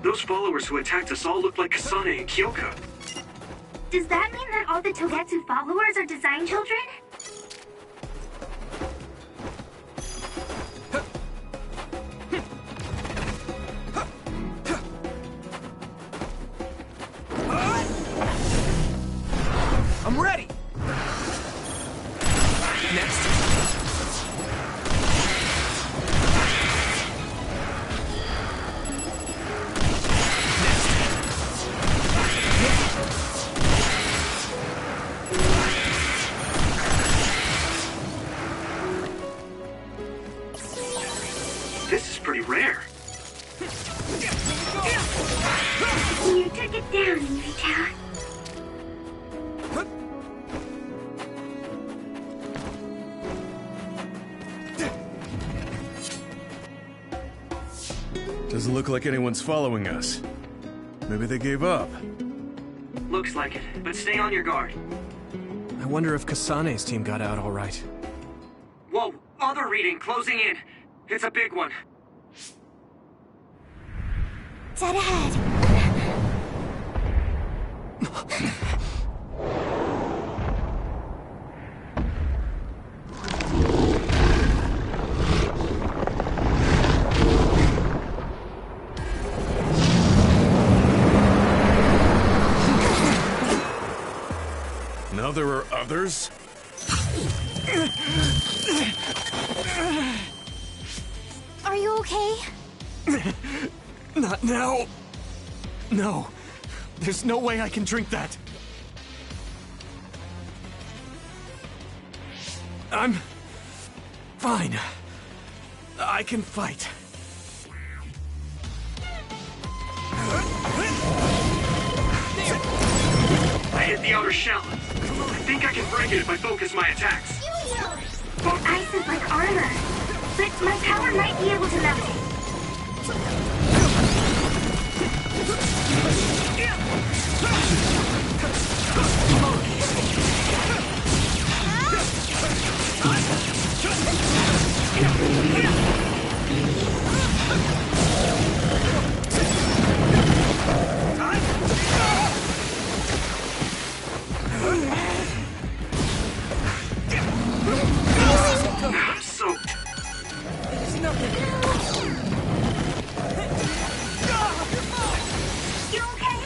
Those followers who attacked us all look like Kasane and Kyoka. Does that mean that all the Togetsu followers are design children? I'm ready! Next. rare. You took it down, Yuito. Doesn't look like anyone's following us. Maybe they gave up. Looks like it, but stay on your guard. I wonder if Kasane's team got out all right. Whoa, other reading closing in. It's a big one. Dead ahead. Now there are others? Are you okay? Not now. No. There's no way I can drink that. I'm fine. I can fight. I hit the outer shell. I think I can break it if I focus my attacks. That ice is like armor, but my power might be able to melt it. I'm soaked. It's nothing. You okay?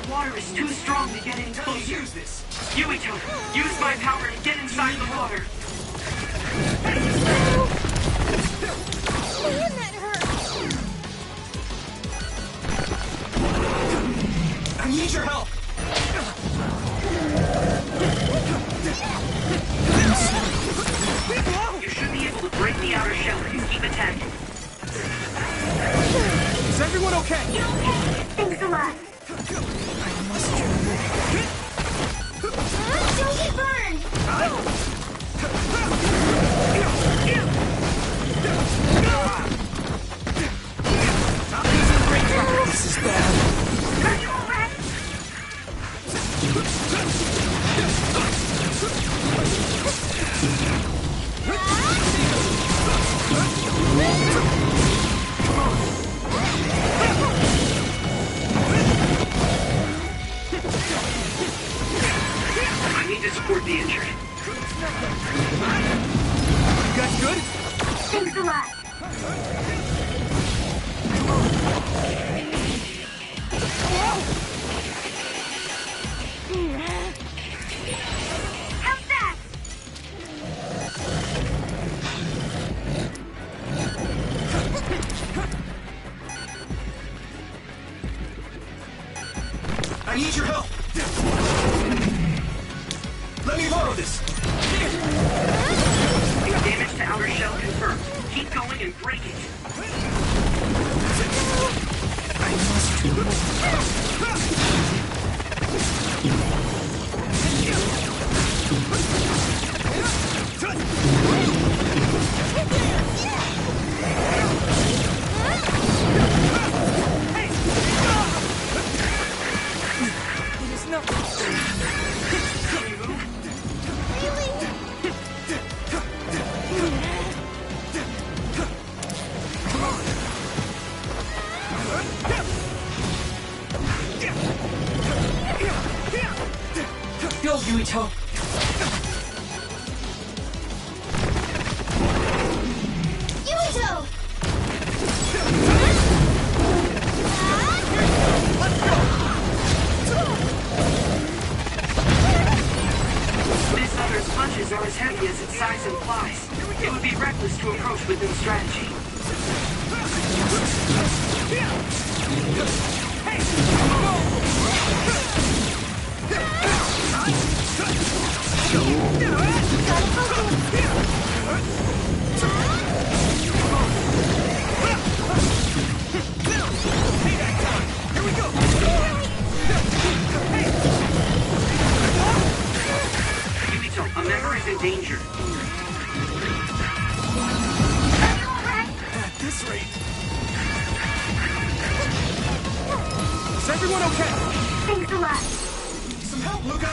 The water is too strong to get any closer. Use this. Yuito, use my power to get inside the water. Man, that hurt. I need your help. You should be able to break the outer shell if you keep attacking. Is everyone okay? You okay? Thanks a lot. Don't get burned! This is bad. Are you alright? I need to support the injured. You guys good? Thanks a lot. How's that? I need your help. Let me borrow this. Damage to outer shell confirmed. Keep going and break it. I must do It is nothing. Yuito! Yuito! This other's punches are as heavy as its size implies. It would be reckless to approach with no strategy. Yuito, a member is in danger. At this rate. Is everyone okay? Thanks a lot. Some help, Luca!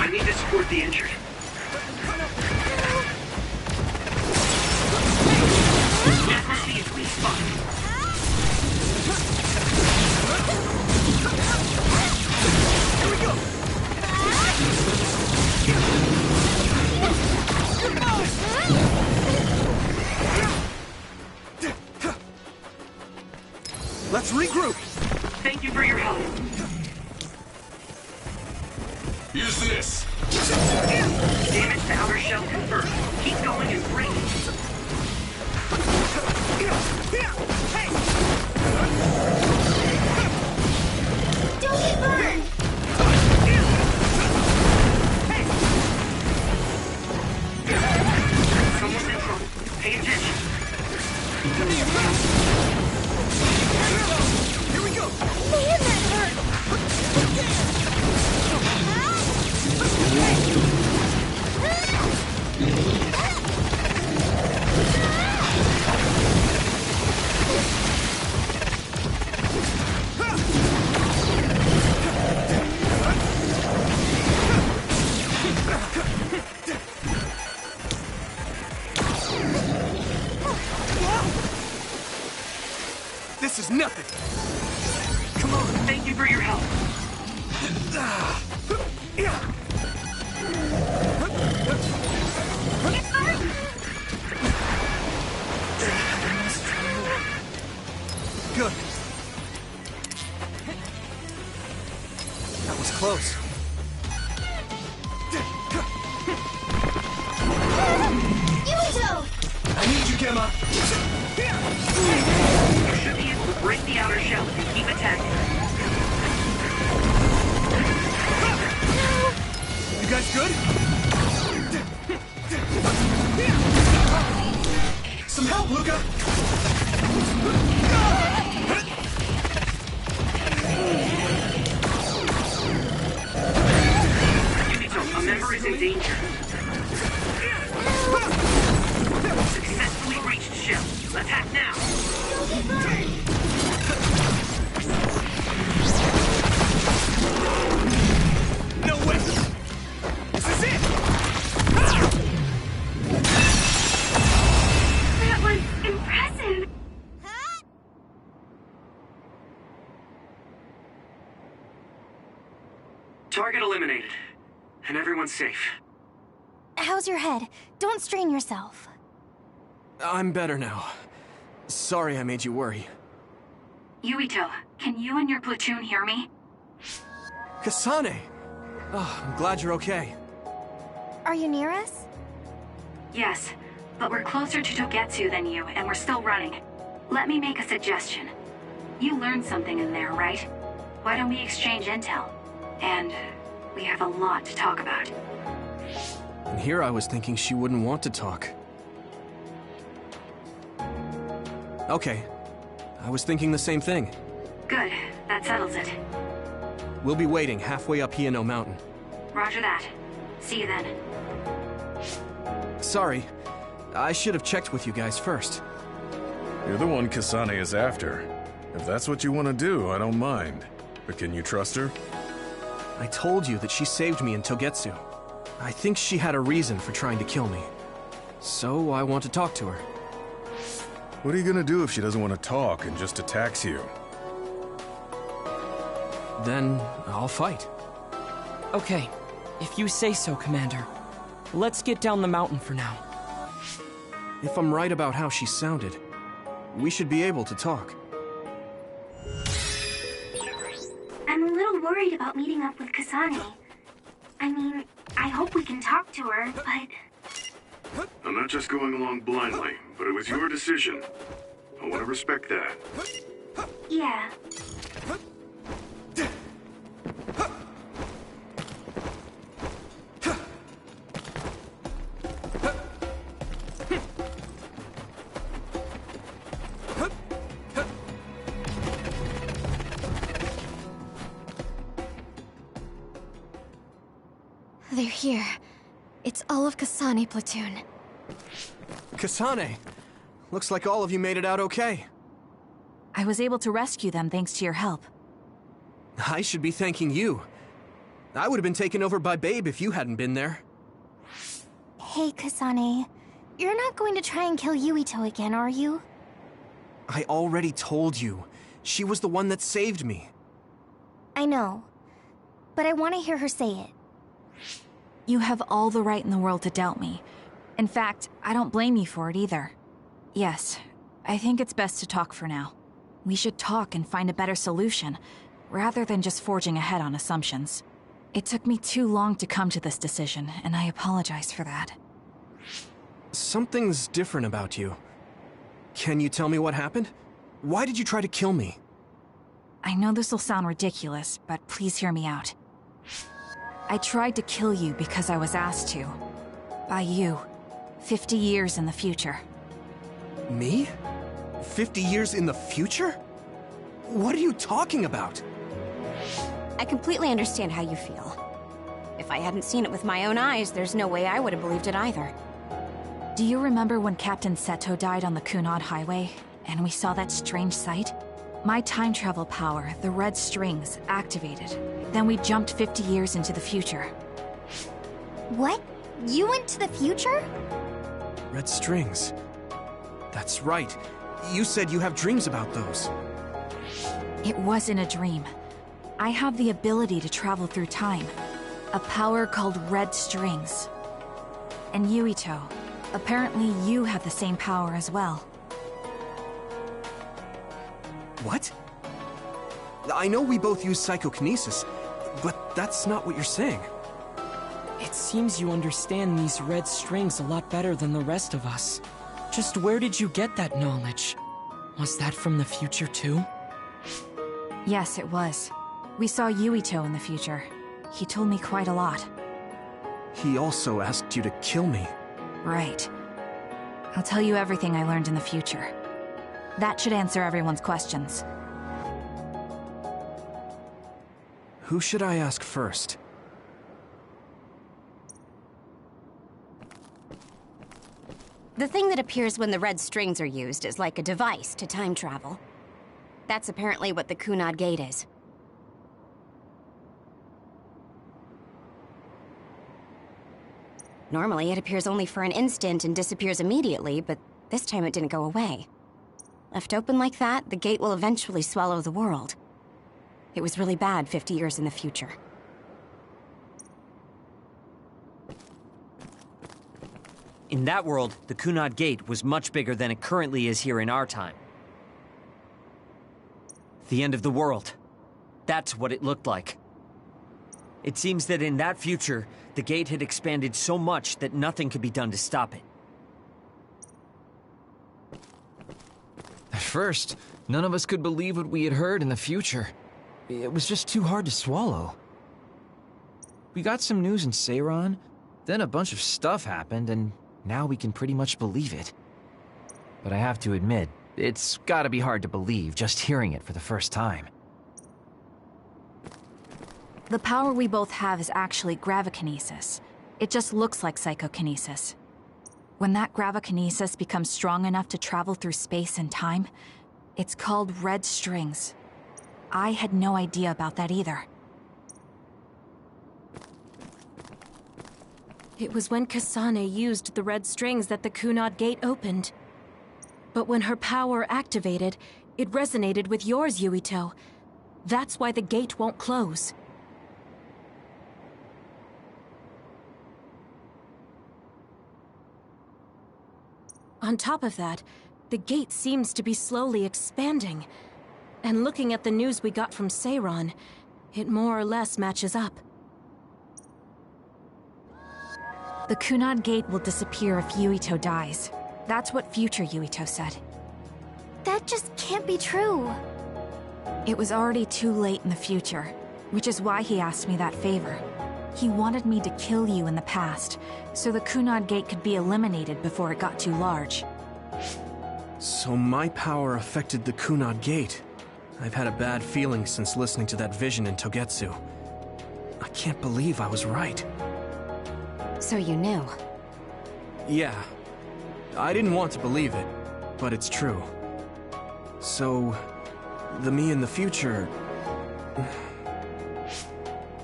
I need to support the injured. That must be its weak spot. Here we go! Let's regroup! Thank you for your help. Use this! Damage to outer shell confirmed. Keep going and break it. Don't get burned! Someone's in trouble. Pay attention. Here we go! Man, that hurt! This is nothing! Come on, thank you for your help. Good. That was close. Yuito! I need you, Gemma! You should be able to break the outer shell if you keep attacking. You guys good? Some help, Luca! Yuito, a member is in danger. Successfully reached shell. Attack now! No way! This is it! That was impressive. Target eliminated. And everyone's safe. How's your head? Don't strain yourself. I'm better now. Sorry I made you worry. Yuito, can you and your platoon hear me? Kasane! Oh, I'm glad you're okay. Are you near us? Yes, but we're closer to Togetsu than you, and we're still running. Let me make a suggestion. You learned something in there, right? Why don't we exchange intel? And we have a lot to talk about. And here I was thinking she wouldn't want to talk. Okay. I was thinking the same thing. Good, that settles it. We'll be waiting halfway up Hiano Mountain. Roger that. See you then. Sorry. I should have checked with you guys first. You're the one Kasane is after. If that's what you want to do, I don't mind. But can you trust her? I told you that she saved me in Togetsu. I think she had a reason for trying to kill me. So I want to talk to her. What are you gonna do if she doesn't want to talk and just attacks you? Then I'll fight. Okay, if you say so, Commander. Let's get down the mountain for now. If I'm right about how she sounded, we should be able to talk. I'm a little worried about meeting up with Kasane. I mean, I hope we can talk to her, but... I'm not just going along blindly, but it was your decision. I want to respect that. Yeah. They're here. It's all of Kasane platoon. Kasane! Looks like all of you made it out okay. I was able to rescue them thanks to your help. I should be thanking you. I would have been taken over by Babe if you hadn't been there. Hey, Kasane. You're not going to try and kill Yuito again, are you? I already told you. She was the one that saved me. I know. But I want to hear her say it. You have all the right in the world to doubt me. In fact, I don't blame you for it either. Yes, I think it's best to talk for now. We should talk and find a better solution, rather than just forging ahead on assumptions. It took me too long to come to this decision, and I apologize for that. Something's different about you. Can you tell me what happened? Why did you try to kill me? I know this will sound ridiculous, but please hear me out. I tried to kill you because I was asked to. By you. 50 years in the future. Me? 50 years in the future? What are you talking about? I completely understand how you feel. If I hadn't seen it with my own eyes, there's no way I would have believed it either. Do you remember when Captain Seto died on the Kunad Highway, and we saw that strange sight? My time travel power, the red strings, activated. Then we jumped 50 years into the future. What? You went to the future? Red strings. That's right. You said you have dreams about those. It wasn't a dream. I have the ability to travel through time. A power called red strings. And Yuito, apparently you have the same power as well. What? I know we both use psychokinesis, but that's not what you're saying. It seems you understand these red strings a lot better than the rest of us. Just where did you get that knowledge? Was that from the future too? Yes, it was. We saw Yuito in the future. He told me quite a lot. He also asked you to kill me. Right. I'll tell you everything I learned in the future. That should answer everyone's questions. Who should I ask first? The thing that appears when the red strings are used is like a device to time travel. That's apparently what the Kunad Gate is. Normally, it appears only for an instant and disappears immediately, but this time it didn't go away. Left open like that, the gate will eventually swallow the world. It was really bad 50 years in the future. In that world, the Kunad Gate was much bigger than it currently is here in our time. The end of the world. That's what it looked like. It seems that in that future, the gate had expanded so much that nothing could be done to stop it. At first, none of us could believe what we had heard in the future. It was just too hard to swallow. We got some news in Seiran, then a bunch of stuff happened, and now we can pretty much believe it. But I have to admit, it's gotta be hard to believe just hearing it for the first time. The power we both have is actually gravikinesis. It just looks like psychokinesis. When that gravikinesis becomes strong enough to travel through space and time, it's called red strings. I had no idea about that either. It was when Kasane used the red strings that the Kunad Gate opened. But when her power activated, it resonated with yours, Yuito. That's why the gate won't close. On top of that, the gate seems to be slowly expanding. And looking at the news we got from Seiron, it more or less matches up. The Kunad Gate will disappear if Yuito dies. That's what future Yuito said. That just can't be true. It was already too late in the future, which is why he asked me that favor. He wanted me to kill you in the past, so the Kunad Gate could be eliminated before it got too large. So my power affected the Kunad Gate. I've had a bad feeling since listening to that vision in Togetsu. I can't believe I was right. So you knew? Yeah. I didn't want to believe it, but it's true. So, the me in the future...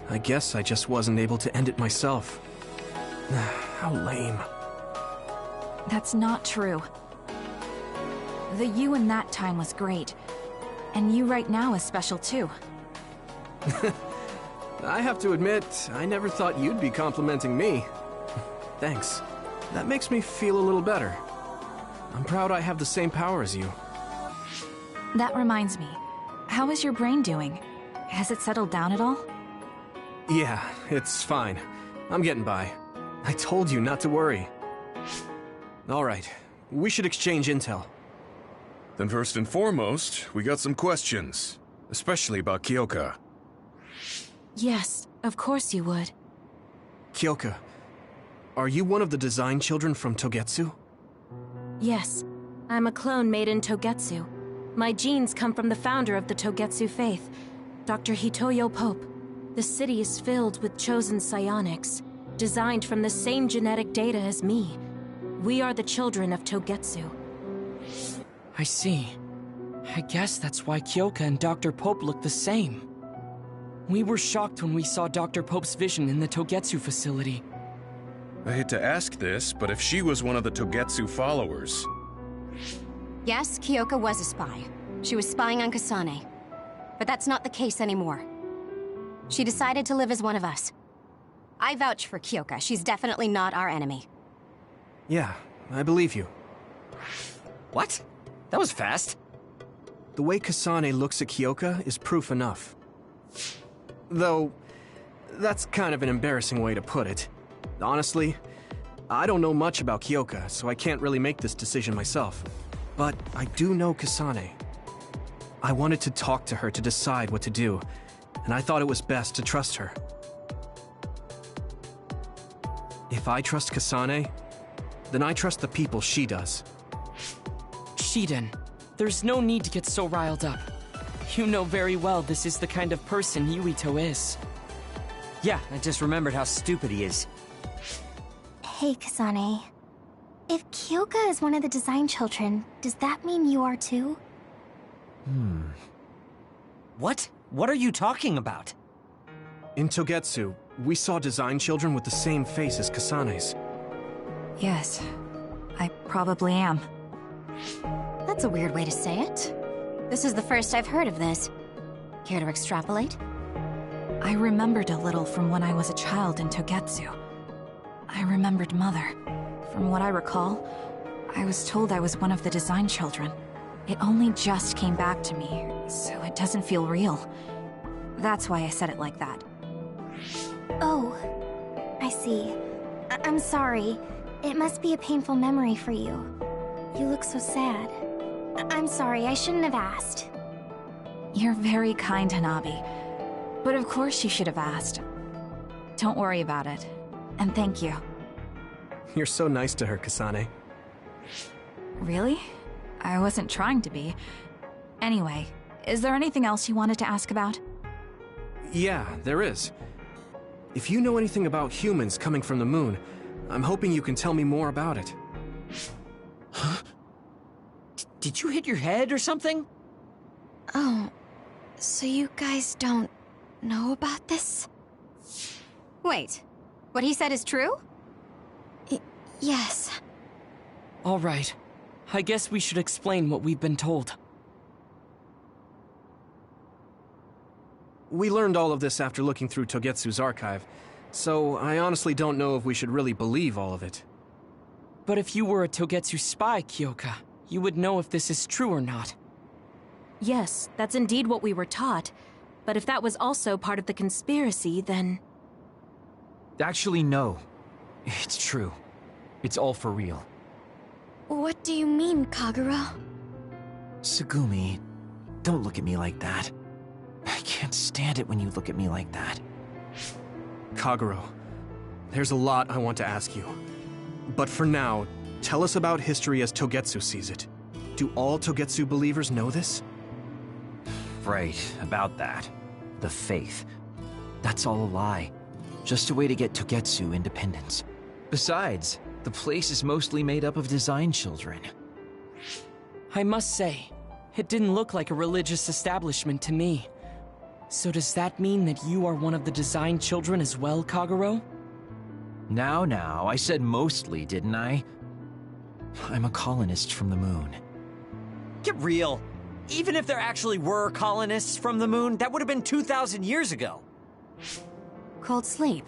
I guess I just wasn't able to end it myself. How lame. That's not true. The you in that time was great. And you right now is special too. I have to admit, I never thought you'd be complimenting me. Thanks. That makes me feel a little better. I'm proud I have the same power as you. That reminds me. How is your brain doing? Has it settled down at all? Yeah, it's fine. I'm getting by. I told you not to worry. Alright, we should exchange intel. Then first and foremost, we got some questions. Especially about Kyoka. Yes, of course you would. Kyoka, are you one of the design children from Togetsu? Yes, I'm a clone made in Togetsu. My genes come from the founder of the Togetsu faith, Dr. Hitoyo Pope. The city is filled with chosen psionics, designed from the same genetic data as me. We are the children of Togetsu. I see. I guess that's why Kyoka and Dr. Pope look the same. We were shocked when we saw Dr. Pope's vision in the Togetsu facility. I hate to ask this, but if she was one of the Togetsu followers... Yes, Kyoka was a spy. She was spying on Kasane. But that's not the case anymore. She decided to live as one of us. I vouch for Kyoka. She's definitely not our enemy. Yeah, I believe you. What? That was fast. The way Kasane looks at Kyoka is proof enough. Though, that's kind of an embarrassing way to put it. Honestly, I don't know much about Kyoka, so I can't really make this decision myself. But I do know Kasane. I wanted to talk to her to decide what to do, and I thought it was best to trust her. If I trust Kasane, then I trust the people she does. Shiden, there's no need to get so riled up. You know very well this is the kind of person Yuito is. Yeah, I just remembered how stupid he is. Hey, Kasane. If Kyoka is one of the design children, does that mean you are too? What? What are you talking about? In Togetsu, we saw design children with the same face as Kasane's. Yes, I probably am. That's a weird way to say it. This is the first I've heard of this. Care to extrapolate? I remembered a little from when I was a child in Togetsu. I remembered Mother. From what I recall, I was told I was one of the design children. It only just came back to me, so it doesn't feel real. That's why I said it like that. Oh, I see. I'm sorry. It must be a painful memory for you. You look so sad. I'm sorry, I shouldn't have asked. You're very kind, Hanabi. But of course you should have asked. Don't worry about it. And thank you. You're so nice to her, Kasane. Really? I wasn't trying to be. Anyway, is there anything else you wanted to ask about? Yeah, there is. If you know anything about humans coming from the moon, I'm hoping you can tell me more about it. Huh? Did you hit your head or something? Oh, so you guys don't know about this? Wait, what he said is true? Yes. All right. I guess we should explain what we've been told. We learned all of this after looking through Togetsu's archive, so I honestly don't know if we should really believe all of it. But if you were a Togetsu spy, Kyoka, you would know if this is true or not. Yes, that's indeed what we were taught. But if that was also part of the conspiracy, then... Actually, no. It's true. It's all for real. What do you mean, Kagero? Tsugumi, don't look at me like that. I can't stand it when you look at me like that. Kagero, there's a lot I want to ask you. But for now, tell us about history as Togetsu sees it. Do all Togetsu believers know this? Right, about that. The faith. That's all a lie. Just a way to get Togetsu independence. Besides, the place is mostly made up of design children. I must say, it didn't look like a religious establishment to me. So does that mean that you are one of the design children as well, Kagero? Now, I said mostly, didn't I? I'm a colonist from the moon. Get real. Even if there actually were colonists from the moon, that would have been 2,000 years ago. Cold sleep.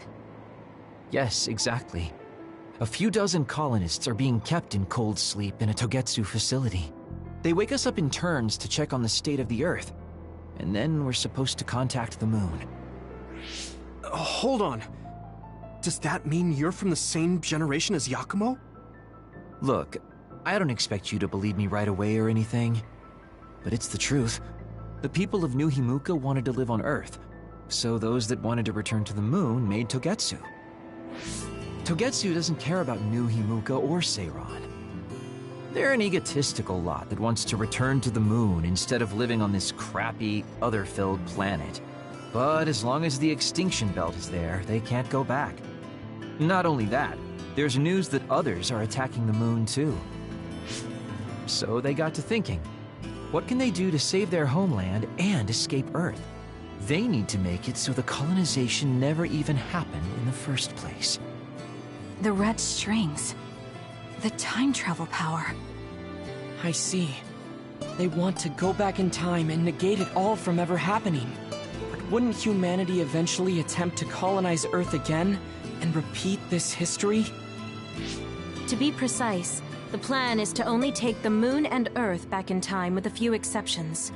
Yes, exactly. A few dozen colonists are being kept in cold sleep in a Togetsu facility. They wake us up in turns to check on the state of the Earth, and then we're supposed to contact the moon. Hold on. Does that mean you're from the same generation as Yakumo? Look, I don't expect you to believe me right away or anything, but it's the truth. The people of New Himuka wanted to live on Earth, so those that wanted to return to the moon made Togetsu. Togetsu doesn't care about New Himuka or Seiran. They're an egotistical lot that wants to return to the moon instead of living on this crappy, other-filled planet. But as long as the extinction belt is there, they can't go back. Not only that, there's news that others are attacking the moon too. So they got to thinking, what can they do to save their homeland and escape Earth? They need to make it so the colonization never even happened in the first place. The red strings. The time travel power. I see. They want to go back in time and negate it all from ever happening. But wouldn't humanity eventually attempt to colonize Earth again and repeat this history? To be precise, the plan is to only take the moon and Earth back in time with a few exceptions.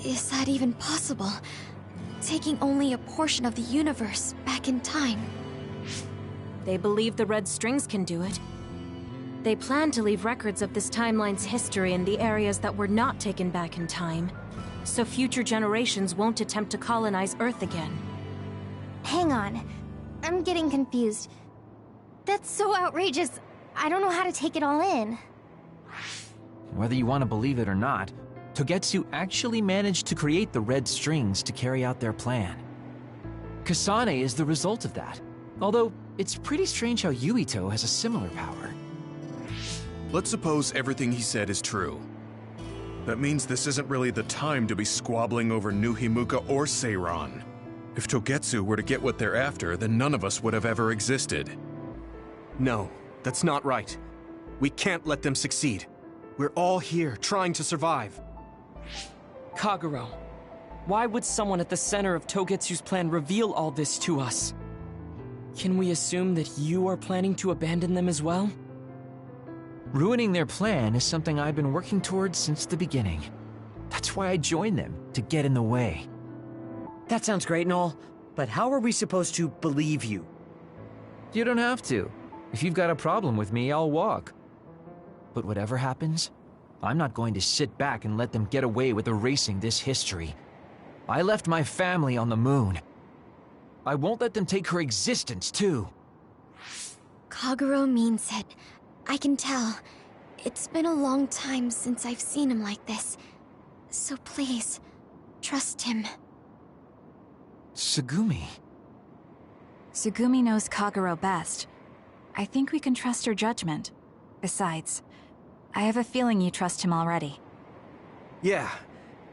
Is that even possible? Taking only a portion of the universe back in time? They believe the red strings can do it. They plan to leave records of this timeline's history in the areas that were not taken back in time, so future generations won't attempt to colonize Earth again. Hang on. I'm getting confused. That's so outrageous. I don't know how to take it all in. Whether you want to believe it or not, Togetsu actually managed to create the red strings to carry out their plan. Kasane is the result of that, although it's pretty strange how Yuito has a similar power. Let's suppose everything he said is true. That means this isn't really the time to be squabbling over New Himuka or Seiran. If Togetsu were to get what they're after, then none of us would have ever existed. No, that's not right. We can't let them succeed. We're all here, trying to survive. Kagero, why would someone at the center of Togetsu's plan reveal all this to us? Can we assume that you are planning to abandon them as well? Ruining their plan is something I've been working towards since the beginning. That's why I joined them, to get in the way. That sounds great and all, but how are we supposed to believe you? You don't have to. If you've got a problem with me, I'll walk. But whatever happens, I'm not going to sit back and let them get away with erasing this history. I left my family on the moon. I won't let them take her existence, too. Kagero means it. I can tell. It's been a long time since I've seen him like this. So please, trust him. Tsugumi. Tsugumi knows Kagero best. I think we can trust her judgment. Besides, I have a feeling you trust him already. Yeah.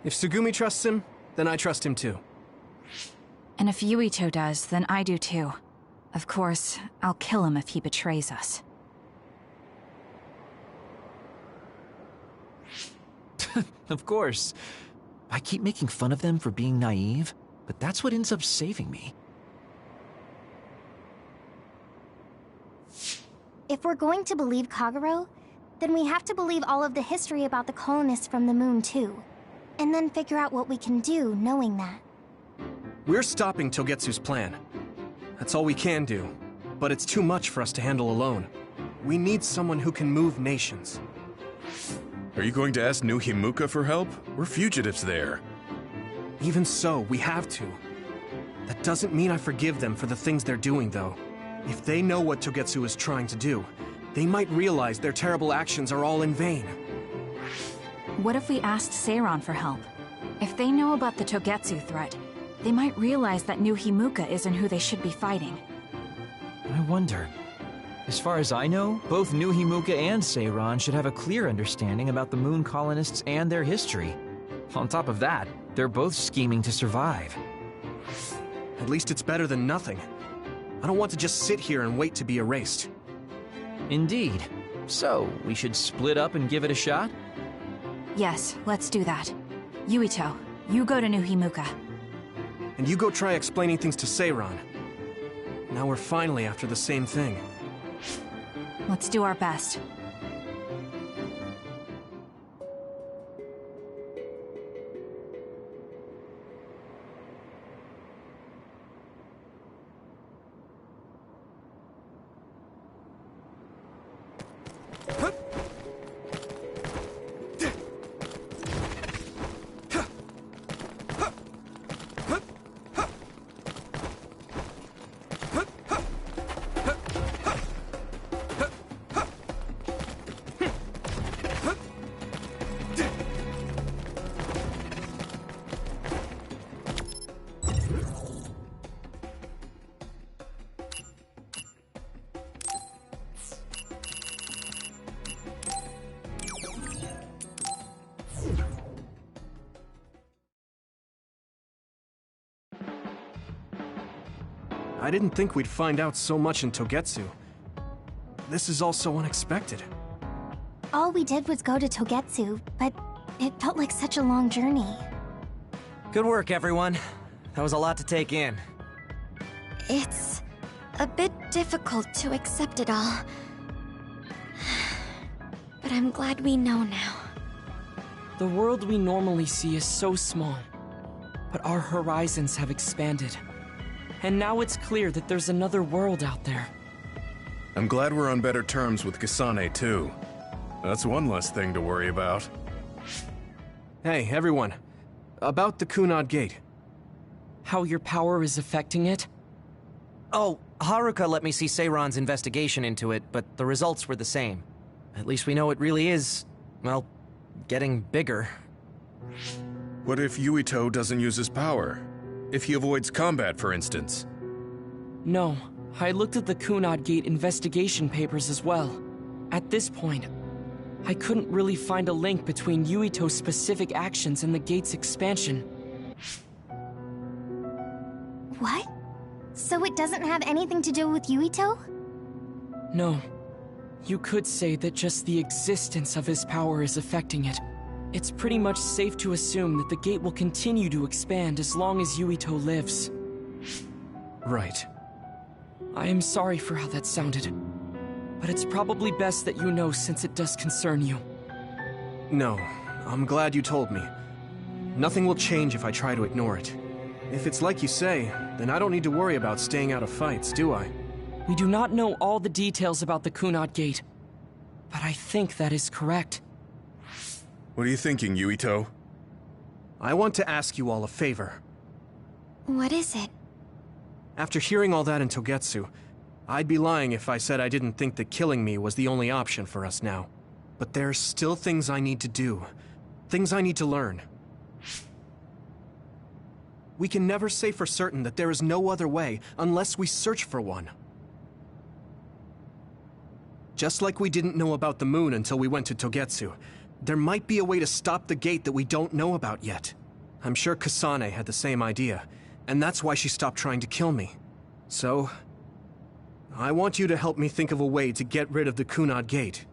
If Tsugumi trusts him, then I trust him too. And if Yuito does, then I do too. Of course, I'll kill him if he betrays us. Of course. I keep making fun of them for being naive, but that's what ends up saving me. If we're going to believe Kagero, then we have to believe all of the history about the colonists from the moon too. And then figure out what we can do knowing that. We're stopping Togetsu's plan. That's all we can do. But it's too much for us to handle alone. We need someone who can move nations. Are you going to ask New Himuka for help? We're fugitives there. Even so, we have to. That doesn't mean I forgive them for the things they're doing, though. If they know what Togetsu is trying to do, they might realize their terrible actions are all in vain. What if we asked Seiran for help? If they know about the Togetsu threat, they might realize that New Himuka isn't who they should be fighting. I wonder. As far as I know, both New Himuka and Seiran should have a clear understanding about the moon colonists and their history. On top of that, they're both scheming to survive. At least it's better than nothing. I don't want to just sit here and wait to be erased. Indeed. So, we should split up and give it a shot? Yes, let's do that. Yuito, you go to New Himuka. And you go try explaining things to Seiran. Now we're finally after the same thing. Let's do our best. I didn't think we'd find out so much in Togetsu. This is all so unexpected. All we did was go to Togetsu, but it felt like such a long journey. Good work, everyone. That was a lot to take in. It's a bit difficult to accept it all. But I'm glad we know now. The world we normally see is so small, but our horizons have expanded. And now it's clear that there's another world out there. I'm glad we're on better terms with Kasane, too. That's one less thing to worry about. Hey, everyone. About the Kunad Gate. How your power is affecting it? Oh, Haruka let me see Seiran's investigation into it, but the results were the same. At least we know it really is, well, getting bigger. What if Yuito doesn't use his power? If he avoids combat, for instance? No, I looked at the Kunad Gate investigation papers as well. At this point, I couldn't really find a link between Yuito's specific actions and the gate's expansion. What? So it doesn't have anything to do with Yuito? No. You could say that just the existence of his power is affecting it. It's pretty much safe to assume that the gate will continue to expand as long as Yuito lives. Right. I am sorry for how that sounded, but it's probably best that you know since it does concern you. No, I'm glad you told me. Nothing will change if I try to ignore it. If it's like you say, then I don't need to worry about staying out of fights, do I? We do not know all the details about the Kunad Gate, but I think that is correct. What are you thinking, Yuito? I want to ask you all a favor. What is it? After hearing all that in Togetsu, I'd be lying if I said I didn't think that killing me was the only option for us now. But there's still things I need to do. Things I need to learn. We can never say for certain that there is no other way unless we search for one. Just like we didn't know about the moon until we went to Togetsu, there might be a way to stop the gate that we don't know about yet. I'm sure Kasane had the same idea, and that's why she stopped trying to kill me. So, I want you to help me think of a way to get rid of the Kunad Gate.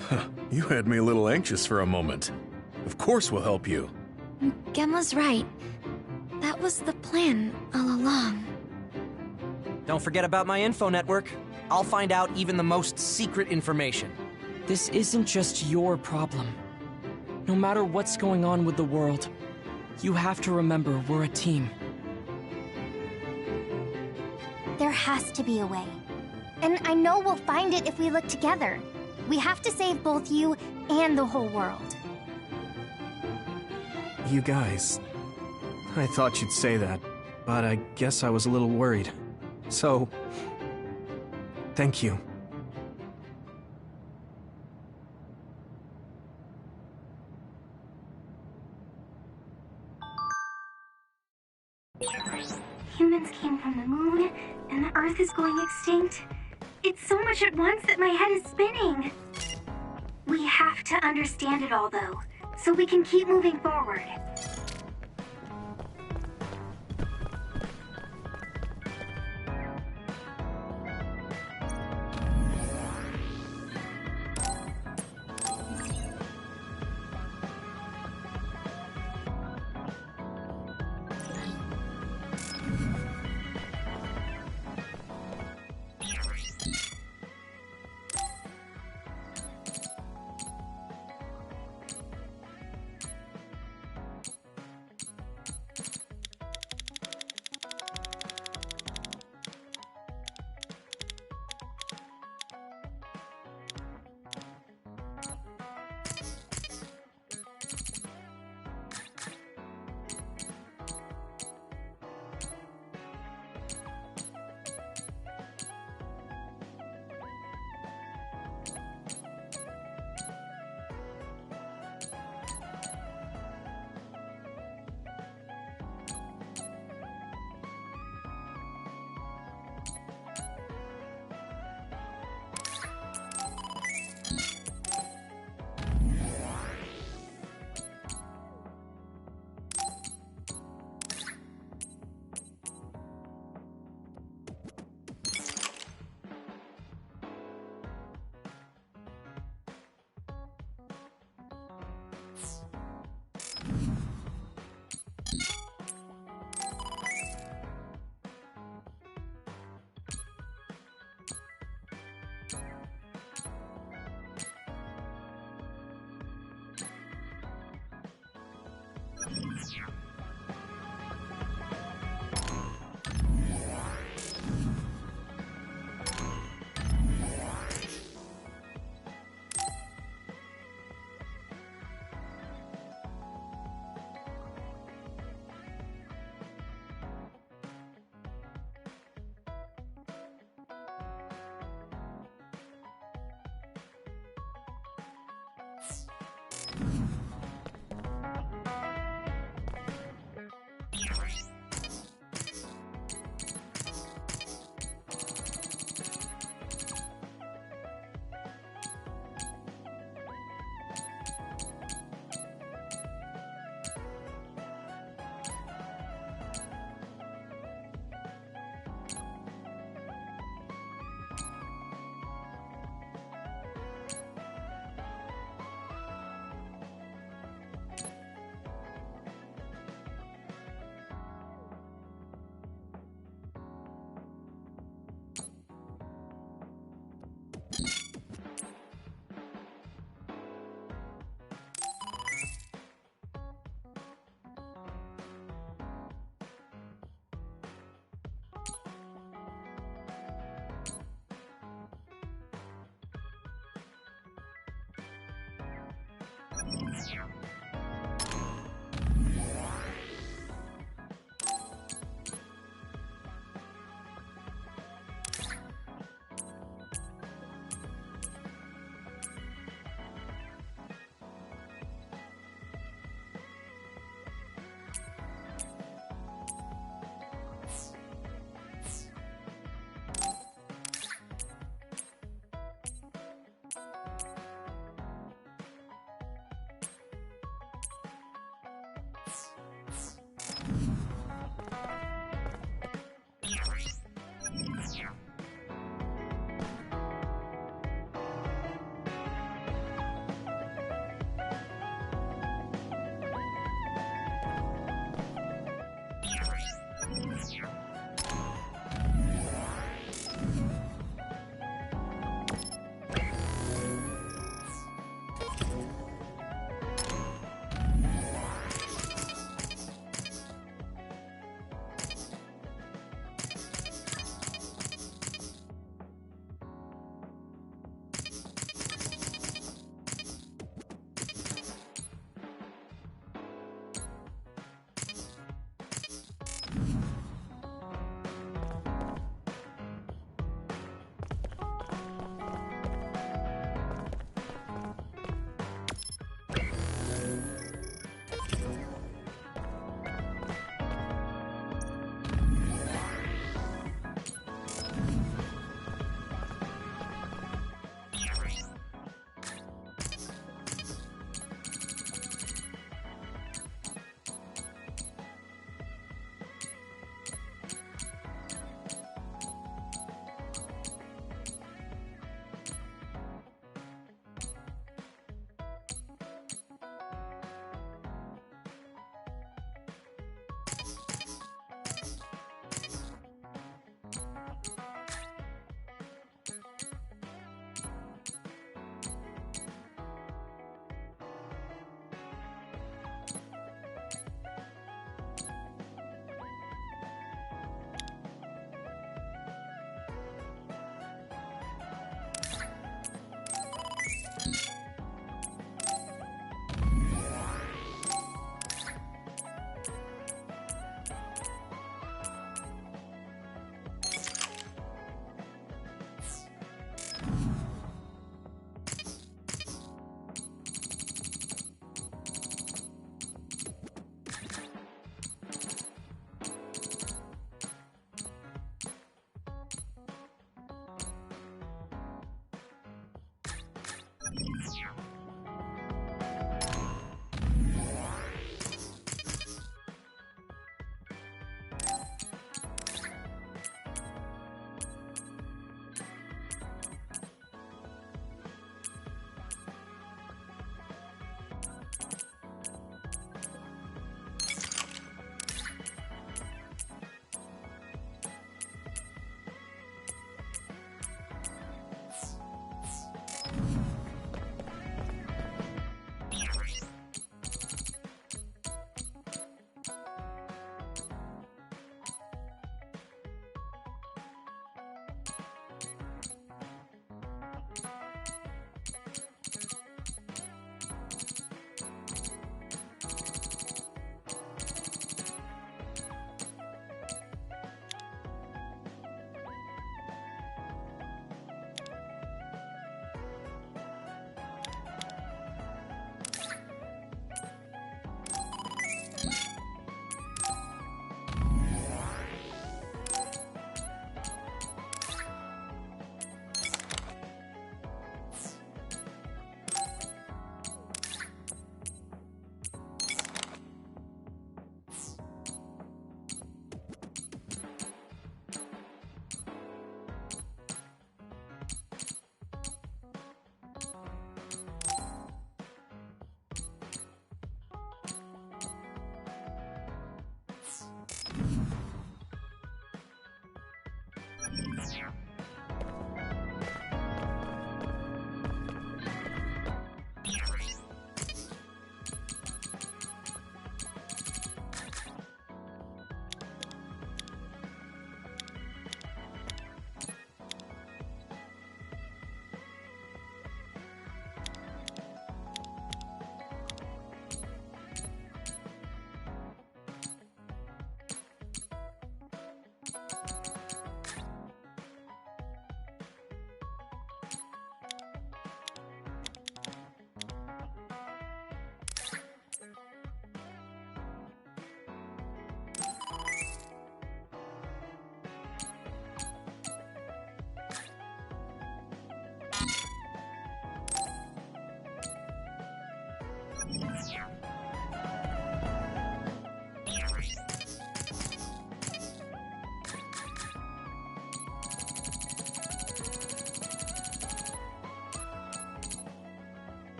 Huh. You had me a little anxious for a moment. Of course we'll help you. Gemma's right. That was the plan all along. Don't forget about my info network. I'll find out even the most secret information. This isn't just your problem. No matter what's going on with the world, you have to remember we're a team. There has to be a way. And I know we'll find it if we look together. We have to save both you and the whole world. You guys... I thought you'd say that, but I guess I was a little worried. So... thank you. Humans came from the moon, and the Earth is going extinct. It's so much at once that my head is spinning. We have to understand it all, though, so we can keep moving forward.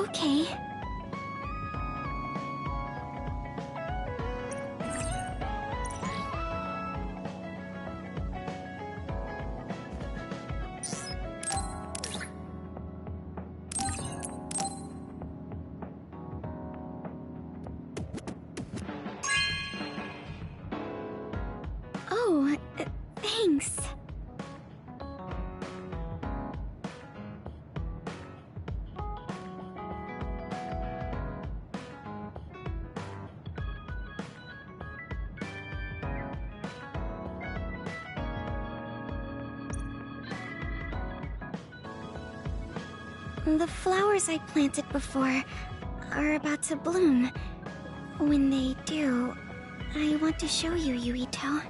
Okay. Oh, thanks. The flowers I planted before are about to bloom. When they do, I want to show you, Yuito.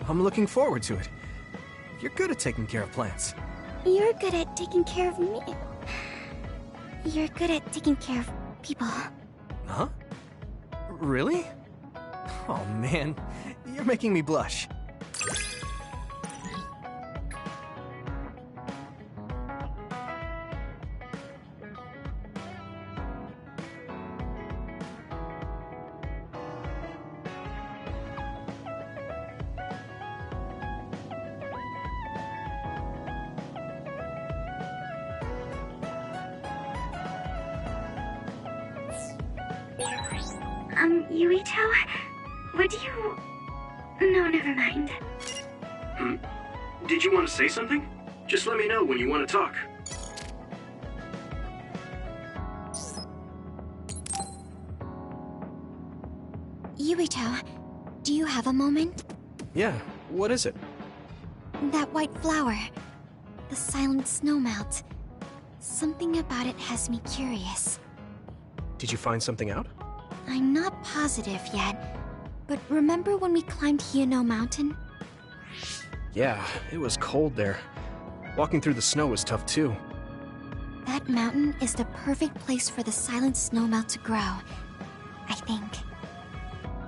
I'm looking forward to it. You're good at taking care of plants. You're good at taking care of me. You're good at taking care of people. Huh? Really? Oh man, you're making me blush. Yuito? Would you... No, never mind. Did you want to say something? Just let me know when you want to talk. Yuito, do you have a moment? Yeah, what is it? That white flower. The silent snowmelt. Something about it has me curious. Did you find something out? I'm not positive yet, but remember when we climbed Hino Mountain? Yeah, it was cold there. Walking through the snow was tough too. That mountain is the perfect place for the silent snowmelt to grow, I think.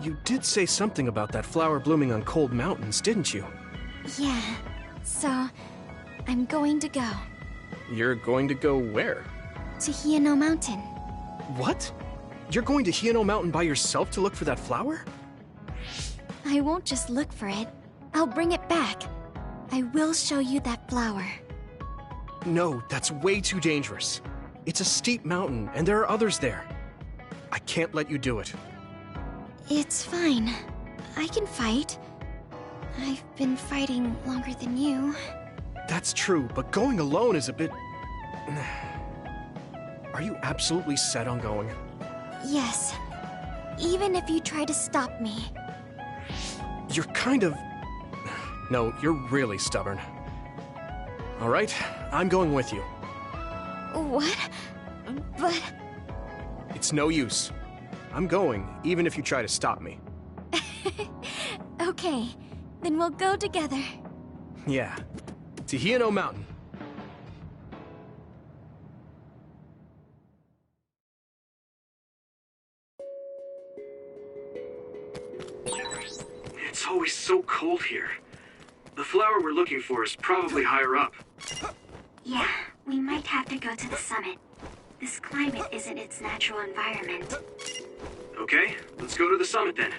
You did say something about that flower blooming on cold mountains, didn't you? Yeah, so I'm going to go. You're going to go where? To Hino Mountain. What? You're going to Hino Mountain by yourself to look for that flower? I won't just look for it. I'll bring it back. I will show you that flower. No, that's way too dangerous. It's a steep mountain, and there are others there. I can't let you do it. It's fine. I can fight. I've been fighting longer than you. That's true, but going alone is a bit... Are you absolutely set on going? Yes. Even if you try to stop me. You're kind of... No, you're really stubborn. All right, I'm going with you. What? But... It's no use. I'm going, even if you try to stop me. Okay, then we'll go together. Yeah, to Hino Mountain. It's always so cold here. The flower we're looking for is probably higher up. Yeah, we might have to go to the summit. This climate isn't its natural environment. Okay, let's go to the summit then.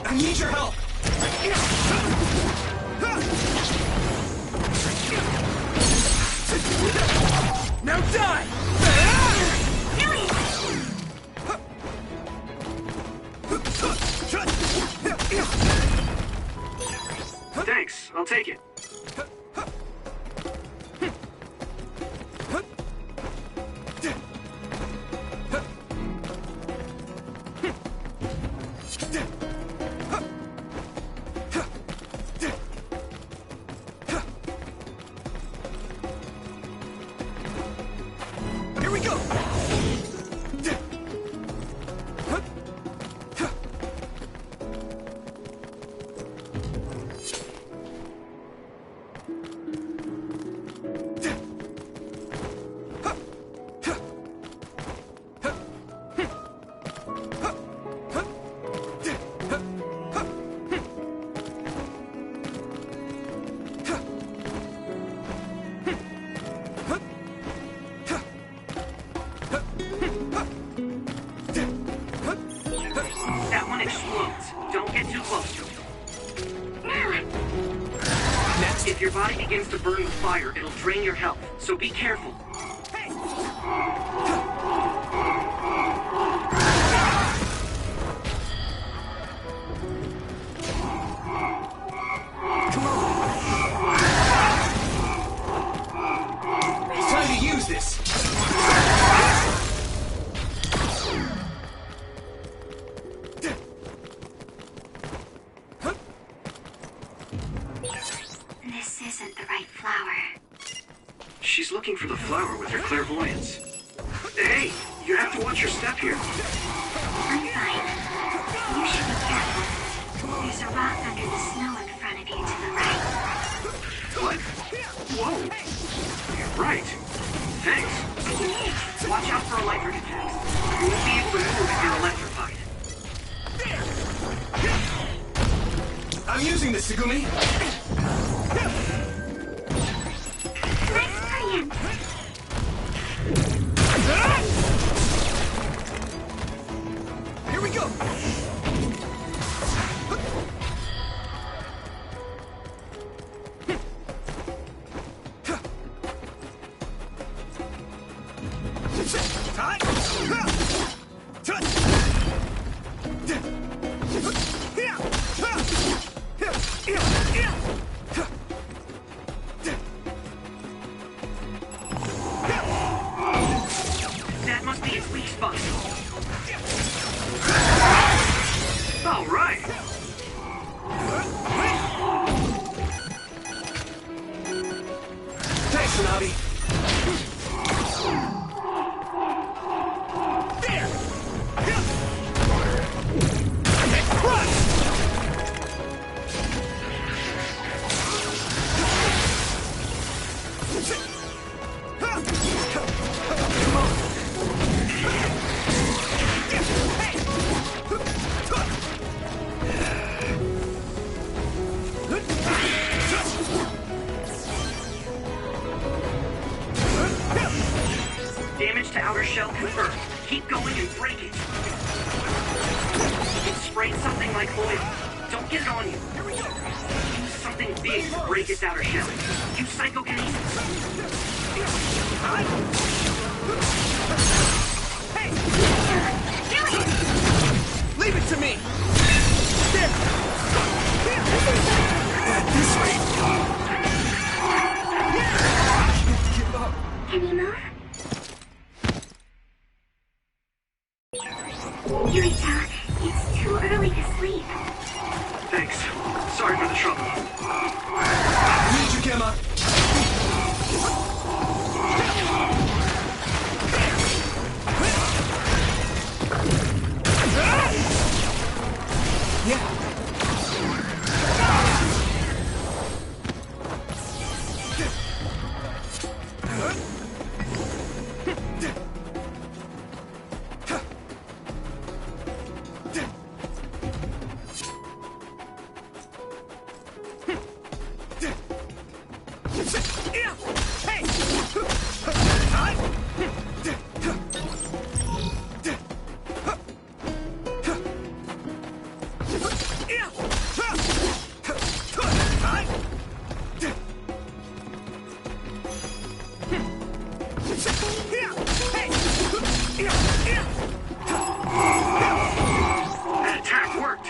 I need your help! Now die! Thanks, begins to burn with fire, it'll drain your health, so be careful. It's time to use this! This isn't the right flower. She's looking for the flower with her clairvoyance. Hey, you have to watch your step here. I'm fine. You should be careful. There's a rock under the snow in front of you to the right. What? Whoa! You're right. Thanks. Watch out for electric attacks. You won't be able to move if you're electrified. I'm using this, Segumi! Nice preempt. Here we go! That must be its weak spot. All right. Thanks, Nabi. There! Crush! Damage to outer shell confirmed. Keep going and break it. It sprayed something like oil. Don't get it on you. Use something big to break its outer shell. Use psychokinesis. Hey! Leave it to me! There! This way! Give up! Can you move? Yurita, it's too early to sleep. Thanks. Sorry for the trouble. Need you, Gemma! Yeah. That attack worked.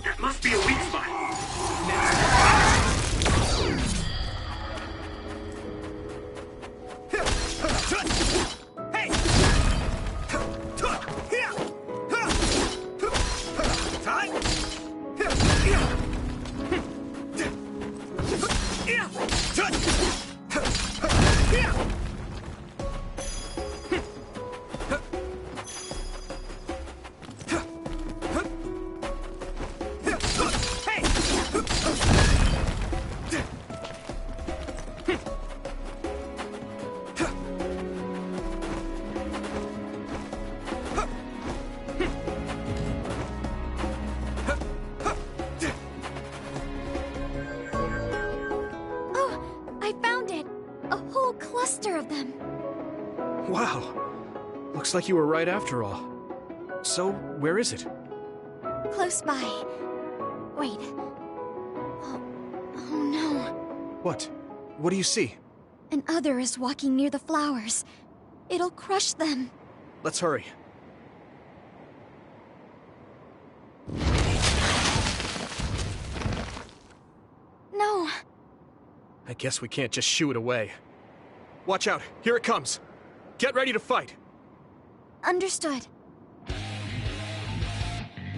That must be a weak spot. Of them. Wow. Looks like you were right after all. So, where is it? Close by. Wait. Oh no. What? What do you see? An other is walking near the flowers. It'll crush them. Let's hurry. No. I guess we can't just shoo it away. Watch out, here it comes. Get ready to fight. Understood.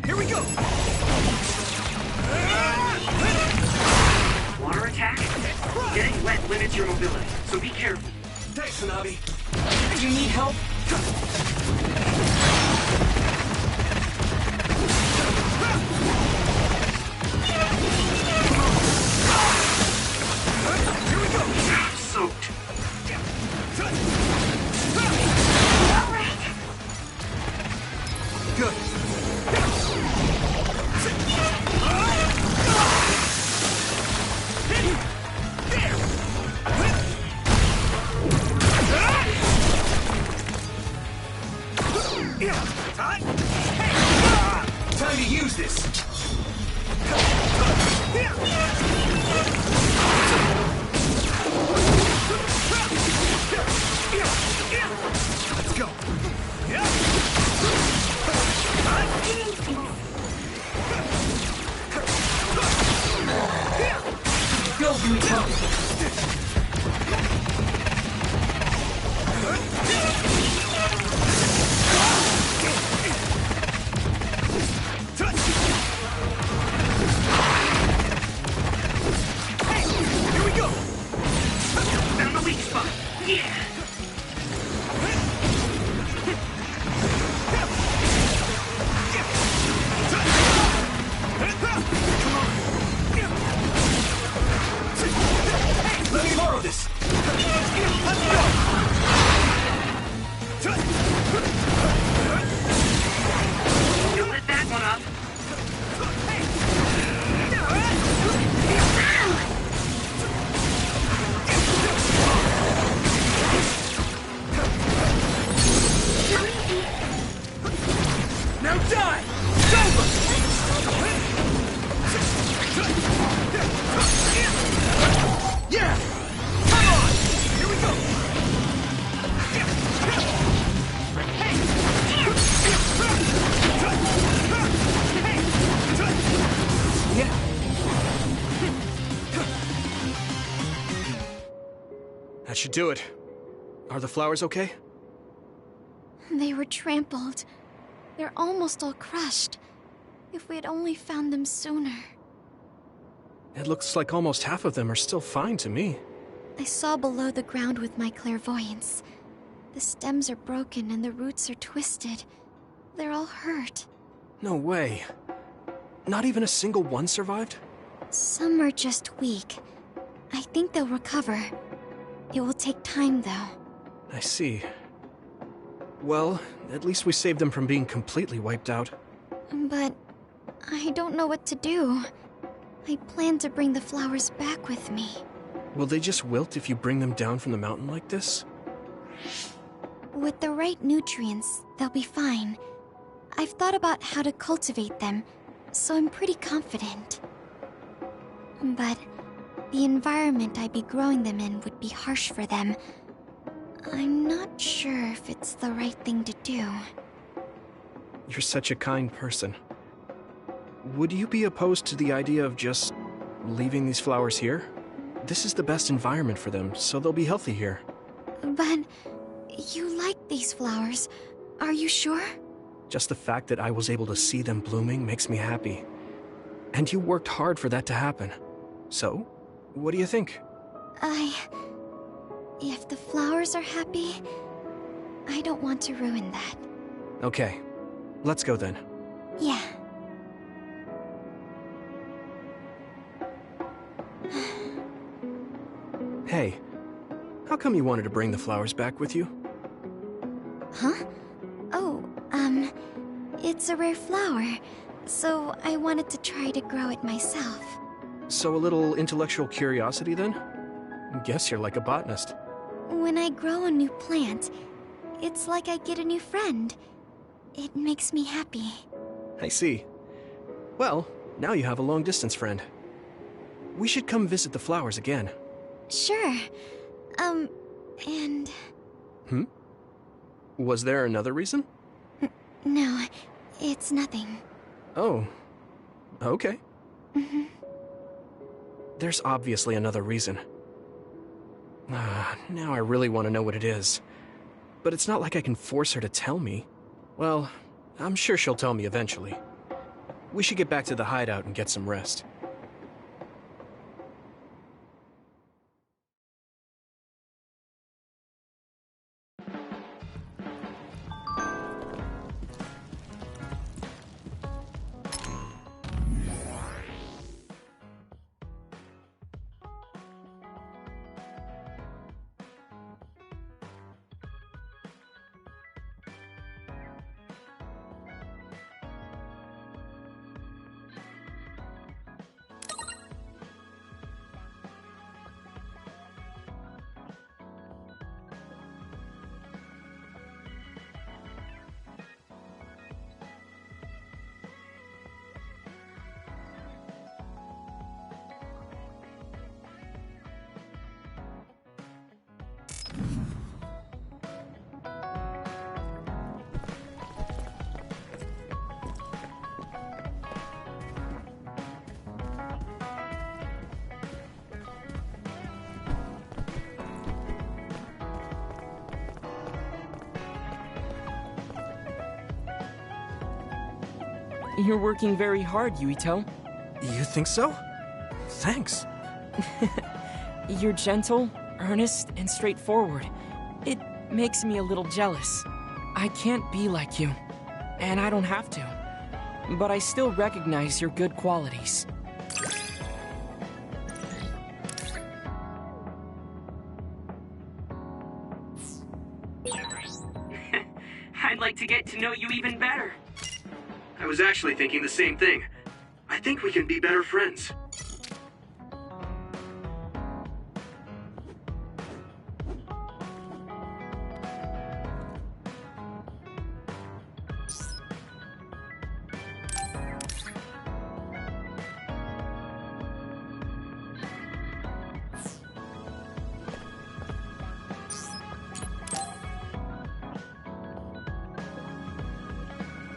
Here we go! Water attack? Getting wet limits your mobility, so be careful. Thanks, Hanabi. Do you need help? Here we go! Soaked. Good. Time to use this. Let's go. Go, Yuito! Here we go. Found the weak spot. Yeah. Let me borrow this. Let's go. Don't let that one up. Now die! It's over! Yeah! Come on! Here we go! Yeah. That should do it. Are the flowers okay? They were trampled. They're almost all crushed. If we had only found them sooner. It looks like almost half of them are still fine to me. I saw below the ground with my clairvoyance. The stems are broken and the roots are twisted. They're all hurt. No way. Not even a single one survived? Some are just weak. I think they'll recover. It will take time, though. I see. Well, at least we saved them from being completely wiped out. But I don't know what to do. I plan to bring the flowers back with me. Will they just wilt if you bring them down from the mountain like this? With the right nutrients, they'll be fine. I've thought about how to cultivate them, so I'm pretty confident. But the environment I'd be growing them in would be harsh for them. I'm not sure if it's the right thing to do. You're such a kind person. Would you be opposed to the idea of just leaving these flowers here? This is the best environment for them, so they'll be healthy here. But you like these flowers, are you sure? Just the fact that I was able to see them blooming makes me happy. And you worked hard for that to happen. So, what do you think? If the flowers are happy, I don't want to ruin that. Okay, let's go then. Yeah. Hey, how come you wanted to bring the flowers back with you? Huh? Oh, it's a rare flower, so I wanted to try to grow it myself. So a little intellectual curiosity then? Guess you're like a botanist. When I grow a new plant, it's like I get a new friend. It makes me happy. I see. Well, now you have a long-distance friend. We should come visit the flowers again. Sure. And... Was there another reason? No, it's nothing. Oh. Okay. Mm-hmm. There's obviously another reason. Now I really want to know what it is. But it's not like I can force her to tell me. Well, I'm sure she'll tell me eventually. We should get back to the hideout and get some rest. You're working very hard, Yuito. You think so? Thanks. You're gentle, earnest, and straightforward. It makes me a little jealous. I can't be like you, and I don't have to. But I still recognize your good qualities. I'd like to get to know you even better. I was actually thinking the same thing. I think we can be better friends.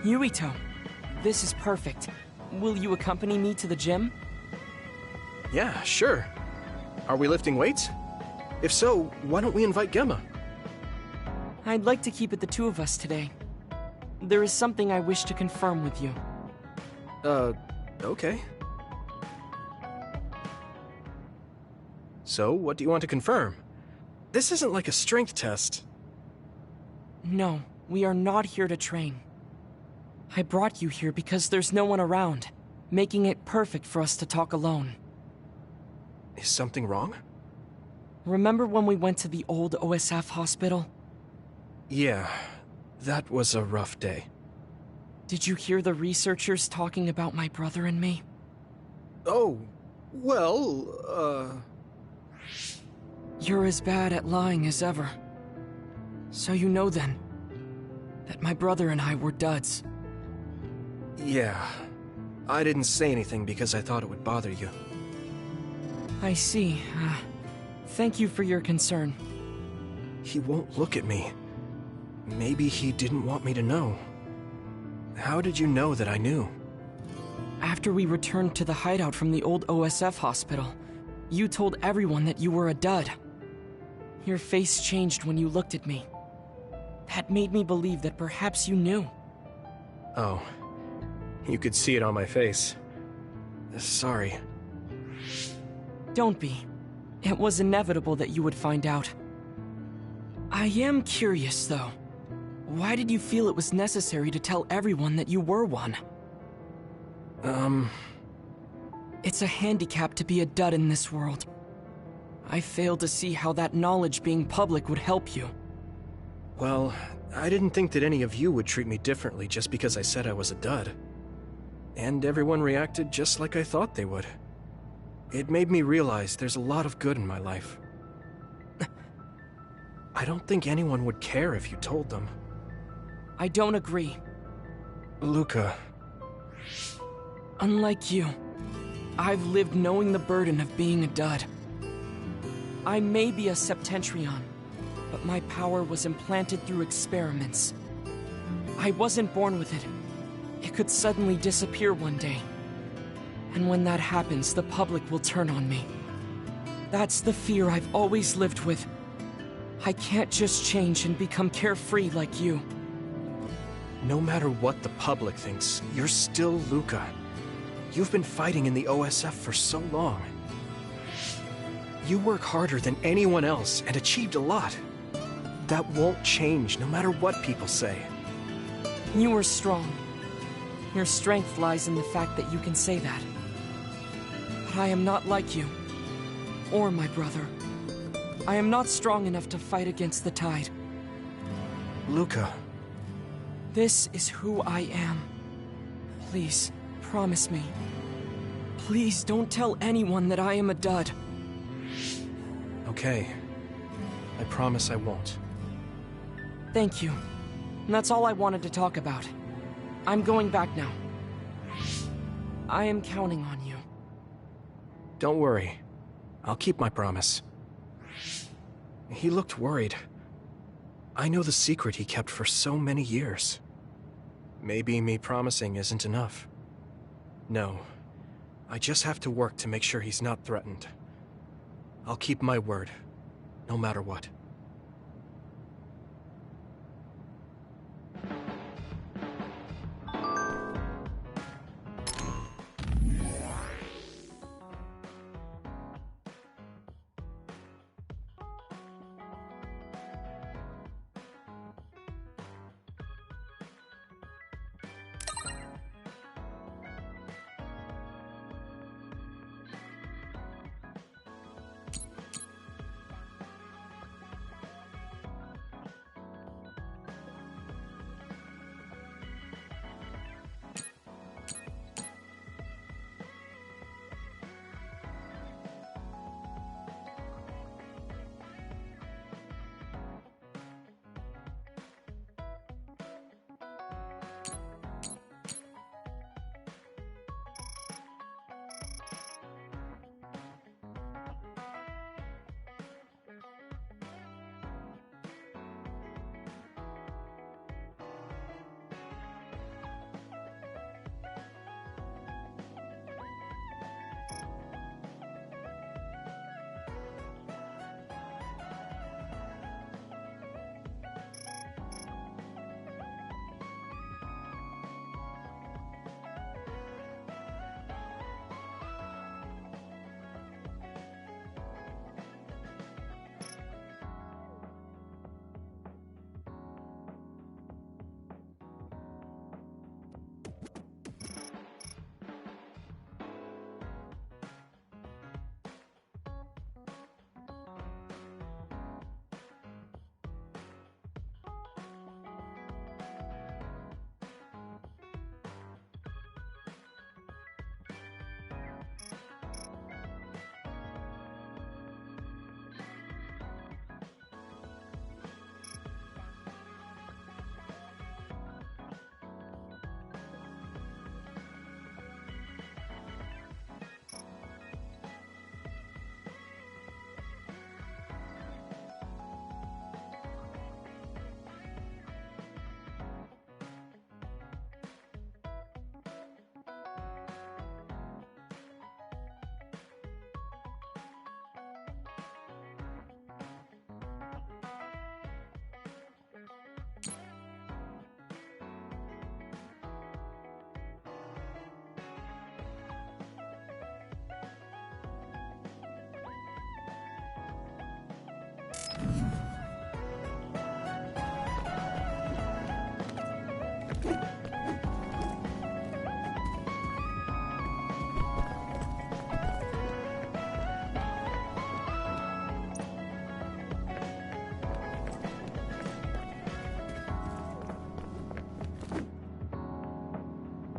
Yuito, this is perfect. Will you accompany me to the gym? Yeah, sure. Are we lifting weights? If so, why don't we invite Gemma? I'd like to keep it the two of us today. There is something I wish to confirm with you. Okay. So, what do you want to confirm? This isn't like a strength test. No, we are not here to train. I brought you here because there's no one around, making it perfect for us to talk alone. Is something wrong? Remember when we went to the old OSF hospital? Yeah, that was a rough day. Did you hear the researchers talking about my brother and me? Oh, well, You're as bad at lying as ever. So you know then, that my brother and I were duds. Yeah. I didn't say anything because I thought it would bother you. I see. Thank you for your concern. He won't look at me. Maybe he didn't want me to know. How did you know that I knew? After we returned to the hideout from the old OSF hospital, you told everyone that you were a dud. Your face changed when you looked at me. That made me believe that perhaps you knew. Oh. You could see it on my face. Sorry. Don't be. It was inevitable that you would find out. I am curious, though. Why did you feel it was necessary to tell everyone that you were one? It's a handicap to be a dud in this world. I fail to see how that knowledge being public would help you. Well, I didn't think that any of you would treat me differently just because I said I was a dud. And everyone reacted just like I thought they would. It made me realize there's a lot of good in my life. I don't think anyone would care if you told them. I don't agree. Luca. Unlike you, I've lived knowing the burden of being a dud. I may be a Septentrion, but my power was implanted through experiments. I wasn't born with it. It could suddenly disappear one day. And when that happens, the public will turn on me. That's the fear I've always lived with. I can't just change and become carefree like you. No matter what the public thinks, you're still Luca. You've been fighting in the OSF for so long. You work harder than anyone else and achieved a lot. That won't change no matter what people say. You are strong. Your strength lies in the fact that you can say that. But I am not like you. Or my brother. I am not strong enough to fight against the tide. Luca. This is who I am. Please, promise me. Please don't tell anyone that I am a dud. Okay. I promise I won't. Thank you. And that's all I wanted to talk about. I'm going back now. I am counting on you. Don't worry. I'll keep my promise. He looked worried. I know the secret he kept for so many years. Maybe me promising isn't enough. No. I just have to work to make sure he's not threatened. I'll keep my word, no matter what.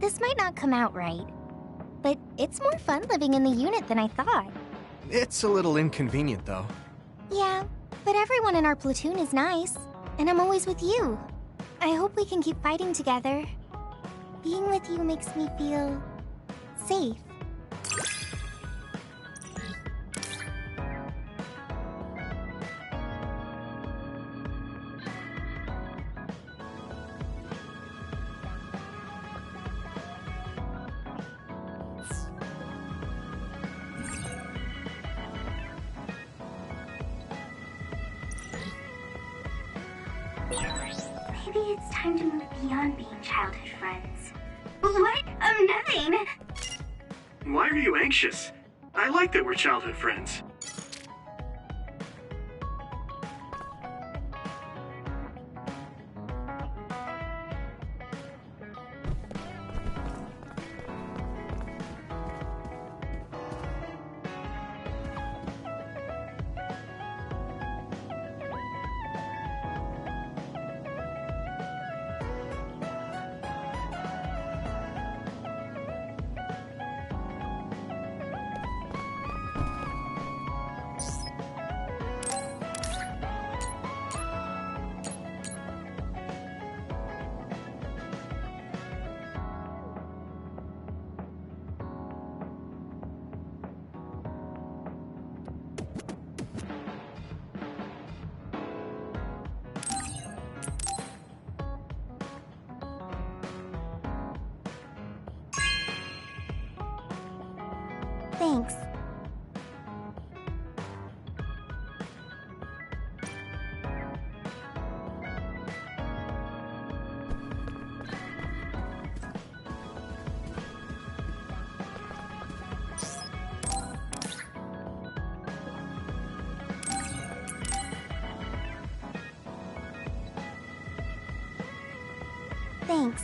This might not come out right, but it's more fun living in the unit than I thought. It's a little inconvenient, though. Yeah, but everyone in our platoon is nice, and I'm always with you. I hope we can keep fighting together. Being with you makes me feel safe. Maybe it's time to move beyond being childhood friends. What? Nothing! Why are you anxious? I like that we're childhood friends. Thanks. Thanks.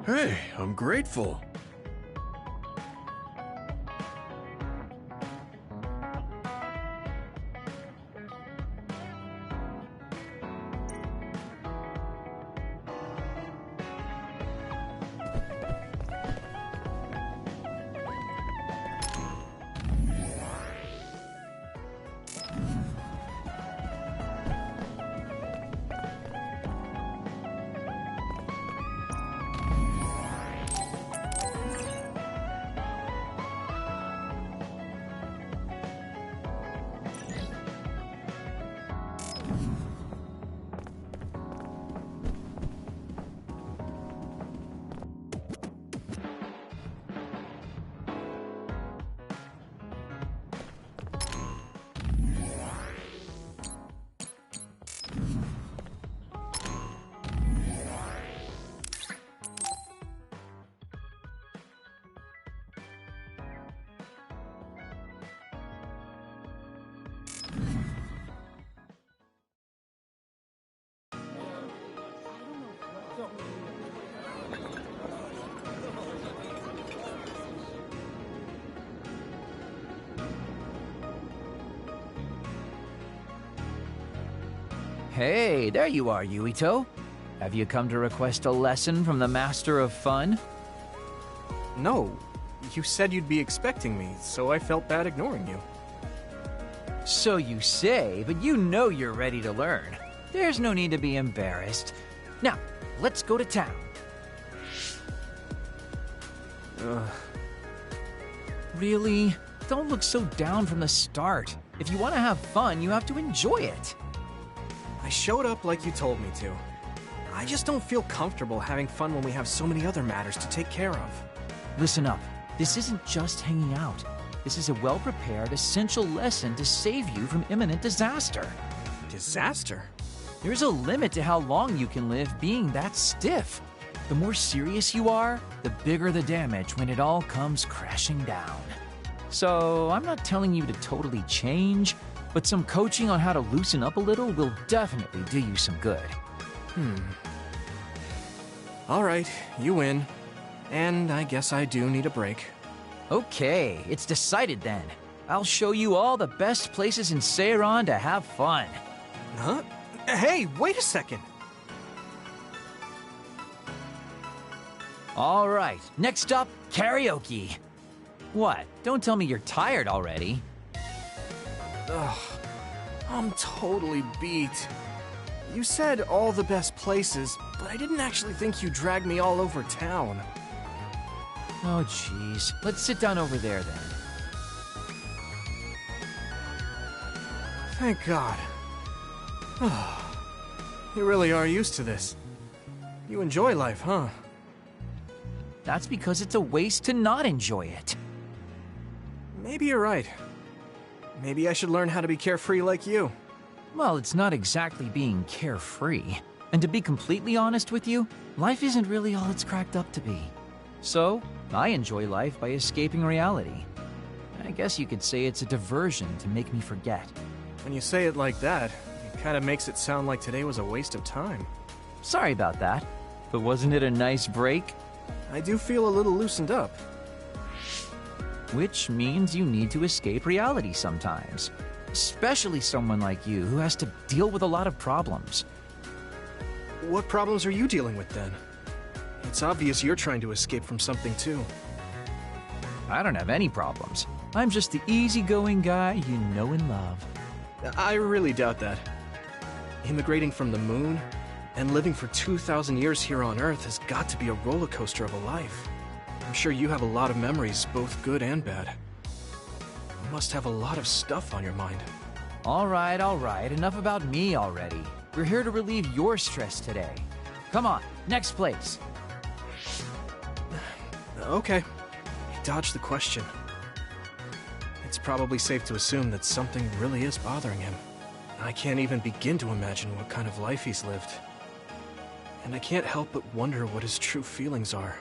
Hey, I'm grateful. Hey, there you are, Yuito. Have you come to request a lesson from the Master of Fun? No. You said you'd be expecting me, so I felt bad ignoring you. So you say, but you know you're ready to learn. There's no need to be embarrassed. Now, let's go to town. Really? Don't look so down from the start. If you want to have fun, you have to enjoy it. I showed up like you told me to. I just don't feel comfortable having fun when we have so many other matters to take care of. Listen up. This isn't just hanging out. This is a well-prepared, essential lesson to save you from imminent disaster. Disaster? There's a limit to how long you can live being that stiff. The more serious you are, the bigger the damage when it all comes crashing down. So, I'm not telling you to totally change, but some coaching on how to loosen up a little will definitely do you some good. All right, you win. And I guess I do need a break. Okay, it's decided then. I'll show you all the best places in Seiran to have fun. Huh? Hey, wait a second. All right, next up, karaoke. What? Don't tell me you're tired already. Ugh, I'm totally beat. You said all the best places, but I didn't actually think you dragged me all over town. Oh, jeez. Let's sit down over there, then. Thank God. You really are used to this. You enjoy life, huh? That's because it's a waste to not enjoy it. Maybe you're right. Maybe I should learn how to be carefree like you. Well, it's not exactly being carefree. And to be completely honest with you, life isn't really all it's cracked up to be. So, I enjoy life by escaping reality. I guess you could say it's a diversion to make me forget. When you say it like that, it kind of makes it sound like today was a waste of time. Sorry about that, but wasn't it a nice break? I do feel a little loosened up. Which means you need to escape reality sometimes. Especially someone like you who has to deal with a lot of problems. What problems are you dealing with then? It's obvious you're trying to escape from something too. I don't have any problems. I'm just the easygoing guy you know and love. I really doubt that. Immigrating from the moon and living for 2,000 years here on Earth has got to be a roller coaster of a life. I'm sure you have a lot of memories, both good and bad. You must have a lot of stuff on your mind. All right, enough about me already. We're here to relieve your stress today. Come on, next place. Okay, you dodged the question. It's probably safe to assume that something really is bothering him. I can't even begin to imagine what kind of life he's lived. And I can't help but wonder what his true feelings are.